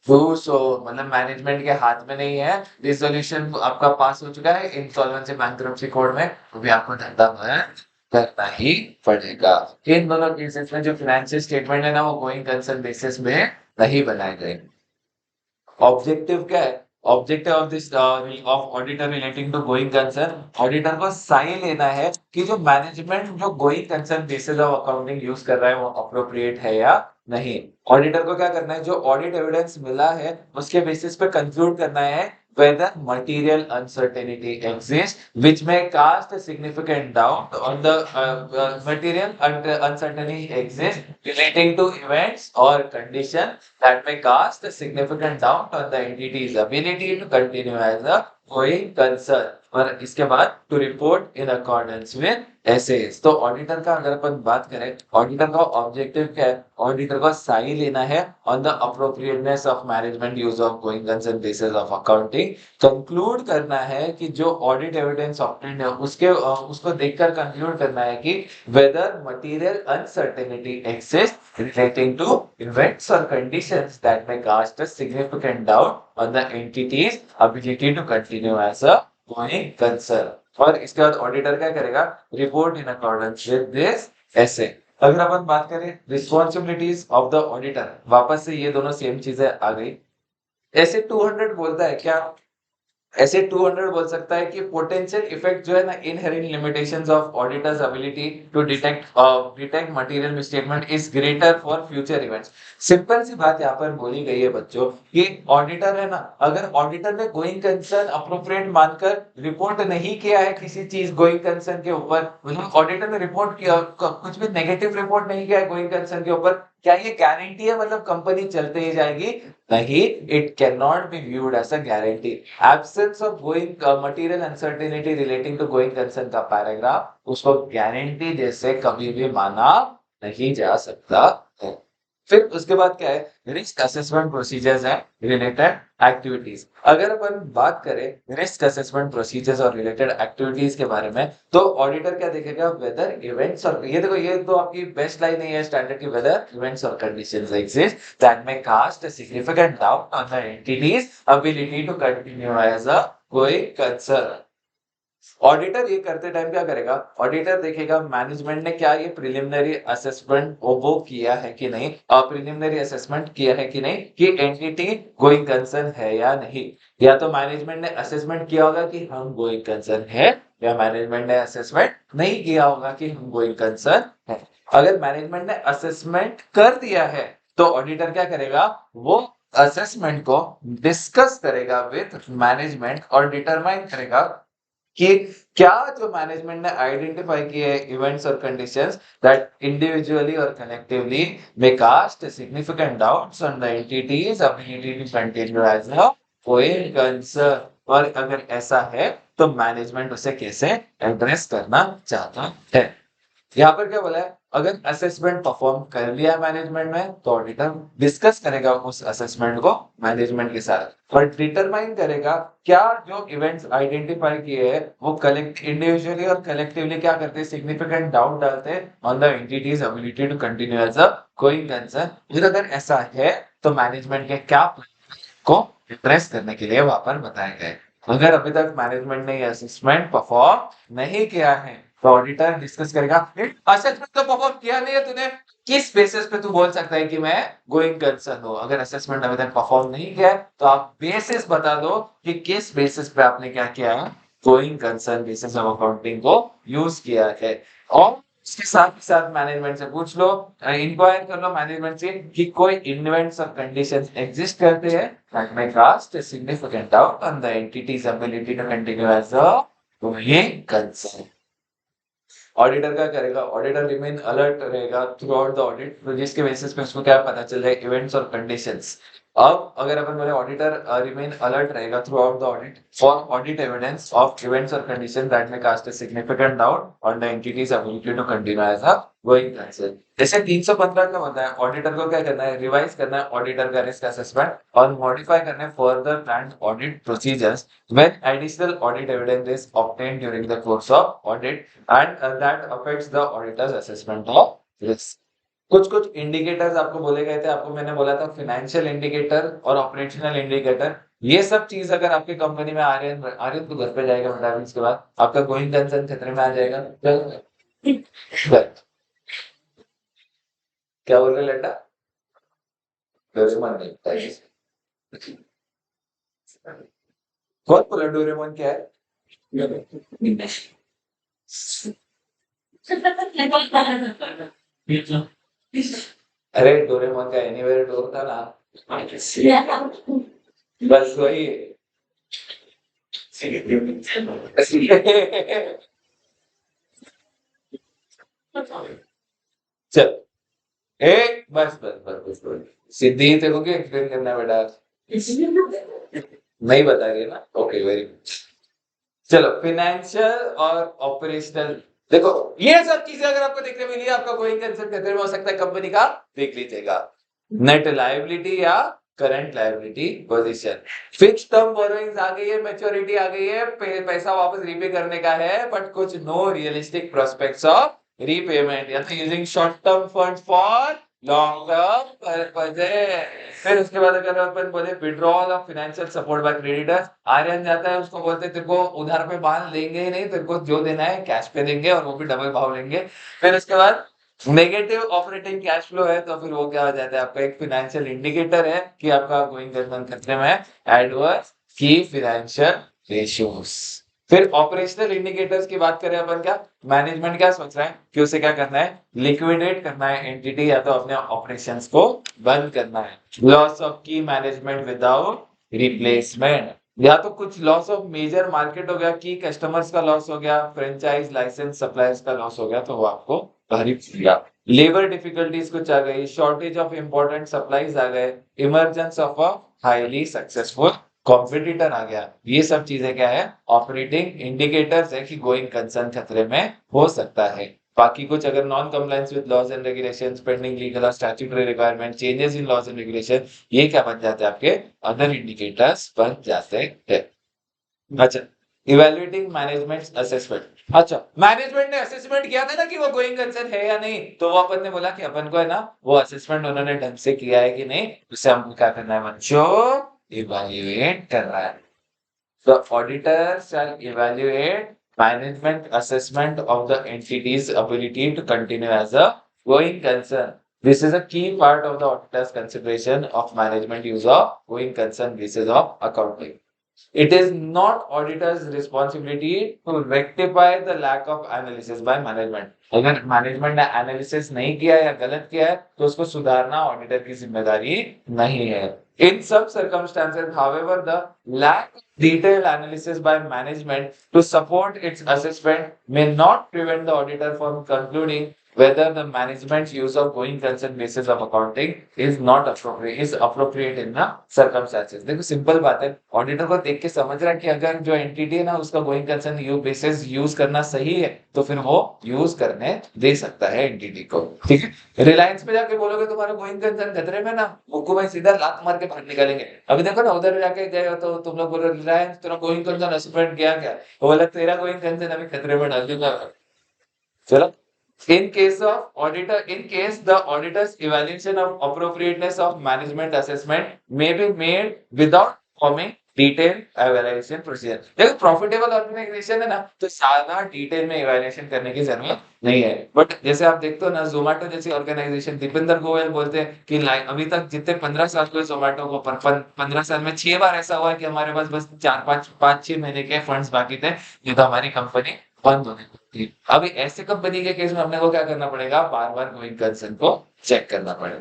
do so. मतलब मैनेजमेंट के हाथ में नहीं है, रिजोल्यूशन आपका पास हो चुका है इंसॉल्वेंसी बैंक्रप्सी कोड में, तो भी आपको धंधा बंद करना ही पड़ेगा। इन दोनों केसेस में जो फाइनेंशियल स्टेटमेंट है ना वो गोइंग कंसर्न बेसिस में नहीं बनाए गए। ऑब्जेक्टिव क्या है, objective of this of auditor relating to going concern, auditor को साइन लेना है कि जो मैनेजमेंट जो going concern basis of accounting use कर रहा है वो अप्रोप्रिएट है या नहीं। ऑडिटर को क्या करना है, जो ऑडिट एविडेंस मिला है उसके बेसिस पे कंक्लूड करना है whether material uncertainty exists which may cast a significant doubt on the material uncertainty exists relating to events or conditions that may cast a significant doubt on the entity's ability to continue as a going concern। और इसके बाद to report in accordance with SAs. तो auditor का अगर अपन बात करें, auditor का ऑब्जेक्टिव क्या है, ऑडिटर को साई लेना है on the appropriateness of management use of going concern basis of accounting, conclude करना है कि जो ऑडिट एविडेंस ऑब्टेन्ड है उसको देखकर कंक्लूड करना है कि whether material uncertainty exist relating to events और conditions that may cast a significant doubt on the entity's ability to continue as a going concern। और इसके बाद ऑडिटर क्या करेगा, report in accordance with this ऐसे। अगर अपन बात करें रिस्पॉन्सिबिलिटीज ऑफ द ऑडिटर, वापस से ये दोनों सेम चीजें आ गई। ऐसे 200 बोलता है क्या, ऐसे 200 बोल सकता है कि पोटेंशियल इफेक्ट जो है ना inherent limitations of auditor's ability to detect material misstatement is greater for future events. Simple सी बात यहाँ पर बोली गई है बच्चों कि ऑडिटर है ना, अगर ऑडिटर ने गोइंग कंसर्न अप्रोप्रिएट मानकर रिपोर्ट नहीं किया है किसी चीज गोइंग कंसर्न के ऊपर, मतलब ऑडिटर ने रिपोर्ट किया कुछ भी नेगेटिव रिपोर्ट नहीं किया है गोइंग कंसर्न के ऊपर, क्या ये गारंटी है मतलब कंपनी चलते ही जाएगी? नहीं, it can not be viewed as a guarantee. Absence of going material uncertainty relating to going concern का पैराग्राफ उसको गारंटी जैसे कभी भी माना नहीं जा सकता है। फिर उसके बाद क्या है, रिस्क असेसमेंट प्रोसीजर्स है रिलेटेड एक्टिविटीज। अगर अपन बात करें रिस्क असेसमेंट प्रोसीजर्स और रिलेटेड एक्टिविटीज के बारे में, तो ऑडिटर क्या देखेगा, वेदर इवेंट्स और ये देखो ये तो आपकी बेस्ट लाइन है स्टैंडर्ड की, वेदर इवेंट्स और conditions exist that may cast a significant doubt on the entity's ability to continue as a going concern. Auditor ये करते टाइम क्या करेगा, ऑडिटर देखेगा मैनेजमेंट ने क्या ये प्रिलिमिनरी असेसमेंट वो किया है कि नहीं, प्रिलिमिनरी असेसमेंट किया है कि नहीं कि एंटिटी गोइंग कंसर्न है या नहीं। या तो मैनेजमेंट ने असेसमेंट किया होगा कि हम गोइंग कंसर्न है, या मैनेजमेंट ने असेसमेंट नहीं किया होगा कि हम गोइंग कंसर्न है। अगर मैनेजमेंट ने असेसमेंट कर दिया है तो ऑडिटर क्या करेगा, वो असेसमेंट को डिस्कस करेगा विद मैनेजमेंट और डिटरमाइन करेगा कि क्या जो मैनेजमेंट ने आइडेंटिफाई किए इवेंट्स और कंडीशंस दैट इंडिविजुअली और collectively may cast significant doubts on the entity's ability to continue as a going concern, और अगर ऐसा है तो मैनेजमेंट उसे कैसे एड्रेस करना चाहता है। यहाँ पर क्या बोला है, अगर असेसमेंट परफॉर्म कर लिया मैनेजमेंट ने तो ऑडिटर डिस्कस करेगा उस असेसमेंट को मैनेजमेंट के साथ और डिटरमाइन करेगा क्या जो इवेंट्स आइडेंटिफाई किए हैं वो कलेक्ट इंडिविजुअली और कलेक्टिवली क्या करते हैं, सिग्निफिकेंट डाउट डालते हैं on the entity's ability to continue as a going concern. अगर ऐसा है तो मैनेजमेंट के क्या को एड्रेस करने के लिए वहां पर बताए गए। अगर अभी तक मैनेजमेंट ने असेसमेंट परफॉर्म नहीं किया है तो ऑडिटर डिस्कस करेगा, असेसमेंट तो परफॉर्म किया नहीं है तूने, किस बेसिस पे तू बोल सकता है कि मैं गोइंग कंसर्न हूं। अगर असेसमेंट अभी तक परफॉर्म नहीं किया है तो आप बेसिस बता दो कि किस बेसिस पे आपने क्या किया है, going concern basis of accounting को यूज किया है। और इसके साथ ही साथ मैनेजमेंट से पूछ लो, इंक्वायर कर लो मैनेजमेंट से कि कोई इवेंट्स और कंडीशंस एग्जिस्ट करते हैं that may cast a significant doubt on the entity's ability to continue as a going concern। Auditor क्या करेगा, ऑडिटर रिमेन अलर्ट रहेगा थ्रू आउट द ऑडिट, तो जिसके बेसिस पे उसको क्या पता चल जाए इवेंट्स और कंडीशंस। अब अगर अपन बोले ऑडिटर रिमेन अलर्ट रहेगा throughout the audit for audit evidence of events और condition that may cast a significant doubt on the entity's ability to continue as a going concern. जैसे 315 का होता है, ऑडिटर को क्या करना है, रिवाइज करना है ऑडिटर का रिस्क असेसमेंट और मॉडिफाई करना है further planned audit procedures when additional audit evidence is obtained during the course of audit and that affects the auditor's assessment of risk. कुछ कुछ इंडिकेटर्स आपको बोले गए थे, आपको मैंने बोला था फाइनेंशियल इंडिकेटर और ऑपरेशनल इंडिकेटर। ये सब चीज अगर आपकी कंपनी में आ रहे तो घर पे जाएगा, बता इसके बाद आपका गोइंग कंसर्न खतरे में आ जाएगा। क्या बोल रहे लड्डा? डोरेमोन नहीं, कौन बोला डोरेमोन क्या है? अरे डोरेमोन का एनीवेयर डोर था ना, बस वही। चल, एक बस बस बस बस बस। सिद्धि तेरे को क्या एक्सप्लेन करना है बेटा? नहीं बता रही है ना, ओके वेरी गुड। चलो फाइनेंशियल और ऑपरेशनल, देखो ये सब चीजें अगर आपको देखने मिली है, आपका गोइंग कंसर्न कितने में हो सकता है कंपनी का, देख लीजिएगा। नेट लायबिलिटी या current liability position, fix term borrowings आ गई है, मैच्योरिटी आ गई है, पैसा वापस रीपे करने का है, बट कुछ no realistic prospects of repayment या तो using short term fund for long term purposes. फिर उसके बाद अगर अपन बोले withdrawal of financial support by creditors, Aryan जाता है उसको बोलते हैं तेरे को उधार पे बांध लेंगे ही नहीं, तेरे को जो देना है कैश पे देंगे और वो भी डबल भाव लेंगे। फिर उसके बाद नेगेटिव ऑपरेटिंग कैश फ्लो है, तो फिर वो क्या हो जाता है, आपका एक फाइनेंशियल इंडिकेटर है कि आपका गोइंग कंसर्न खतरे में है, एडवर्स की फाइनेंशियल रेशियोज। फिर ऑपरेशनल इंडिकेटर्स की बात करें अपन, क्या मैनेजमेंट क्या सोच रहा है कि उसे क्या करना है, लिक्विडेट करना है एंटिटी या तो अपने ऑपरेशंस को बंद करना है। लॉस ऑफ की मैनेजमेंट विदाउट रिप्लेसमेंट, या तो कुछ लॉस ऑफ मेजर मार्केट हो गया, की कस्टमर्स का लॉस हो गया, फ्रेंचाइज लाइसेंस सप्लायर्स का लॉस हो गया, तो वो आपको भरी पड़ेगा। लेबर डिफिकल्टीज कुछ आ गई, शॉर्टेज ऑफ इंपॉर्टेंट सप्लाईज आ गए, emergence of a highly successful competitor आ गया। ये सब चीजें क्या है, ऑपरेटिंग इंडिकेटर्स है कि गोइंग कंसर्न खतरे में हो सकता है। बाकी कुछ अगर non compliance with laws and regulations, pending legal और statutory requirement, changes in laws and regulation, ये क्या बन जाते हैं, आपके अदर इंडिकेटर्स बन जाते हैं। अच्छा, इवैल्यूएटिंग मैनेजमेंट असेसमेंट। अच्छा, मैनेजमेंट ने असेसमेंट किया था ना कि वो गोइंग कंसर्न है या नहीं, तो वो अपन ने बोला कि अपन को है ना वो असेसमेंट उन्होंने ढंग से किया है कि नहीं, उसे हमको क्या करना है बच्चों, इवैल्यूएट करना है। The auditor shall evaluate management assessment of the entity's ability to continue as a going concern. This is a key part of the auditor's consideration of management use of going concern basis of accounting. It is not auditor's responsibility to rectify the lack of analysis by management. अगर management ने analysis नहीं किया या गलत किया है तो उसको सुधारना ऑडिटर की जिम्मेदारी नहीं है। In some circumstances, however, the lack of detailed analysis by management to support its assessment may not prevent the auditor from concluding whether the management's use of going concern basis of accounting is appropriate in the circumstances। देखो simple बात है, auditor को देख के समझ रहा है कि अगर जो एंटिटी है ना उसका गोइंग कंसर्न बेसिस यूज करना सही है, तो फिर वो यूज करने दे सकता है एंटिटी को। ठीक है, रिलायंस पे जाके बोलोगे तुम्हारा गोइंग कंसर्न खतरे में ना, मुक्कू भाई सीधा लात मार के बाहर निकालेंगे। अभी देखो ना उधर जाके गए हो तो तुम लोग बोलो रिलायंस तेरा गोइंग कंसर्न असेसमेंट किया क्या, वो बोला तेरा गोइंग कंसर्न अभी खतरे में डाल दूंगा। चलो, in case the auditor's evaluation of appropriateness of management assessment may be made without forming detailed evaluation procedure। देखो प्रॉफिटेबल ऑर्गेनाइजेशन है ना, तो ज्यादा डिटेल में इवैल्यूएशन करने की जरूरत नहीं है। बट जैसे आप देखते हो ना जोमेटो जैसी ऑर्गेनाइजेशन, दीपेंद्र गोयल बोलते हैं कि अभी तक जितने 15 साल हुए जोमेटो को, 15 साल में 6 बार ऐसा हुआ कि हमारे पास बस 4-5-6 महीने के फंड्स बाकी थे, नहीं तो हमारी कंपनी बंद होने थी। अभी ऐसे कंपनी के केस में हमने को क्या करना पड़ेगा, बार बार गोइंग कंसर्न को चेक करना पड़ेगा।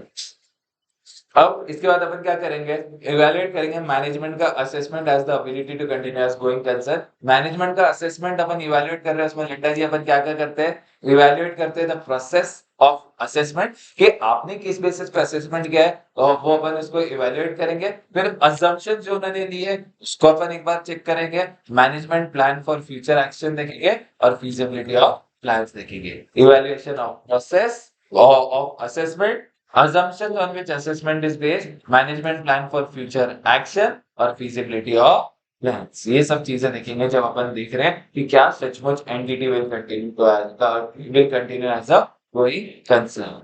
अब इसके बाद अपन क्या करेंगे, इवेल्युएट करेंगे मैनेजमेंट का assessment as the ability to continue as going concern. Management का असेसमेंट अपन इवेल्युएट कर रहे हैं, उसमें लिखा जी अपन क्या क्या करते हैं, इवेल्युएट करते हैं द प्रोसेस ऑफ असेसमेंट, कि आपने किस बेसिस पे असेसमेंट किया है, और वो अपन उसको इवेल्युएट करेंगे। फिर अजम्पशन जो उन्होंने ली है उसको अपन एक बार चेक करेंगे, management plan for future action देखेंगे, और फीजिबिलिटी ऑफ प्लान्स देखेंगे। Evaluation of process of assessment, assumptions on which assessment is based, management plan for future action और feasibility of plans। ये सब चीजें देखेंगे जब अपन देख रहे हैं कि क्या सचमुच entity will continue as a going concern।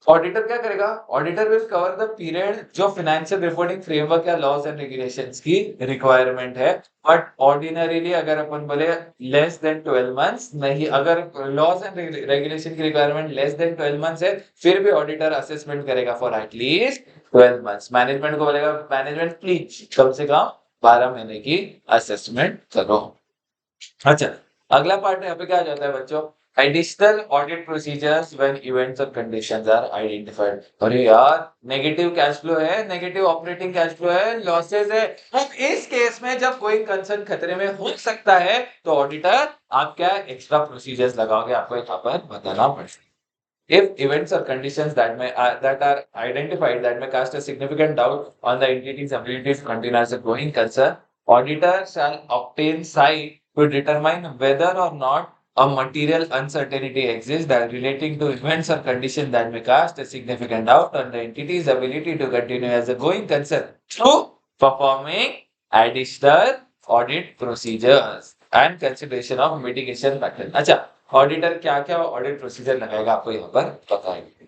Auditor क्या करेगा, auditor will cover the period जो फाइनेंशियल रिपोर्टिंग फ्रेमवर्क या लॉज एंड रेगुलेशंस की रिक्वायरमेंट है, बट ऑर्डिनरीली अगर अपन बोले लेस देन 12 मंथ्स नहीं, अगर लॉज एंड रेगुलेशन की रिक्वायरमेंट लेस देन 12 मंथ्स है फिर भी ऑडिटर असेसमेंट करेगा फॉर एटलीस्ट 12 मंथ्स। मैनेजमेंट को बोलेगा मैनेजमेंट प्लीज कम से कम 12 महीने की असेसमेंट करो। अच्छा, अगला पार्ट यहाँ पे क्या आ जाता है बच्चों, additional audit procedures when events और कंडीशंस आर आइडेंटिफाइड। अरे यार, नेगेटिव कैश फ्लो है, नेगेटिव ऑपरेटिंग कैश फ्लो है, लॉसेस है, अब इस केस में जब कोई कंसर्न खतरे में हो सकता है तो ऑडिटर आप क्या एक्स्ट्रा प्रोसीजर्स लगाओगे, आपको यहाँ पर बताना पड़ेगा। If events or conditions that are identified that may cast a significant doubt on the entity's ability to continue as a going concern, auditor shall obtain sight to determine whether or not a material uncertainty exists that relating to events or conditions that may cast a significant doubt on the entity's ability to continue as a going concern through performing additional audit procedures and consideration of mitigation factors। अच्छा, auditor क्या क्या audit procedure लगाएगा आपको यहाँ पर बताएंगे।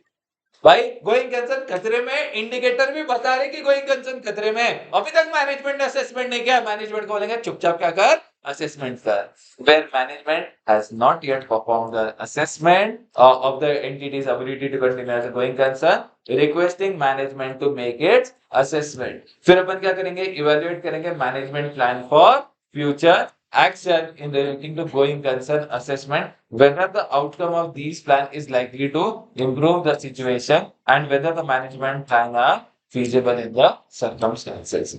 भाई going concern खतरे में, इंडिकेटर भी बता रहे कि गोइंग कंसर्न खतरे में, अभी तक मैनेजमेंट ने असेसमेंट नहीं किया, मैनेजमेंट को बोलेंगे चुपचाप क्या कर, असेसमेंट कर। Where management has not yet perform the assessment of the entity's ability to continue as a going concern, requesting management to make its assessment. फिर अपन क्या करेंगे, इवेल्युएट करेंगे management plan for future action in relating to going concern assessment, whether the outcome of these plan is likely to improve the situation and whether the management plan are feasible in the circumstances।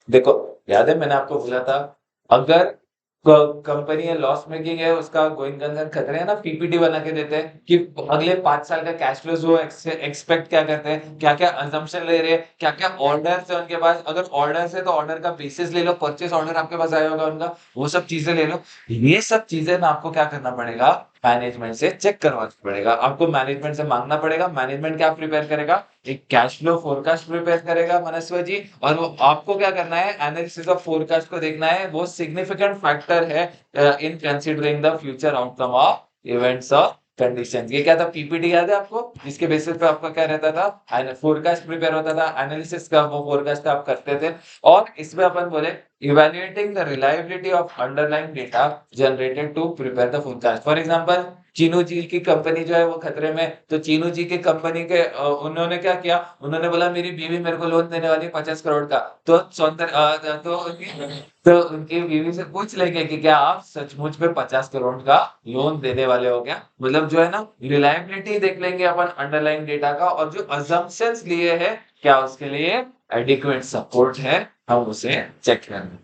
देखो, याद है मैंने आपको बोला था, अगर company loss making है, उसका गोइंग कंसर्न खतरे है ना, पीपीटी बना के देते हैं कि अगले 5 साल का कैश फ्लो जो एक्सपेक्ट क्या करते हैं, क्या क्या अजम्पशन ले रहे हैं, क्या क्या ऑर्डर्स है उनके पास, अगर ऑर्डर्स है तो ऑर्डर का बेसिस ले लो, परचेस ऑर्डर आपके पास आया होगा उनका, वो सब चीजें ले लो। ये सब चीजें ना आपको क्या करना पड़ेगा, मैनेजमेंट से चेक करवाना पड़ेगा, आपको मैनेजमेंट से मांगना पड़ेगा। मैनेजमेंट क्या प्रिपेयर करेगा, एक कैश फ्लो फोरकास्ट प्रिपेयर करेगा मनस्वी जी, और वो आपको क्या करना है, एनालिसिस ऑफ फोरकास्ट को देखना है, वो सिग्निफिकेंट फैक्टर है in considering the future outcome of events of conditions. ये क्या था, पीपीटी याद है आपको, जिसके बेसिस पे आपका क्या रहता था, फोरकास्ट प्रिपेयर होता था, एनालिसिस का वो फोरकास्ट आप करते थे। और इसमें अपन बोले evaluating the reliability of underlying data generated to prepare the forecast. For example, Chinu ji की कंपनी जो है वो खतरे में, तो चीनू जी की कंपनी के उन्होंने क्या किया, उन्होंने बोला मेरी बीवी मेरे को लोन देने वाली है 50 करोड़ का, तो उनकी बीवी से पूछ लेंगे कि क्या आप सचमुच में 50 करोड़ का लोन देने वाले हो क्या, मतलब जो है ना, रिलायबिलिटी देख लेंगे अपन अंडरलाइंग डेटा का, और जो अजम्पशंस लिए हैं क्या उसके लिए एडिक्वेट सपोर्ट है, हम उसे चेक करेंगे।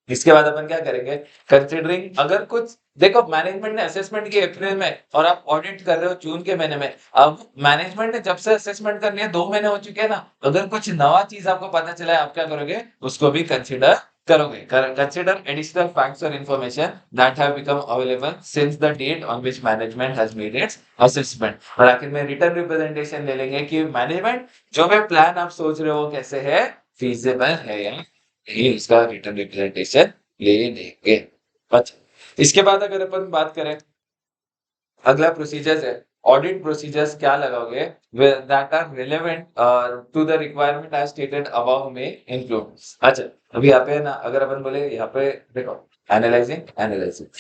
इसके बाद अपन क्या करेंगे, कंसिडरिंग अगर कुछ, देखो मैनेजमेंट ने असेसमेंट की अप्रैल में और आप ऑडिट कर रहे हो जून के महीने में, अब मैनेजमेंट ने जब से असेसमेंट करनी है 2 महीने हो चुके हैं ना, अगर कुछ नवा चीज आपको पता चला है आप क्या करोगे, उसको भी कंसिडर करोगे। कंसिडर एडिशनल फैक्ट्स और information that have become available since the date on which management has made its assessment. और आखिर में रिटर्न रिप्रेजेंटेशन ले लेंगे कि मैनेजमेंट जो भी प्लान आप सोच रहे हो कैसे है, फीजिबल है या नहीं, इसका रिटर्न रिप्रेजेंटेशन ले लेंगे। अच्छा, इसके बाद अगर अपन बात करें, अगला प्रोसीजर्स है, ऑडिट प्रोसीजर्स क्या लगाओगे, that are relevant to the requirement as stated above में इंक्लूड। अच्छा, अभी यहाँ पे ना, अगर अपन बोले यहाँ पे देखो, analysing,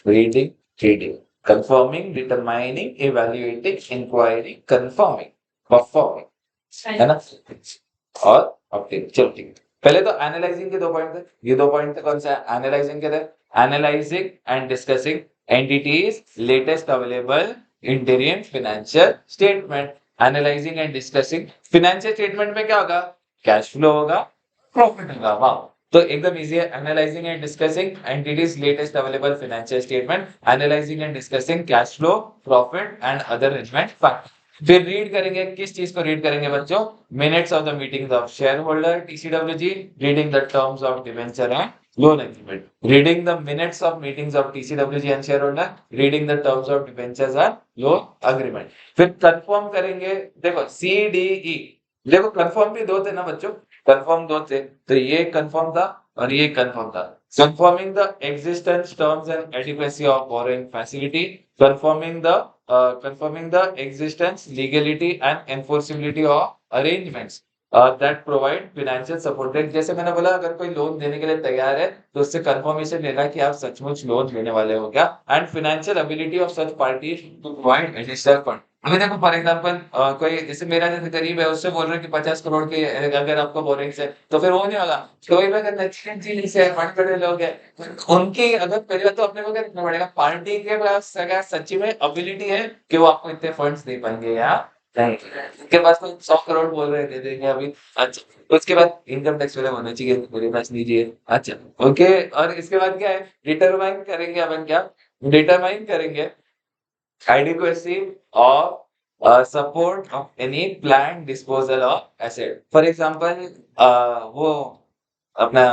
reading, confirming, determining, evaluating, inquiring, confirming, performing, है ना, और ऑप्टिंग। चलो ठीक है, पहले तो एनालाइजिंग के 2 पॉइंट थे, ये 2 पॉइंट थे, कौन सा एनालाइजिंग के थे, analysing and discussing entities latest available interim financial statement। Analysing and discussing. Financial statement में क्या होगा? कैश फ्लो होगा, प्रॉफिट होगा। वाह, तो एकदम इजी है। Analysing and discussing entities latest available financial statement, analysing and discussing cash flow, profit and other relevant fact. फिर रीड करेंगे, किस चीज को रीड करेंगे बच्चों? Minutes of the meetings of share holder TCWG, reading the terms of debenture and loan agreement, reading the minutes of meetings of TCWG and share holder, reading the terms of debentures and loan agreement. फिर confirm करेंगे, देखो C D E, देखो confirm भी दो थे ना बच्चों, confirm दो थे, तो ये कंफर्म था और ये कंफर्म था। Confirming the existence terms and adequacy of borrowing facility, confirming the existence, legality and enforceability of arrangements that provide financial support। जैसे मैंने बोला, अगर कोई लोन देने के लिए तैयार है तो उससे कंफर्मेशन लेना कि आप सचमुच लोन देने वाले हो क्या, and financial ability of such party to provide additional fund. अभी देखो फॉर एग्जांपल कोई जैसे मेरा जैसे गरीब है, उससे बोल रहे हैं कि 50 करोड़ की अगर आपको बोरिंग्स है तो फिर वो नहीं होगा। कोई भी अगर नचिकेत जी से बड़े-बड़े लोग हैं, उनकी अगर पहली बात तो अपने को क्या रखना पड़ेगा, पार्टी के पास अगर सच्ची में एबिलिटी है कि वो आपको इतने फंड्स दे पाएंगे या नहीं। उनके पास तो 100 करोड़ बोल रहे हैं दे देंगे अभी। अच्छा, उसके बाद इनकम टैक्स वाले होना चाहिए, मेरे पास दीजिए। अच्छा, ओके, और इसके बाद क्या है? डिटरमाइन करेंगे अपन, क्या डिटरमाइन करेंगे? adequacy of support of any planned disposal of asset। For example वो अपना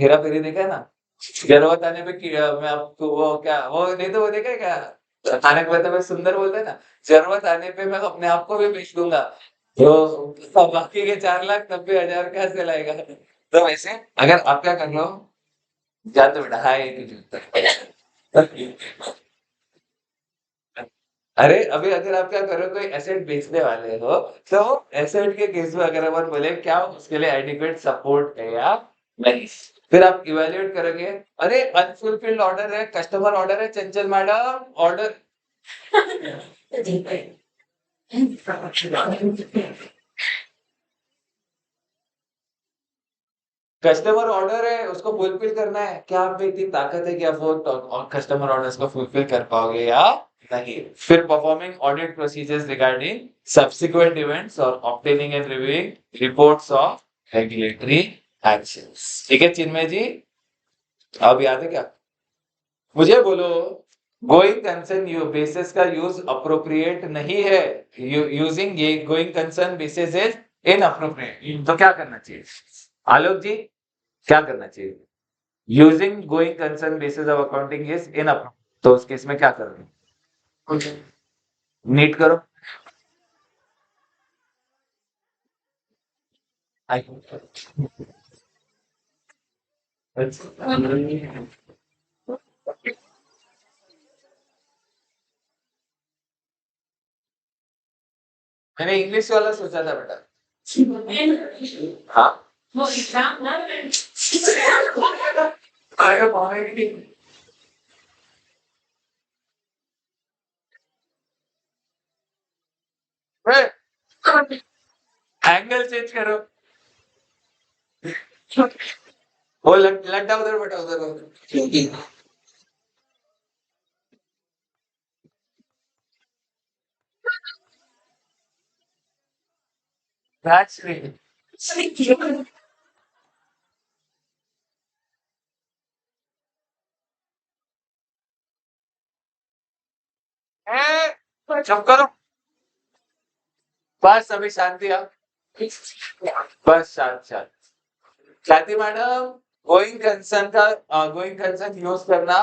हेरा फेरी देखा है ना, जरूरत आने पे मैं आपको वो क्या वो नहीं तो वो देखा है क्या, तारक मेहता में सुंदर बोलते हैं ना, जरूरत आने पे मैं अपने आप को भी बेच दूंगा, तो बाकी के 4,90,000 कहाँ से लाएगा? तो वैसे अगर आप क्या कर लो, जानते हो बेटा, हाय अरे अभी अगर आप क्या करो, कोई एसेट बेचने वाले हो, तो एसेट के केस में अगर अपन बोले क्या उसके लिए एडिक्वेट सपोर्ट है या नहीं, फिर आप इवेल्युएट करोगे। अरे अनफुलफिल्ड ऑर्डर है, कस्टमर ऑर्डर है, चंचल मैडम ऑर्डर कस्टमर ऑर्डर है, उसको फुलफिल करना है। क्या आप में इतनी ताकत है कि आप वो कस्टमर ऑर्डर्स को फुलफिल कर पाओगे या नहीं? फिर performing audit procedures regarding subsequent events और obtaining and reviewing reports of regulatory actions. ठीक है चिन्मय जी, अब याद है क्या? मुझे बोलो, गोइंग कंसर्न यू बेसिस का यूज अप्रोप्रिएट नहीं है, यूजिंग ये going concern basis is inappropriate, तो क्या करना चाहिए आलोक जी? क्या करना चाहिए? Using going concern basis of accounting is inappropriate, तो उस केस में क्या करोगे? नीट करो। मैंने इंग्लिश वाला सोचा था बेटा। हाँ, वो एग्जाम ना अरे भाई, एंगल चेंज करो। वो लड्डा उधर बेटा, उधर दैट्स ग्रेट। चुप करो, बस अभी शांति आप, बस शांत शांत। ख्याति मैडम, गोइंग कंसर्न यूज करना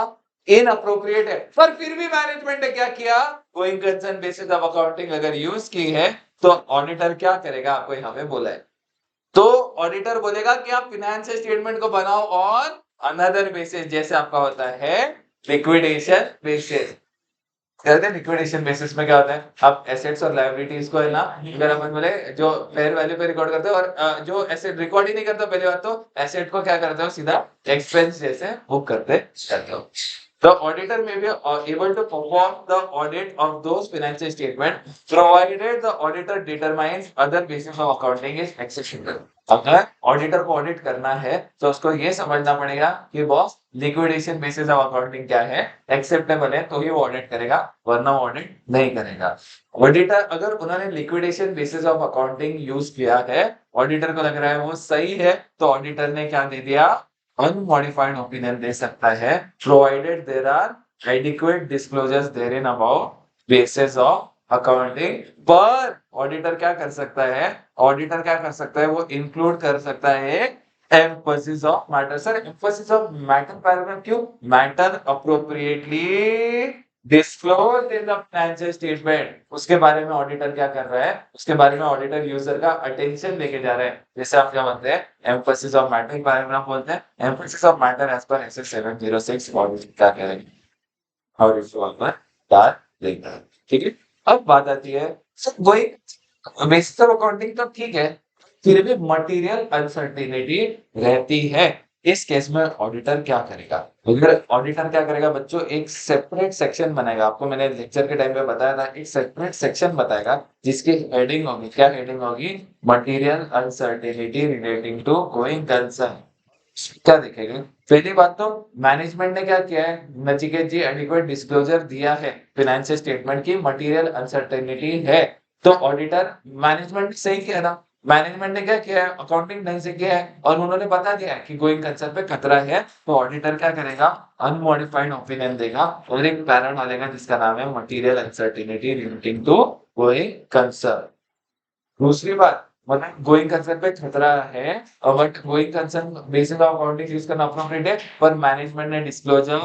इनअप्रोप्रिएट है, पर फिर भी मैनेजमेंट ने क्या किया? Going concern basis of accounting अगर यूज की है तो ऑडिटर क्या करेगा? आपको यहाँ पे बोला है, तो ऑडिटर बोलेगा कि आप फिनेंशियल स्टेटमेंट को बनाओ ऑन अनदर बेसिस, जैसे आपका होता है लिक्विडेशन बेसिस। कहते हैं लिक्विडेशन बेसिस में क्या होता है, आप एसेट्स और लायबिलिटीज को है ना, अगर अपन बोले जो फेयर वैल्यू पे रिकॉर्ड करते हो, और जो एसेट रिकॉर्ड ही नहीं करते, पहली बात तो एसेट को क्या करते हो, सीधा एक्सपेंस जैसे बुक करते जाते हो। The auditor may be able to perform the audit of those financial statements provided the auditor determines other basis of accounting is acceptable. अगर ऑडिटर को ऑडिट करना है तो उसको ये समझना पड़ेगा कि boss liquidation basis of accounting क्या है, एक्सेप्टेबल है तो ही वो ऑडिट करेगा, वरना वो ऑडिट नहीं करेगा। ऑडिटर अगर उन्होंने liquidation basis of accounting use किया है, ऑडिटर को लग रहा है वो सही है, तो ऑडिटर ने क्या दे दिया, अनमॉडिफाइड ओपिनियन दे सकता है, provided there are adequate disclosures therein about basis of accounting. पर ऑडिटर क्या कर सकता है, ऑडिटर क्या कर सकता है, वो इंक्लूड कर सकता है emphasis of matter. Sir emphasis of matter paragraph क्यों, matter appropriately disclosed in the financial statement, उसके बारे में ऑडिटर क्या कर रहा है, उसके बारे में ऑडिटर यूजर का अटेंशन लेके जा रहा है। जैसे आप क्या बोलते हैं, एम्फसिस ऑफ मैटर पैराग्राफ बोलते हैं, emphasis of matter as per SS 706 auditor क्या करेंगे, हाउ रिफॉर्मर डाल देगा। ठीक है, अब बात आती है सर वही बेसिस ऑफ अकाउंटिंग तो ठीक है, फिर भी मटेरियल अनसर्टेनिटी रहती है। इस केस में ऑडिटर क्या करेगा, अगर ऑडिटर क्या करेगा बच्चों, एक सेपरेट सेक्शन बनाएगा, आपको मैंने लेक्चर के टाइम पे बताया था, एक सेपरेट सेक्शन बताएगा जिसकी हेडिंग होगी, क्या हेडिंग होगी, material uncertainty relating to going concern. क्या देखेंगे, पहली बात तो मैनेजमेंट ने क्या किया है, नचिकेत जी एडिक्वेट डिस्क्लोजर दिया है फाइनेंशियल स्टेटमेंट की मटेरियल अनसर्टेनिटी है, तो ऑडिटर मैनेजमेंट सही किया ना, मैनेजमेंट ने क्या किया है, अकाउंटिंग ढंग से किया है और उन्होंने बता दिया है कि गोइंग कंसर्न पे खतरा है, तो ऑडिटर क्या करेगा, अनमॉडिफाइड ओपिनियन देगा और एक पैरा डालेगा जिसका नाम है material uncertainty relating to going concern. दूसरी बात, मतलब गोइंग कंसर्न पे खतरा है, but going concern basis of accounting use करना अप्रोप्रिएट है, पर मैनेजमेंट ने डिस्क्लोजर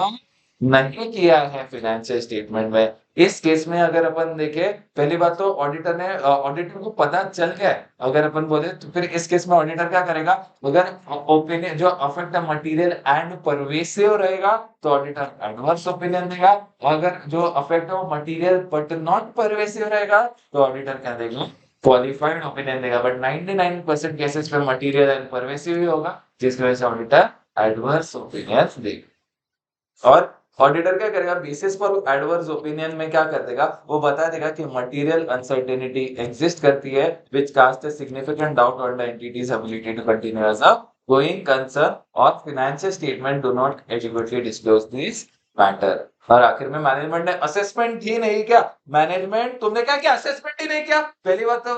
नहीं किया है फाइनेंशियल स्टेटमेंट में। इस केस में अगर अपन देखें, पहली बात तो ऑडिटर को पता चल गया है, अगर अपन बोले तो फिर इस केस में ऑडिटर क्या करेगा, अगर ओपिनियन जो अफेक्ट मटेरियल एंड परवेसिव रहेगा तो ऑडिटर एडवर्स ओपिनियन देगा, अगर जो affect material but not pervasive रहेगा तो ऑडिटर क्या देगा, क्वालिफाइड ओपिनियन देगा। बट 99% केसेस पे मटेरियल एंड परवेसिव ही होगा, जिसकी वजह से ऑडिटर एडवर्स ओपिनियन देगा। और ऑडिटर क्या करेगा, बेसिस पर एडवर्स ओपिनियन में क्या कर देगा, वो बता देगा कि मटेरियल अनसर्टेनिटी एग्जिस्ट करती है which cast a significant doubt on the entity's ability to continue as a going concern और financial statement do not adequately disclose this matter. और आखिर में मैनेजमेंट ने असेसमेंट ही नहीं किया, मैनेजमेंट तुमने क्या किया, असेसमेंट ही नहीं किया। पहली बात तो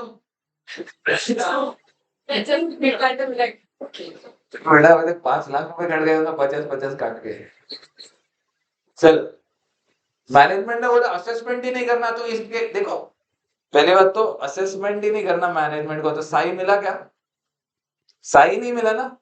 बेटा मुझे 5 लाख रुपए कट गए, 50-50 काट के, चल मैनेजमेंट ने बोला असेसमेंट ही नहीं करना, तो इसके देखो पहली बात तो असेसमेंट ही नहीं करना मैनेजमेंट को, तो साई मिला क्या, साई नहीं मिला ना,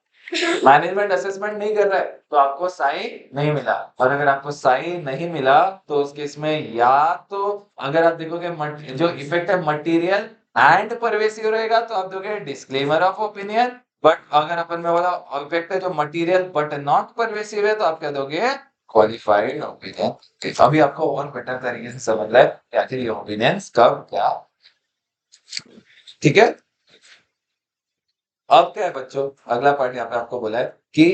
मैनेजमेंट असेसमेंट नहीं कर रहा है तो आपको साई नहीं मिला। और अगर आपको साई नहीं मिला तो उस केस में या तो अगर आप देखोगे जो इफेक्ट है मटेरियल एंड परवेसिव रहेगा तो आप दोगे डिस्क्लेमर ऑफ ओपिनियन, बट अगर अपन में बोला इफेक्ट है जो मटेरियल बट नॉट परवेसिव है तो आप क्या दोगे, क्वालिफाइड ओपिनियन। अभी आपको और बेटर तरीके से समझ रहा है कि आखिर ये ओपिनियंस कब क्या, ठीक है। अब क्या है बच्चों, अगला पार्ट यहाँ पे आपको बोला है कि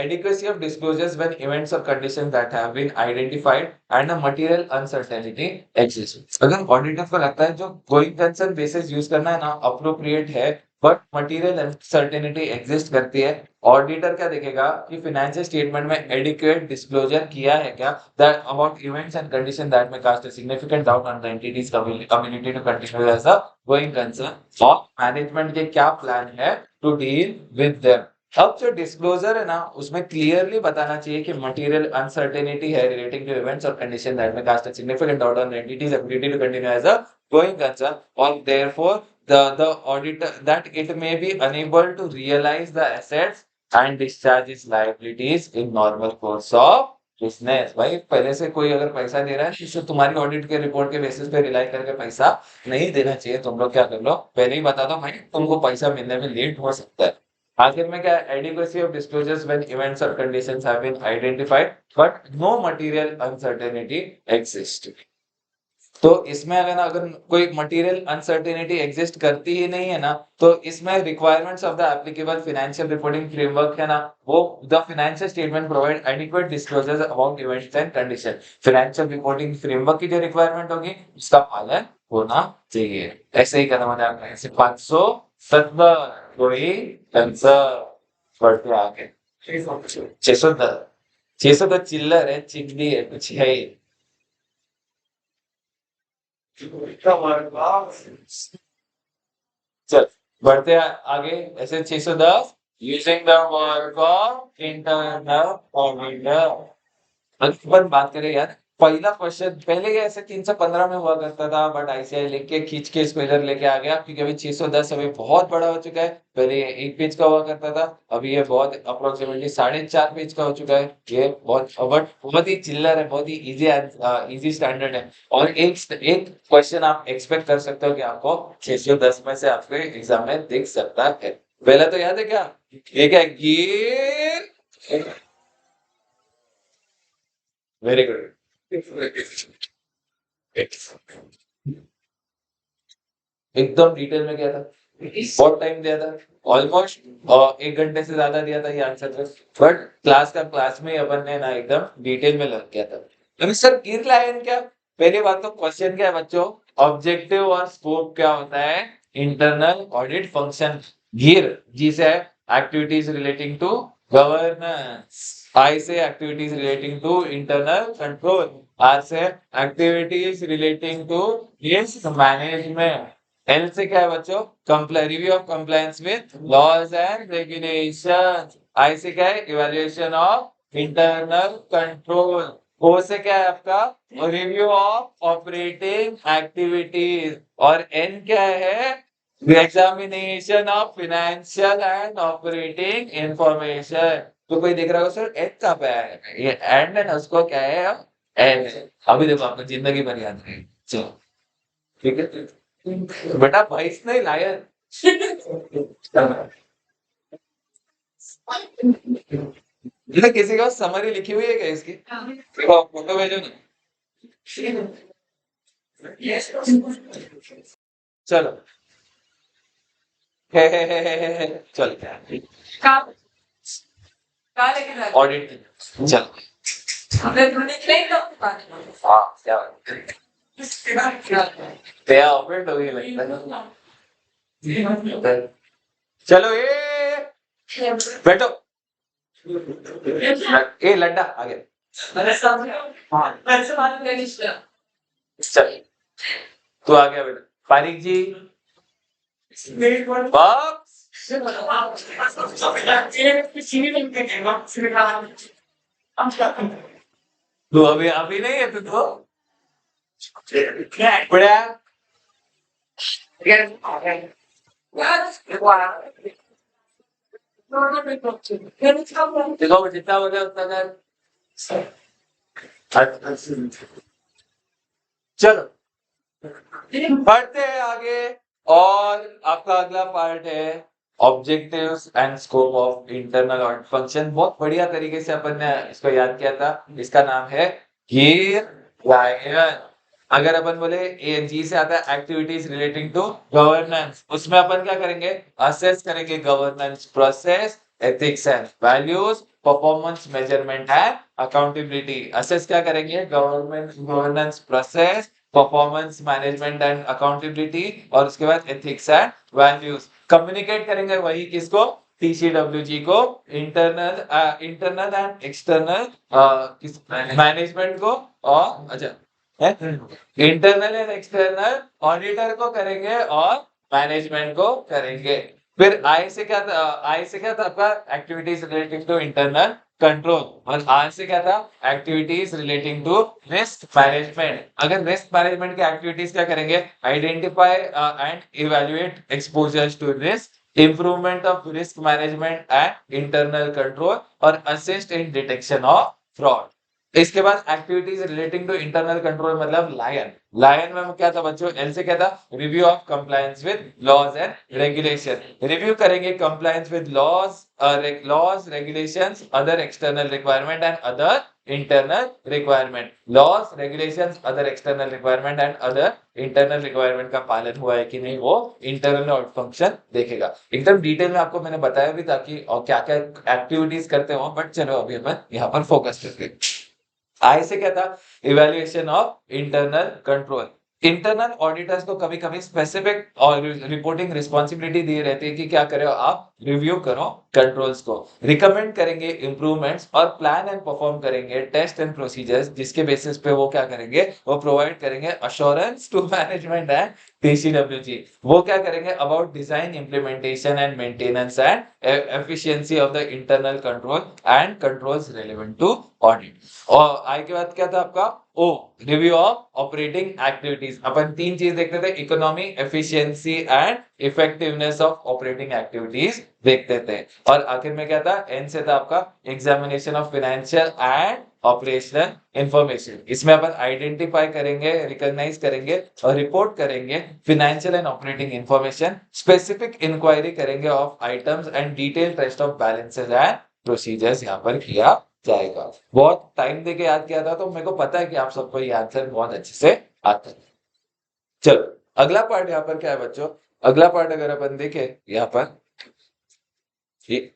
adequacy of disclosures when events और conditions that have been identified and a material uncertainty exist. अगर ऑडिटर को लगता है जो गोइंग कंसर्न बेसिस यूज करना है ना अप्रोप्रिएट है, बट मटेरियल अनसर्टेनिटी एग्जिस्ट करती है, ऑडिटर क्या देखेगा कि फाइनेंशियल स्टेटमेंट में एडिक्वेट डिस्क्लोजर किया है क्या, that about events and condition that may cast a significant doubt on the entity's ability to continue as a going concern, और मैनेजमेंट के क्या प्लान है टू डील विद देम। अब जो डिस्क्लोजर है ना उसमें क्लियरली बताना चाहिए कि मटेरियल अनसर्टेनिटी है रिलेटिंग टू इवेंट्स और condition that may cast a significant doubt on entity's ability to continue as a going concern, और therefore the auditor that it may be unable to realize the assets and discharge its liabilities in normal course of business। भाई पहले से कोई अगर पैसा दे रहा है जिससे तुम्हारी ऑडिट के रिपोर्ट के बेसिस पे रिलाई करके पैसा नहीं देना चाहिए, तुम लोग क्या कर लो, पहले ही बता दो भाई तुमको पैसा मिलने में लेट हो सकता है। आखिर में क्या, adequacy of disclosures when events or conditions have been identified but no material uncertainty exists। तो इसमें अगर कोई मटेरियल अनसर्टेनिटी एग्जिस्ट करती ही नहीं है ना, तो इसमें requirements of the applicable financial reporting framework है ना, वो the financial statement provide adequate disclosures about events and condition. Financial reporting framework की जो रिक्वायरमेंट होगी उसका पालन होना चाहिए। ऐसे ही करना मजा आता है। 570 कोई आंसर बढ़ते आगे 610 610 चिल्लर है, चिकनी है, कुछ है ही। चल बढ़ते आगे। ऐसे 610 using the work of internal auditor. अपन बात करें यार, पहला क्वेश्चन पहले ये ऐसे 315 में हुआ करता था, बट आईसीआई लिख के खींच के इसको इधर लेके आ गया, क्योंकि अभी 610 अभी बहुत बड़ा हो चुका है। पहले ये 1 पेज का हुआ करता था, अभी ये बहुत अप्रोक्सीमेटली 4.5 पेज का हो चुका है। ये बहुत ही चिल्लर है, बहुत ही इजी स्टैंडर्ड है। और एक क्वेश्चन आप एक्सपेक्ट कर सकते हो कि आपको 610 में से आपके एग्जाम में दिख सकता है। पहला तो याद है क्या, ये क्या गियर। वेरी गुड, एकदम डिटेल में किया था। बहुत टाइम दिया था, ऑलमोस्ट 1 घंटे से ज्यादा दिया था ये आंसर पे। बट क्लास में अपन ने ना एकदम डिटेल में लग गया था। अभी सर गिर लाइन क्या, पहली बात तो क्वेश्चन क्या है बच्चों, ऑब्जेक्टिव और स्कोप क्या होता है इंटरनल ऑडिट फंक्शन। गिर जी से activities relating to governance, I से activities relating to internal control, R से activities relating to risk management, L से क्या है बच्चों, review of compliance with laws and regulations, I से क्या है, evaluation of internal control, O से क्या है आपका, रिव्यू ऑफ ऑपरेटिंग एक्टिविटीज, और एन क्या है, examination of financial and operating information. तो कोई देख रहा होगा सर एन कहाँ पे है, ये एंड है ना, उसको क्या है एन। अभी देखो आपको जिंदगी भर याद रहेगी। चलो ठीक है बेटा, भैंस नहीं लायन। ये किसी का समरी लिखी हुई है क्या इसकी, देखो आप फोटो भेजो ना। चलो हे। चल ऑडिट चल। हाँ क्या तेरा ऑपरेट हो गई लगता है। चलो ये बैठो, ए लड्डा आगे चल, तू आ गया बेटा। पारिक जी बॉक्स, तू अभी अभी नहीं है, तू तो बड़ा देखो जितना हो जाए उतना कर। चलो बढ़ते हैं आगे, और आपका अगला पार्ट है objectives and scope of internal audit function. बहुत बढ़िया तरीके से अपन ने इसको याद किया था। इसका नाम है गियर लाइन। अगर अपन बोले ए जी से आता है एक्टिविटीज रिलेटिंग टू गवर्नेंस, उसमें अपन क्या करेंगे, असेस करेंगे governance process, ethics and values, performance measurement and accountability. Assess क्या करेंगे, governance process, performance management and accountability, और उसके बाद एथिक्स एंड वैल्यूज। कम्युनिकेट करेंगे वही किसको, टीसीडब्ल्यूजी को, इंटरनल एंड एक्सटर्नल मैनेजमेंट को, और अच्छा इंटरनल एंड एक्सटर्नल ऑडिटर को करेंगे और मैनेजमेंट को करेंगे। फिर आई से क्या था, आई से क्या था आपका, activities relating to internal control, और आर से क्या था, activities relating to risk management. अगर रिस्क मैनेजमेंट की एक्टिविटीज क्या करेंगे, identify and evaluate exposures to risk, improvement of risk management and internal control, और assist in detection of fraud. इसके बाद activities relating to internal control मतलब lion. Lion में क्या था बच्चों, एल से क्या था, review of compliance with laws and regulation. Review करेंगे compliance with laws regulations, other external requirement and other internal requirement, laws regulations other external requirement and other internal requirement का पालन हुआ है कि नहीं वो इंटरनल ऑडिट फंक्शन देखेगा। एकदम डिटेल में आपको मैंने बताया भी था कि और क्या क्या एक्टिविटीज करते हो, बट चलो अभी अपन यहाँ पर फोकस करते हैं। आई से क्या था, evaluation of internal control. Internal auditors को कभी कभी स्पेसिफिक और रिपोर्टिंग रिस्पॉन्सिबिलिटी दी रहती है कि क्या करो आप, रिव्यू करो कंट्रोल्स को, रिकमेंड करेंगे इंप्रूवमेंट्स और प्लान एंड परफॉर्म करेंगे टेस्ट एंड प्रोसीजर्स, जिसके बेसिस पे वो क्या करेंगे, वो प्रोवाइड करेंगे assurance to management and TCWG. वो क्या करेंगे about design implementation and maintenance and efficiency of the internal control and controls relevant to audit. और आई के बाद क्या था आपका, ओ रिव्यू ऑफ ऑपरेटिंग एक्टिविटीज। अपन तीन चीज देखते थे, economy, efficiency and effectiveness of operating activities देखते थे। और आखिर में क्या था, एन से था आपका examination of financial and operational information. इसमें अपन आइडेंटिफाई करेंगे, रिकॉग्नाइज करेंगे और रिपोर्ट करेंगे financial and operating information, specific inquiry करेंगे of items and detail test of balances and procedures यहाँ पर किया जाएगा। बहुत टाइम देके याद किया था, तो मेरे को पता है कि आप सबको ये आंसर बहुत अच्छे से आता है। चलो अगला पार्ट यहाँ पर क्या है बच्चों, अगला पार्ट अगर अपन देखें यहाँ पर, ये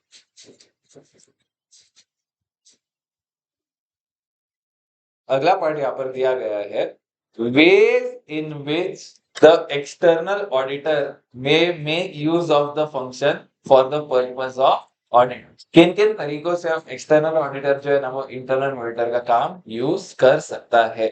अगला पार्ट यहाँ पर दिया गया है, ways in which the external auditor may make use of the function for the purpose of audit। किन किन तरीकों से हम एक्सटर्नल ऑडिटर जो है ना वो इंटरनल ऑडिटर का काम यूज कर सकता है।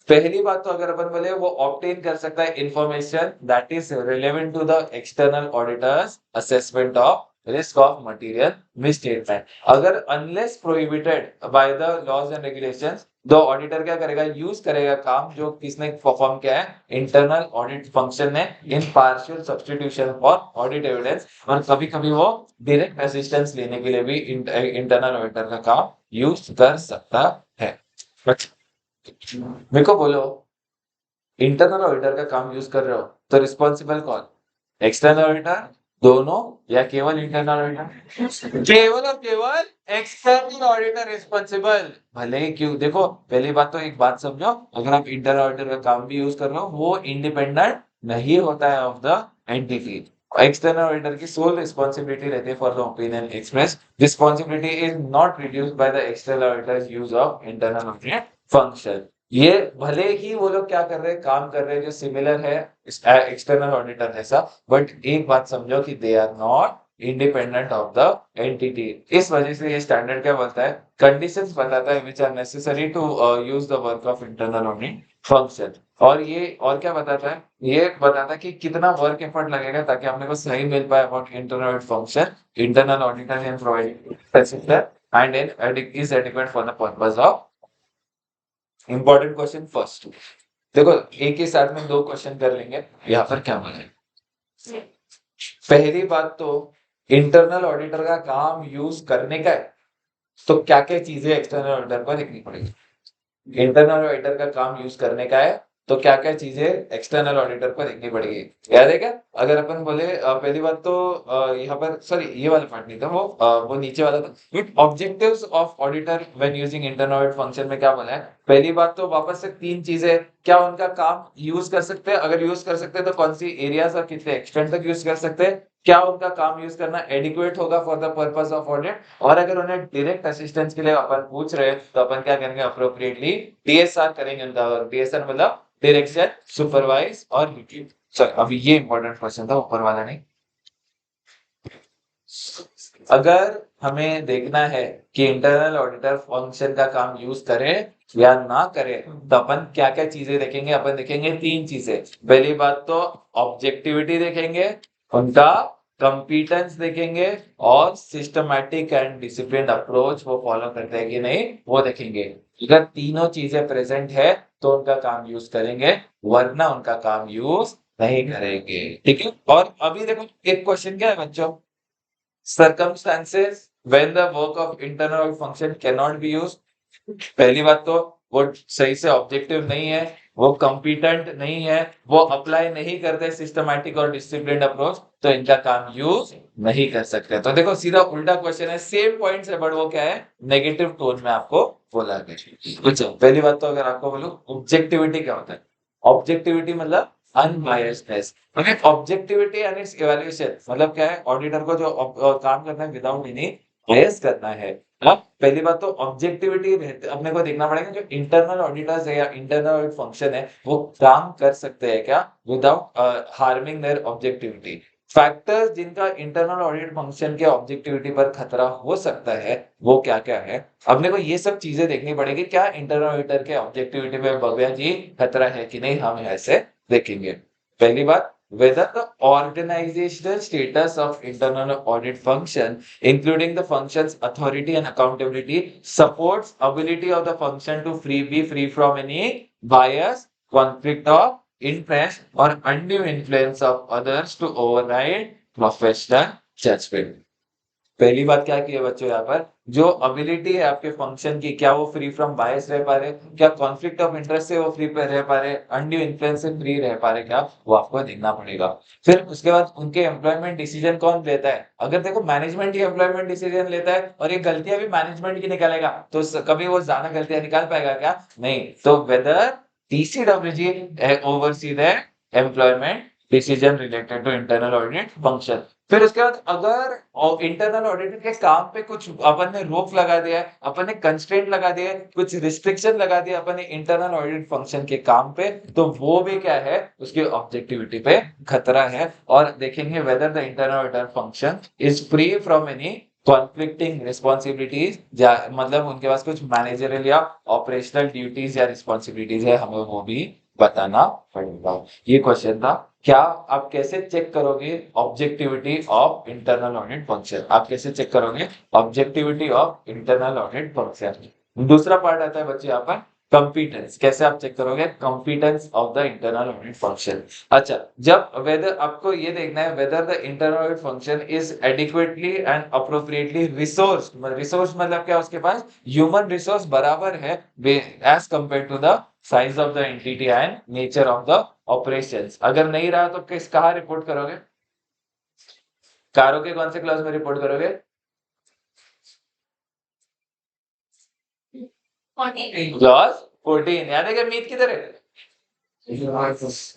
पहली बात तो अगर अपन बोले, वो ऑब्टेन कर सकता है information that is relevant to the external auditor's assessment of risk of material misstatement. अगर unless prohibited by the laws and regulations, तो ऑडिटर क्या करेगा, यूज करेगा काम जो किसने परफॉर्म किया है, इंटरनल ऑडिट फंक्शन ने, in partial substitution for audit evidence. और कभी कभी वो डायरेक्ट असिस्टेंस लेने के लिए भी इंटरनल ऑडिटर का काम यूज कर सकता है। मेरे को बोलो, इंटरनल ऑडिटर का काम यूज कर रहे हो तो रिस्पॉन्सिबल कौन, एक्सटर्नल ऑडिटर, दोनों, या केवल इंटरनल ऑडिटर? केवल और केवल एक्सटर्नल ऑडिटर रिस्पॉन्सिबल। भले ही क्यों, देखो पहली बात तो एक बात समझो, अगर आप इंटरनल ऑडिटर का काम भी यूज कर रहे हो, वो इंडिपेंडेंट नहीं होता है of the entity. External auditor की सोल रिस्पॉन्सिबिलिटी रहती है for the opinion express. Responsibility is not reduced by the external auditors use of internal audit function. ये भले ही वो लोग क्या कर रहे हैं, काम कर रहे हैं जो सिमिलर है एक्सटर्नल ऑडिटर जैसा, बट एक बात समझो कि they are not independent of the entity. इस वजह से ये स्टैंडर्ड क्या बोलता है, कंडीशंस बताता है which are necessary to use the work of internal audit function. और ये और क्या बताता है, ये बताता है कि कितना वर्क एफर्ट लगेगा ताकि हमने को सही मिल पाए about internal audit function. Internal auditor can provide and is adequate for the purpose of important question first. देखो एक ही साथ में दो क्वेश्चन कर लेंगे। यहाँ पर क्या बोले, पहली बात तो इंटरनल ऑडिटर का काम यूज करने का है, तो क्या क्या चीजें एक्सटर्नल ऑडिटर को देखनी पड़ेगी। इंटरनल ऑडिटर का काम यूज करने का है तो क्या क्या चीजें एक्सटर्नल ऑडिटर को देखनी पड़ेगी, याद है क्या? अगर अपन बोले पहली बात तो यहाँ पर सॉरी ये वाला पार्ट नहीं था, वो नीचे वाला था। Objectives of auditor when using internal audit function में क्या बोला है, पहली बात तो वापस से तीन चीजें, क्या उनका काम यूज कर सकते हैं, अगर यूज कर सकते हैं तो कौन सी एरियाज और कितने एक्सटेंट तक यूज कर सकते हैं, क्या उनका काम यूज करना एडिक्वेट होगा for the purpose of audit, और अगर उन्हें डायरेक्ट असिस्टेंस के लिए अपन पूछ रहे हैं तो अपन क्या करेंगे, अप्रोप्रिएटली डीएसआर करेंगे उनका। डीएसआर मतलब डायरेक्शन, सुपरवाइज और रिव्यू। सॉरी अभी ये इंपॉर्टेंट क्वेश्चन था, ऊपर वाला नहीं। अगर हमें देखना है कि इंटरनल ऑडिटर फंक्शन का काम यूज करे या ना करे, तो अपन क्या क्या चीजें देखेंगे, अपन देखेंगे तीन चीजें। पहली बात तो ऑब्जेक्टिविटी देखेंगे, उनका कंपीटेंस देखेंगे, और सिस्टमैटिक एंड डिसिप्लिन अप्रोच वो फॉलो करते हैं कि नहीं वो देखेंगे। अगर तीनों चीजें प्रेजेंट है तो उनका काम यूज करेंगे, वरना उनका काम यूज नहीं करेंगे। ठीक है, और अभी देखो एक क्वेश्चन क्या है बच्चों, circumstances when the work of internal function cannot be used। पहली बात तो वो सही से ऑब्जेक्टिव नहीं है, वो कॉम्पिटेंट नहीं है, वो अप्लाई नहीं करते सिस्टमैटिक और डिसिप्लिन्ड अप्रोच, तो इनका काम यूज नहीं कर सकते। तो देखो सीधा उल्टा क्वेश्चन है, सेम पॉइंट से, बट वो क्या है, नेगेटिव टोन में आपको बोला गया। अच्छा, पहली बात तो अगर आपको बोलूं ऑब्जेक्टिविटी क्या होता है, ऑब्जेक्टिविटी मतलब unbiasedness. Okay, objectivity and its evaluation मतलब क्या है, ऑडिटर को जो काम करना है विदाउट एनी बायस करना है। अब पहली बात तो ऑब्जेक्टिविटी अपने को देखना पड़ेगा, जो इंटरनल ऑडिटर्स है या इंटरनल ऑडिट फंक्शन है वो काम कर सकते हैं क्या without harming their objectivity. Factors जिनका इंटरनल ऑडिट फंक्शन के ऑब्जेक्टिविटी पर खतरा हो सकता है वो क्या क्या है, अपने को ये सब चीजें देखनी पड़ेगी। क्या इंटरनल ऑडिटर के ऑब्जेक्टिविटी पे भव्या जी खतरा है कि नहीं, हम ऐसे देखेंगे। पहली बात, whether the organizational status of internal audit function, including the function's authority and accountability, supports ability of the function to be free from any bias, conflict of interest, or undue influence of others to override professional judgment। पहली बात क्या की है बच्चों, यहाँ पर जो ability है आपके फंक्शन की, क्या वो फ्री फ्रॉम बायस रह पा रहे, क्या कॉन्फ्लिक्ट ऑफ इंटरेस्ट से वो फ्री रह पा रहे, अनड्यू इन्फ्लुएंस से फ्री रह पा रहे क्या, वो आपको देखना पड़ेगा। फिर उसके बाद उनके एम्प्लॉयमेंट डिसीजन कौन लेता है, अगर देखो मैनेजमेंट ही एम्प्लॉयमेंट डिसीजन लेता है और ये गलतियां भी मैनेजमेंट की निकालेगा, तो कभी वो ज्यादा गलतियां निकाल पाएगा क्या, नहीं। तो whether TCWG oversee the employment decision related to internal audit function. फिर उसके बाद अगर इंटरनल ऑडिटर के काम पे कुछ अपन ने रोक लगा दिया है, अपन ने कंस्ट्रेंट लगा दिया है, कुछ रिस्ट्रिक्शन लगा दिया अपन ने इंटरनल ऑडिट फंक्शन के काम पे, तो वो भी क्या है, उसकी ऑब्जेक्टिविटी पे खतरा है। और देखेंगे weather the internal auditor function is free from any conflicting responsibilities, मतलब उनके पास कुछ मैनेजरियल या ऑपरेशनल ड्यूटीज या रिस्पॉन्सिबिलिटीज है, हमें वो भी बताना पड़ेगा। ये क्वेश्चन था। क्या आप कैसे चेक करोगे objectivity of internal audit function, आप कैसे चेक करोगे objectivity of internal audit function. दूसरा पार्ट आता है बच्चे यहाँ पर कंपीटेंस, कैसे आप चेक करोगे competence of the internal audit function. अच्छा, जब वेदर आपको ये देखना है whether the internal audit function is adequately and appropriately resource, resource मतलब क्या, उसके पास ह्यूमन रिसोर्स बराबर है as compare to the size of the entity and nature of the operations. अगर नहीं रहा तो किस कहाँ रिपोर्ट करोगे, कारों के कौन से क्लास में रिपोर्ट करोगे, क्लॉज 14। याद है क्या मीत किधर है,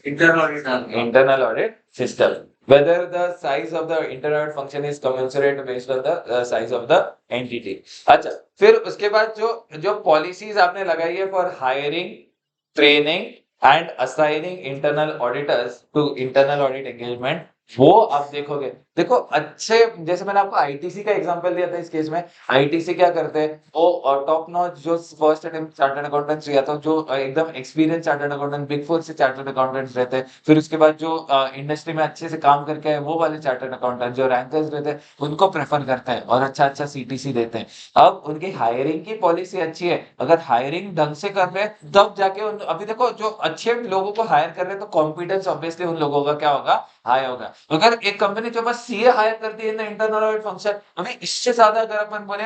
internal audit system, whether the size of the internal audit function is commensurate based on the size of the entity। अच्छा, फिर उसके बाद जो जो पॉलिसीज आपने लगाई है for hiring, training and assigning internal auditors to internal audit engagement, वो आप देखोगे। देखो अच्छे, जैसे मैंने आपको आईटीसी का एग्जांपल दिया था, इस केस में आईटीसी क्या करते हैं, वो टॉप नॉच जो फर्स्ट अटेम्प्ट चार्टर्ड अकाउंटेंट्स या तो जो एकदम experience chartered accountant big four से चार्टर्ड अकाउंटेंट्स रहते हैं, फिर उसके बाद जो इंडस्ट्री में अच्छे से काम करके आए वो वाले चार्टर्ड अकाउंटेंट जो रैंकर्स रहते हैं उनको प्रेफर करते हैं और अच्छा अच्छा सीटीसी देते हैं। अब उनकी हायरिंग की पॉलिसी अच्छी है, अगर हायरिंग ढंग से कर रहे हैं तब जाके अभी देखो जो अच्छे लोगों को हायर कर रहे हैं तो कॉन्फिडेंस ऑब्वियसली उन लोगों का क्या होगा, हाई होगा। अगर एक कंपनी जो बस सीए हायर करती है इन इंटरनल ऑडिट फंक्शन, हमें इससे ज्यादा अगर अपन बोले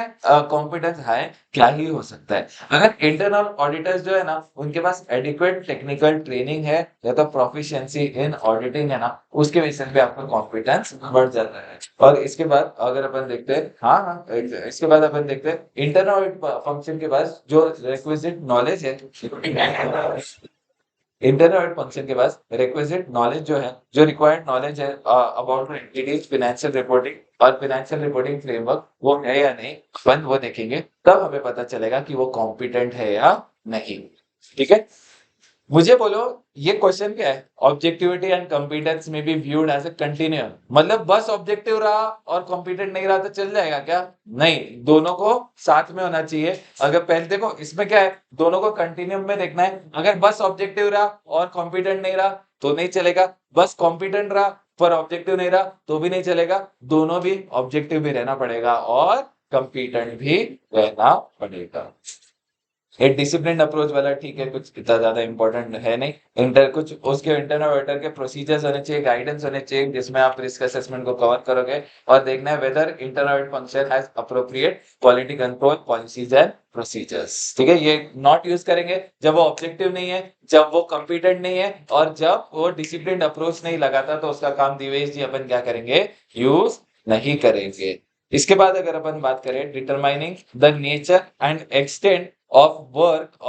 कॉम्पिटेंस हाई क्या ही हो सकता है। अगर इंटरनल ऑडिटर्स जो है ना उनके पास एडिक्वेट टेक्निकल ट्रेनिंग है या तो प्रोफिशिएंसी इन ऑडिटिंग है ना, उसके बेसिस पे आपका कॉन्फिडेंस बढ़ जाता है। और इसके बाद अगर अपन देखते हैं, हाँ हाँ इसके बाद अपन देखते हैं इंटरनल ऑडिट फंक्शन के पास जो रिक्विजिट नॉलेज है, इंटरनल ऑडिट फंक्शन के पास रिक्विजिट नॉलेज जो है, जो रिक्वायर्ड नॉलेज है अबाउट एंटिटीज फिनेंशियल रिपोर्टिंग और फिनेंशियल रिपोर्टिंग फ्रेमवर्क, वो है या नहीं, अपन वो देखेंगे, तब हमें पता चलेगा कि वो कॉम्पिटेंट है या नहीं। ठीक है, मुझे बोलो ये क्वेश्चन क्या है, objectivity and competence may be viewed as a continuum, मतलब बस ऑब्जेक्टिव रहा और कॉम्पिटेंट नहीं रहा तो चल जाएगा क्या, नहीं, दोनों को साथ में होना चाहिए। अगर पहले देखो इसमें क्या है, दोनों को कंटिन्यूम में देखना है, अगर बस ऑब्जेक्टिव रहा और कॉम्पिटेंट नहीं रहा तो नहीं चलेगा, बस कॉम्पिटेंट रहा पर ऑब्जेक्टिव नहीं रहा तो भी नहीं चलेगा, दोनों भी ऑब्जेक्टिव भी रहना पड़ेगा और कॉम्पिटेंट भी रहना पड़ेगा। एक डिसिप्लिन अप्रोच वाला ठीक है, कुछ इतना ज्यादा इंपॉर्टेंट है नहीं। इंटर कुछ उसके इंटरनल ऑडिटर के प्रोसीजर्स होने चाहिए, गाइडेंस होने चाहिए, जिसमें आप रिस्क असेसमेंट को कवर करोगे और देखना है weather internal audit function has appropriate quality control policies and procedures. ठीक है, ये नॉट यूज करेंगे जब वो ऑब्जेक्टिव नहीं है, जब वो कॉम्पिटेंट नहीं है और जब वो डिसिप्लिन अप्रोच नहीं लगाता, तो उसका काम दिवेश जी अपन क्या करेंगे, यूज नहीं करेंगे। इसके बाद अगर अपन बात करें determining the nature and extent of work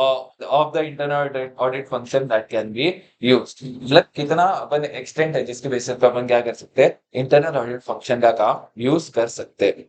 of the internal audit function that can be used, मतलब कितना अपन एक्सटेंट है जिसके बेसिस पे अपन क्या कर सकते हैं, इंटरनल ऑडिट फंक्शन का काम यूज कर सकते हैं।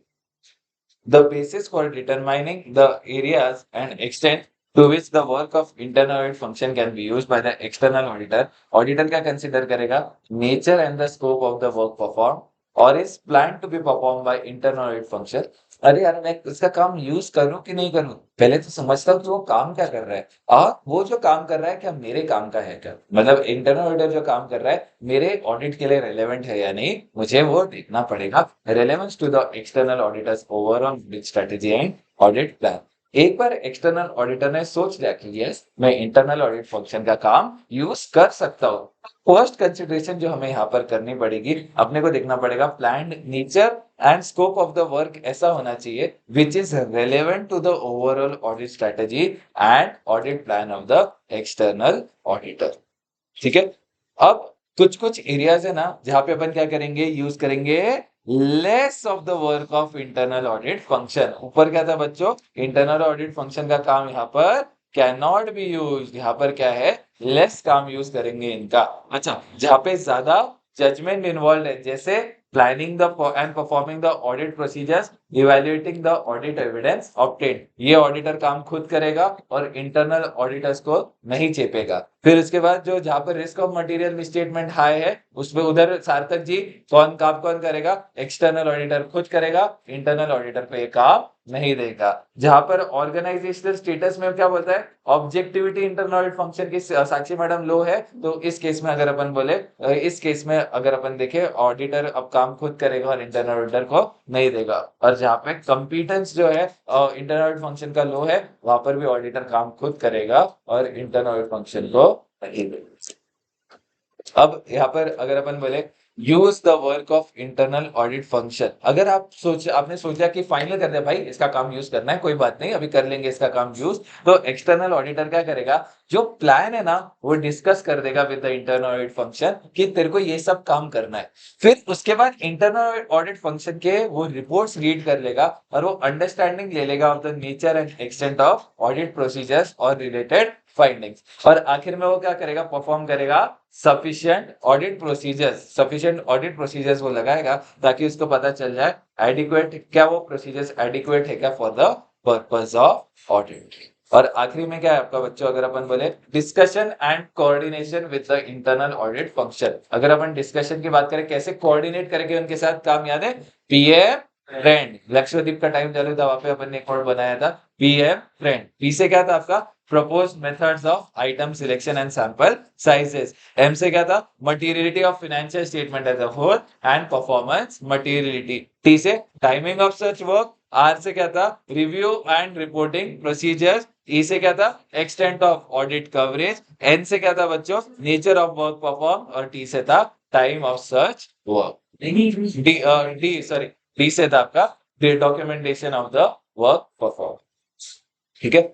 The basis for determining the areas and extent to which the work of internal audit function can be used by the external auditor, auditor क्या consider करेगा, nature and the scope of the work performed or is planned to be performed by internal audit function। अरे यार मैं इसका काम use करूं कि नहीं करूं, पहले तो समझता हूँ कि वो काम क्या कर रहा है, और वो जो काम कर रहा है क्या मेरे काम का है क्या, मतलब इंटरनल ऑडिटर जो काम कर रहा है मेरे ऑडिट के लिए रेलेवेंट है या नहीं, मुझे वो देखना पड़ेगा। Relevance to the external auditor's overall strategy and audit plan. एक बार एक्सटर्नल ऑडिटर ने सोच लिया कि यस मैं इंटरनल ऑडिट फंक्शन का काम यूज कर सकता हूँ, फर्स्ट कंसिडरेशन जो हमें यहाँ पर करनी पड़ेगी, अपने को देखना पड़ेगा planned nature and scope of the work ऐसा होना चाहिए which is relevant to the overall audit strategy and audit plan of the external auditor. ठीक है, अब कुछ कुछ एरियाज है ना जहां पे अपन क्या करेंगे, यूज करेंगे less of the work of internal audit function. ऊपर क्या था बच्चों, इंटरनल ऑडिट फंक्शन का काम यहाँ पर कैन नॉट बी यूज, यहाँ पर क्या है, लेस काम यूज करेंगे इनका। अच्छा, जहां पे ज्यादा जजमेंट इन्वॉल्व है, जैसे planning the end performing the audit procedures, evaluating the audit evidence obtained, ये ऑडिटर काम खुद करेगा और इंटरनल ऑडिटर्स को नहीं चेपेगा। फिर उसके बाद जो जहां पर risk of material misstatement high है उसमें उधर सार्थक जी कौन काम कौन करेगा, एक्सटर्नल ऑडिटर खुद करेगा, इंटरनल ऑडिटर पे ये काम नहीं देगा। जहां पर ऑर्गेनाइजेशनल स्टेटस में क्या बोलता है, ऑब्जेक्टिविटी इंटरनल ऑडिट फंक्शन की साक्षी मैडम लो है, तो इस केस में अगर अपन बोले, इस केस में अगर अपन देखें ऑडिटर अब काम खुद करेगा और इंटरनल ऑडिटर को नहीं देगा। और जहां पे कंपीटेंस जो है इंटरनल ऑडिट फंक्शन का लो है, वहां पर भी ऑडिटर काम खुद करेगा और इंटरनल ऑडिट फंक्शन को नहीं देगा। अब यहाँ पर अगर अपन बोले use the work of internal audit function, अगर आपने सोचा कि फाइनल कर दिया भाई इसका काम यूज करना है, कोई बात नहीं अभी कर लेंगे इसका काम यूज, तो एक्सटर्नल ऑडिटर क्या करेगा, जो प्लान है ना वो डिस्कस कर देगा with the internal audit function कि तेरे को ये सब काम करना है। फिर उसके बाद इंटरनल ऑडिट फंक्शन के वो रिपोर्ट्स रीड कर लेगा और वो अंडरस्टैंडिंग ले लेगा of the nature and extent of audit procedures और रिलेटेड फाइंडिंग्स, और आखिर में वो क्या करेगा, परफॉर्म करेगा sufficient audit procedures. Sufficient audit procedures वो लगाएगा ताकि उसको पता चल जाए एडिक्वेट, क्या वो प्रोसीजर्स एडिक्वेट है क्या for the purpose of audit. और आखिरी में क्या है आपका बच्चों, अगर अपन बोले discussion and coordination with the internal audit function, अगर अपन डिस्कशन की बात करें कैसे कोऑर्डिनेट करके उनके साथ काम, याद है पीएम ट्रेंड, लक्षद्वीप का टाइम चालू था वहां पे अपन ने कोड बनाया था पीएम ट्रेंड। पी से क्या था आपका, proposed methods of item selection and sample sizes। M से क्या था, materiality of financial statement as a whole and performance materiality। T से timing of such work। R से क्या था, review and reporting procedures। E से क्या था, extent of audit coverage। N से क्या था बच्चों, nature of work performed। और T से था time of such work। D से था आपका the documentation of the work performed। ठीक है,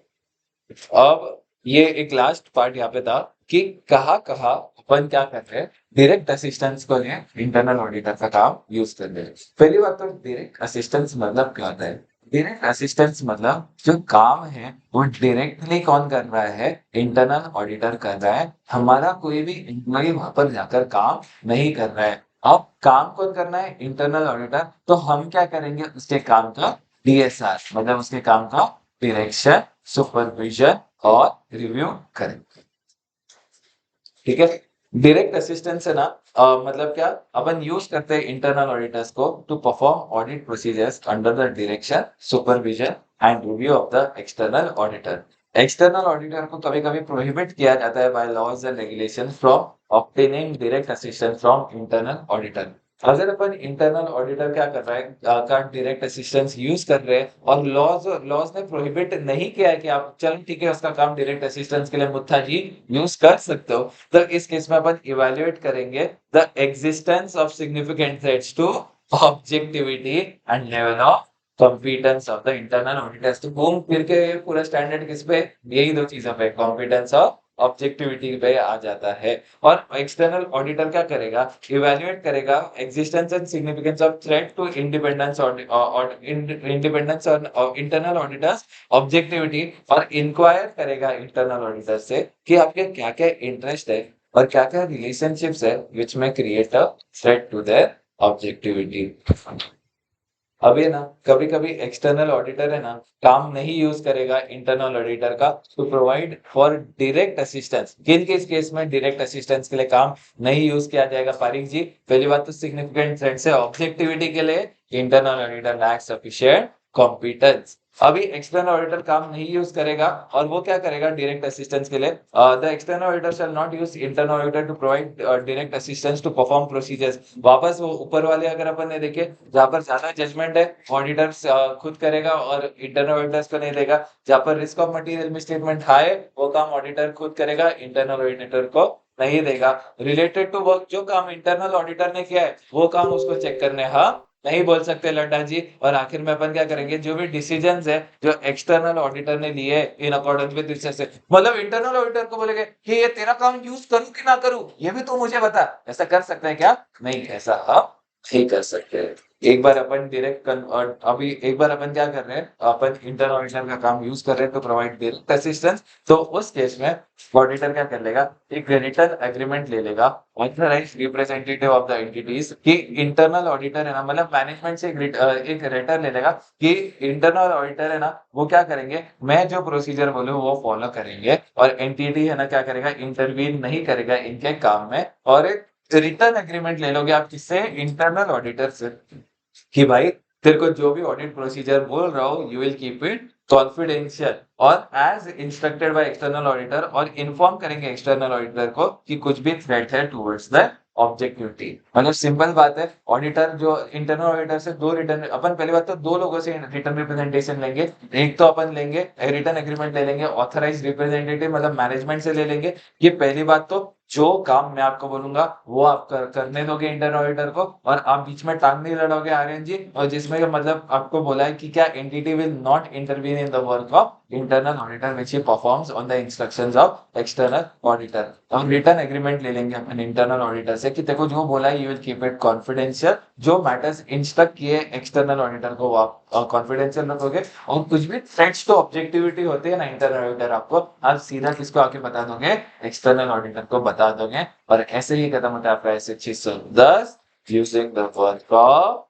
अब ये एक लास्ट पार्ट यहाँ पे था कि कहाँ कहाँ अपन क्या कर रहे हैं, डायरेक्ट असिस्टेंस को लिए इंटरनल ऑडिटर का काम यूज कर रहे हैं। पहली बात तो डायरेक्ट असिस्टेंस मतलब क्या होता है, डायरेक्ट असिस्टेंस मतलब जो काम है वो डायरेक्टली कौन कर रहा है, इंटरनल ऑडिटर कर रहा है, हमारा कोई भी एम्प्लॉय वहां पर जाकर काम नहीं कर रहा है। अब काम कौन करना है, इंटरनल ऑडिटर, तो हम क्या करेंगे उसके काम का डीएसआर, मतलब उसके काम का डायरेक्शन, सुपरविजन और रिव्यू करेंगे। ठीक है, डायरेक्ट असिस्टेंस है ना, मतलब क्या, अपन यूज करते हैं इंटरनल ऑडिटर्स को to perform audit procedures under the direction, supervision and review of the external auditor. External auditor को कभी कभी प्रोहिबिट किया जाता है by laws and regulation from obtaining direct assistance from internal auditor. अगर अपन इंटरनल ऑडिटर क्या कर रहा है का डायरेक्ट असिस्टेंस यूज कर रहे हैं और लॉज लॉज ने प्रोहिबिट नहीं किया है कि आप चलो ठीक है उसका काम डायरेक्ट असिस्टेंस के लिए मुत्था जी यूज कर सकते हो, तो इस केस में अपन इवेल्युएट करेंगे the existence of significant threats to objectivity and level of competence of the internal auditors. तो घूम फिर के ये पूरा स्टैंडर्ड किस पे, यही दो चीजों पे, कॉम्पिटेंस और ऑब्जेक्टिविटी पे आ जाता है। और एक्सटर्नल ऑडिटर क्या करेगा, इवैल्यूएट करेगा existence and significance of threat to independence और इंडिपेंडेंस और इंटरनल ऑडिटर्स ऑब्जेक्टिविटी, और इंक्वायर करेगा इंटरनल ऑडिटर से कि आपके क्या क्या इंटरेस्ट है और क्या क्या रिलेशनशिप्स है which may create a threat to their objectivity. अब ये ना कभी कभी एक्सटर्नल ऑडिटर है ना काम नहीं यूज करेगा इंटरनल ऑडिटर का to provide for direct assistance. किन किस केस में डायरेक्ट असिस्टेंस के लिए काम नहीं यूज किया जाएगा पारिक जी? पहली बात तो सिग्निफिकेंट थ्रेट से ऑब्जेक्टिविटी के लिए internal auditor lakhs sufficient competence. अभी एक्सटर्नल ऑडिटर काम नहीं यूज करेगा और वो क्या करेगा डायरेक्ट असिस्टेंस के लिए, the external auditor shall not use internal auditor to provide direct assistance to perform procedures. वापस वो ऊपर वाले अगर अपन ने देखे जहां पर ज्यादा जजमेंट है ऑडिटर खुद करेगा और इंटरनल ऑडिटर्स को नहीं देगा। जहां पर risk of material misstatement high, वो काम ऑडिटर खुद करेगा, इंटरनल ऑडिटर को नहीं देगा। रिलेटेड टू वर्क, जो काम इंटरनल ऑडिटर ने किया है वो काम उसको चेक करने हाँ नहीं बोल सकते लड्डा जी। और आखिर में अपन क्या करेंगे, जो भी डिसीजंस है जो एक्सटर्नल ऑडिटर ने लिए इन अकॉर्डेंस विद रिसर्च से, मतलब इंटरनल ऑडिटर को बोलेंगे कि ये तेरा काम यूज करूं कि ना करूं ये भी तू मुझे बता। ऐसा कर सकता है क्या? नहीं, ऐसा हम नहीं कर सकते। एक बार अपन डायरेक्ट और अभी एक बार अपन क्या कर रहे हैं, अपन इंटरनल ऑडिटर का काम यूज कर रहे हैं टू प्रोवाइड डायरेक्ट असिस्टेंस। तो उस केस में ऑडिटर क्या कर लेगा, एक रिटर्न एग्रीमेंट ले लेगा authorize representative of the entities कि इंटरनल ऑडिटर है ना, मतलब मैनेजमेंट से एक लेटर ले लेगा कि इंटरनल ऑडिटर है ना वो क्या करेंगे, मैं जो प्रोसीजर बोलूं वो फॉलो करेंगे और एंटिटी है ना क्या करेगा, इंटरवीन नहीं करेगा इनके काम में। और एक रिटर्न एग्रीमेंट ले लोगे आप किससे, इंटरनल ऑडिटर से, कि भाई तेरे को जो भी ऑडिट प्रोसीजर बोल रहा हो you will keep it confidential और as instructed by external auditor, और इन्फॉर्म करेंगे एक्सटर्नल ऑडिटर को कि कुछ भी थ्रेट है टुवर्ड्स द ऑब्जेक्टिविटी। मतलब सिंपल बात है, ऑडिटर जो इंटरनल ऑडिटर से दो रिटर्न, अपन पहली बात तो दो लोगों से रिटर्न रिप्रेजेंटेशन लेंगे। एक तो अपन लेंगे रिटर्न एग्रीमेंट ले लेंगे ऑथराइज रिप्रेजेंटेटिव मतलब मैनेजमेंट से ले लेंगे। ये पहली बात तो जो काम मैं आपको बोलूंगा वो आप करने दोगे इंटरनल ऑडिटर को, और आप बीच में टांग नहीं लड़ोगे आर्यन जी। और जिसमें मतलब आपको बोला है कि क्या entity will not intervene in the work of internal auditor which he performs on the instructions of external auditor. हम रिटर्न एग्रीमेंट ले लेंगे अपन इंटरनल ऑडिटर से कि देखो जो बोला है you will keep it confidential, जो मैटर्स इंस्ट्रक्ट किए एक्सटर्नल ऑडिटर को वो आप कॉन्फिडेंशियल रखोगे। और कुछ भी थ्रेट्स टू ऑब्जेक्टिविटी होती है ना इंटरनल ऑडिटर, आपको आप सीधा किसको आके बता दोगे, एक्सटर्नल ऑडिटर को बता दोगे। और ऐसे ही खत्म होता है आपका ऐसे 610 यूजिंग द वर्क ऑफ